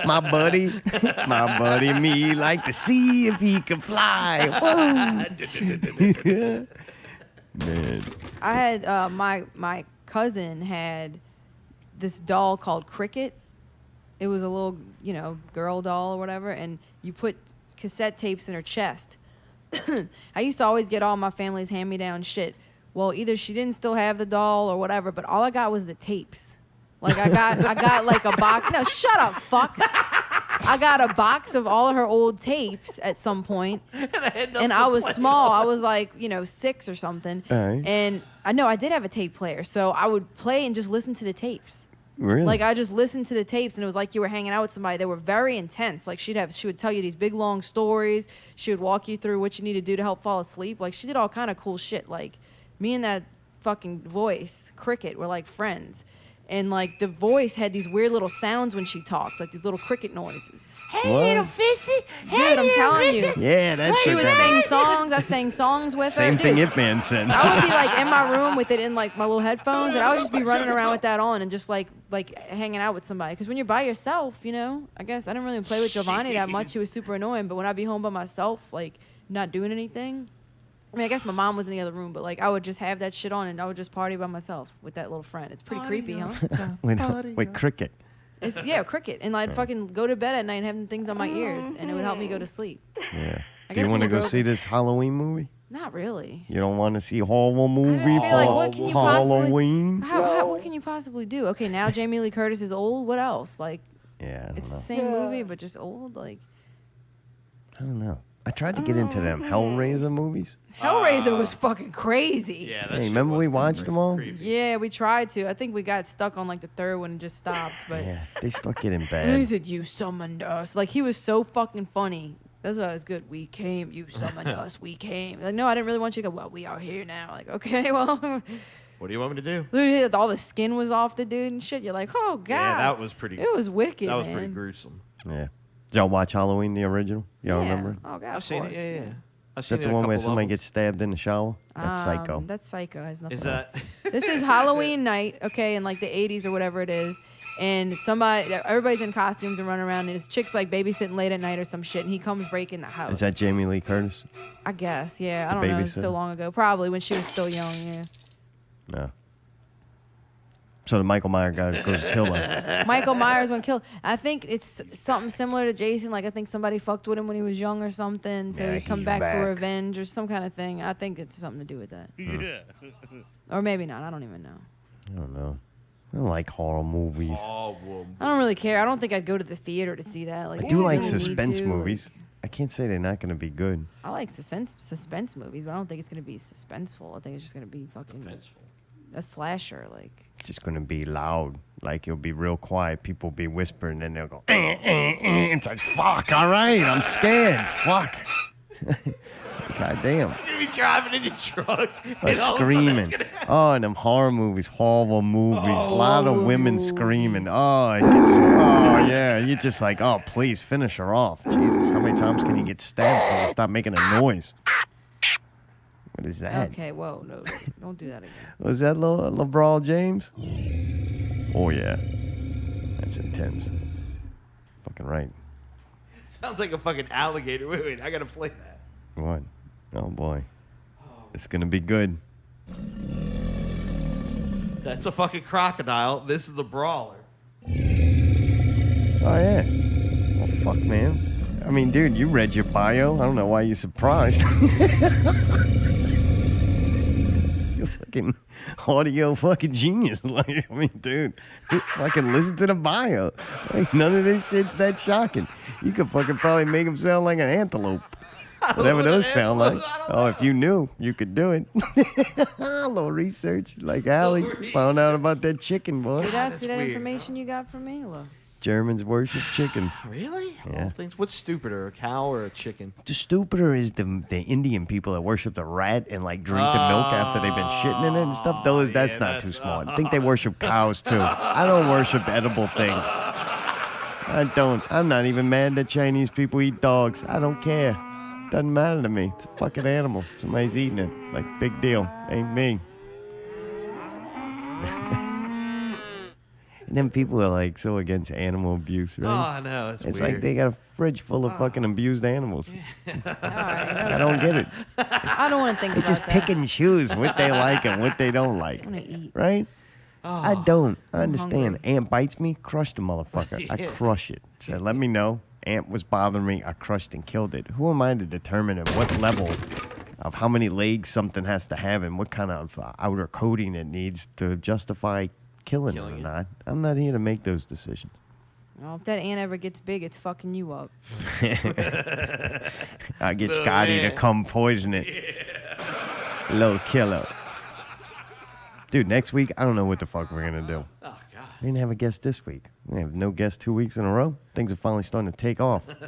My buddy and me like to see if he can fly. Whoa. Man. I had my cousin had this doll called Cricket. It was a little, girl doll or whatever, and you put cassette tapes in her chest. I used to always get all my family's hand-me-down shit. Well, either she didn't still have the doll or whatever, but all I got was the tapes. Like I got like a box. No, shut up, fuck. I got a box of all of her old tapes at some point, and I was small. I was like, 6 or something. Right. And I know I did have a tape player, so I would play and just listen to the tapes. Really? Like I just listened to the tapes, and it was like you were hanging out with somebody. They were very intense. Like she would tell you these big long stories. She would walk you through what you need to do to help fall asleep. Like she did all kind of cool shit. Like me and that fucking voice, Cricket, were like friends. And like the voice had these weird little sounds when she talked, like these little cricket noises. Hey, What? little fishy. Dude, I'm telling you. Yeah, that She shit. would sing songs. I sang songs with her. Same Dude, thing Ip Man said. I would be like in my room with it in like my little headphones, and I would just be running around with that on and just like hanging out with somebody. Because when you're by yourself, I guess I didn't really play with Giovanni that much. He was super annoying. But when I'd be home by myself, like not doing anything, I mean, I guess my mom was in the other room, but like I would just have that shit on and I would just party by myself with that little friend. It's pretty creepy, huh? Wait, Cricket. Yeah, Cricket. And I'd fucking go to bed at night and have things on my ears, and it would help me go to sleep. Yeah. I Do you guess want to we'll go go see over- this Halloween movie? Not really. You don't want to see horror movie? I just feel like, what can you possibly? Halloween? What can you possibly do? Okay, now Jamie Lee Curtis is old. What else? Like, Yeah, I don't it's know. the same movie, but just old. Like, I don't know. I tried to get into them Hellraiser movies. Hellraiser was fucking crazy. Yeah, Hey, remember we watched them all? Yeah, we tried to. I think we got stuck on like the third one and just stopped. But Yeah, they start getting what bad. is it? You summoned us. Like he was so fucking funny. That's why it was good. We came. You summoned us. We came. Like no, I didn't really want you to go. Well, we are here now. Like okay, well. What do you want me to do? Literally, all the skin was off the dude and shit. You're like, oh god. Yeah, that was pretty. It was wicked. That was man. pretty gruesome. Yeah. Did y'all watch Halloween, the original? Y'all Yeah. remember? Oh god. I've seen it. Yeah. I've Is seen that it the a one where couple somebody levels. gets stabbed in the shower? That's Psycho. That's Psycho. Has nothing. Is that? This is Halloween night, okay, in like the 80s or whatever it is. And everybody's in costumes and running around, and his chick's like babysitting late at night or some shit, and he comes breaking the house. Is that Jamie Lee Curtis? I guess, yeah. I The don't know. It's babysitter? so long ago. Probably when she was still young, yeah. No. So the Michael Myers guy goes to kill her. Michael Myers went killed. I think it's something similar to Jason. Like I think somebody fucked with him when he was young or something, so Yeah, he'd come he's back, back. for revenge or some kind of thing. I think it's something to do with that. Yeah. Or maybe not. I don't even know. I don't know. I don't like horror movies. Oh, well, I don't really care. I don't think I'd go to the theater to see that. Like, I do like really need suspense to, movies. I can't say they're not going to be good. I like suspense movies, but I don't think it's gonna be suspenseful. I think it's just gonna be fucking a slasher. Like, Just going to be loud. Like, it'll be real quiet. People will be whispering, and they'll go, It's like, fuck, all right, I'm scared. Fuck. God damn. You're going to be driving in your truck. Or screaming. Oh, and them horror movies, horrible movies. A lot of women screaming. Oh, yeah. You're just like, oh, please finish her off. Jesus, how many times can you get stabbed before you stop making a noise? What is that? okay, whoa, no, don't do that again. Was that LeBron James? Oh, yeah. That's intense. Fucking right. Sounds like a fucking alligator. Wait, I got to play that. What? Oh, boy. It's going to be good. That's a fucking crocodile. This is the brawler. Oh, yeah. Well, fuck, man. I mean, dude, you read your bio. I don't know why you're surprised. You're fucking audio fucking genius. Like, I mean, dude, fucking listen to the bio. Like, none of this shit's that shocking. You could fucking probably make him sound like an antelope. Whatever those sound like. Oh, if you knew, you could do it. A little research. Like Allie found out about that chicken, boy. See that information you got from me? Look. Germans worship chickens. Really? Yeah. All things. What's stupider, a cow or a chicken? The stupider is the Indian people that worship the rat and like drink the milk after they've been shitting in it and stuff. That's not too smart. I think they worship cows too. I don't worship edible things. I don't. I'm not even mad that Chinese people eat dogs. I don't care. Doesn't matter to me. It's a fucking animal. Somebody's eating it. Like, big deal. Ain't me. And then people are like so against animal abuse, right? Oh, I know. It's It's weird. like they got a fridge full of fucking abused animals. I don't get it. I don't want to think They about just that. pick and choose what they like and what they don't like. I want to eat. Right? I don't. I understand. hungry. Ant bites me, crush the motherfucker. I crush it. So let me know. Ant was bothering me. I crushed and killed it. Who am I to determine at what level of how many legs something has to have and what kind of outer coating it needs to justify killing it or not? I'm not here to make those decisions. Well, if that ant ever gets big, it's fucking you up. I get Scotty to come poison it. Little killer. Dude, next week, I don't know what the fuck we're going to do. Oh, God. We didn't have a guest this week. We have no guest 2 weeks in a row. Things are finally starting to take off. Well,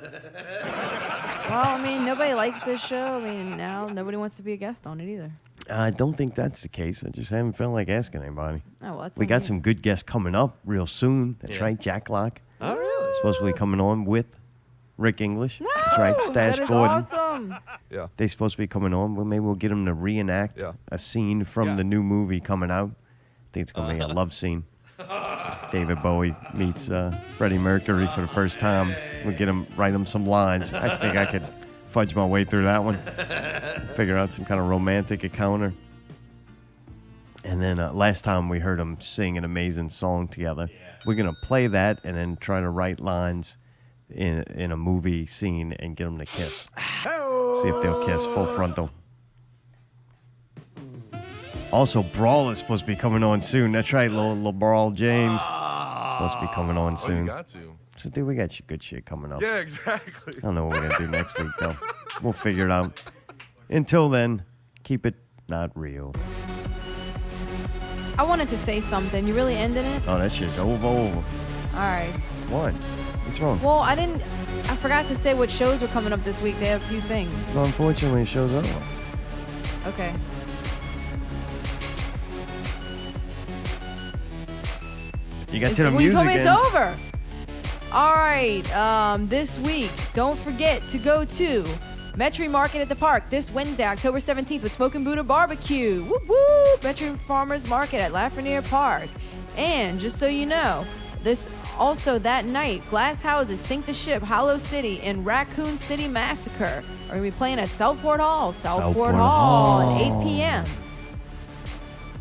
I mean, nobody likes this show. I mean, now nobody wants to be a guest on it either. I don't think that's the case. I just haven't felt like asking anybody. Oh, well, that's We on got you. some good guests coming up real soon. That's Yeah. right, Jack Lock. Oh, really? Supposed to be coming on with Rick English. That's right, Stash That is Gordon. awesome. Yeah. They're supposed to be coming on. Well, maybe we'll get them to reenact a scene from the new movie coming out. I think it's going to be a love scene. David Bowie meets Freddie Mercury for the first time. We'll get him, write him some lines. I think I could fudge my way through that one. Figure out some kind of romantic encounter. And then last time we heard them sing an amazing song together. We're going to play that and then try to write lines in a movie scene and get them to kiss. See if they'll kiss full frontal. Also, Brawl is supposed to be coming on soon. That's right, little Brawl James. Supposed to be coming on soon. Oh, you got to. So, dude, we got good shit coming up. Yeah, exactly. I don't know what we're going to do next week, though. We'll figure it out. Until then, keep it not real. I wanted to say something. You really ended it? Oh, that shit's over. All right. What? What's wrong? Well, I forgot to say what shows were coming up this week. They have a few things. Well, unfortunately, it shows over. Okay. You got to the Well, music you told me it's ends. over. All right. This week, don't forget to go to Metairie Market at the Park this Wednesday, October 17th with Smoking Buddha Barbecue. Whoop whoop! Metairie Farmers Market at Lafreniere Park. And just so you know, also that night, Glass Houses, Sink the Ship, Hollow City, and Raccoon City Massacre are going to be playing at Southport Hall. Southport Hall at 8 p.m.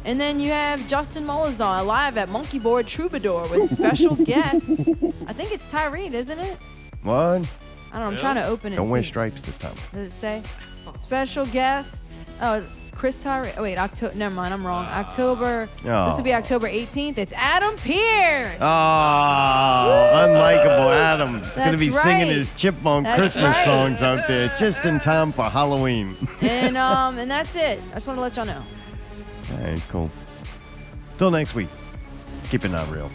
And then you have Justin Molizon live at Monkey Board Troubadour with special guest. I think it's Tyree, isn't it? What? I don't know. I'm trying to open it. Don't and wear see. stripes this time. Does it say? Special guest. Oh, it's Chris Tyree. Oh, wait, October. Never mind, I'm wrong. October. Oh. This will be October 18th. It's Adam Pierce. Oh, unlikable Adam. He's going to be That's singing right. his Chipmunk That's Christmas right. songs out there just in time for Halloween. And that's it. I just want to let y'all know. All right, cool. Till next week. Keep it not real.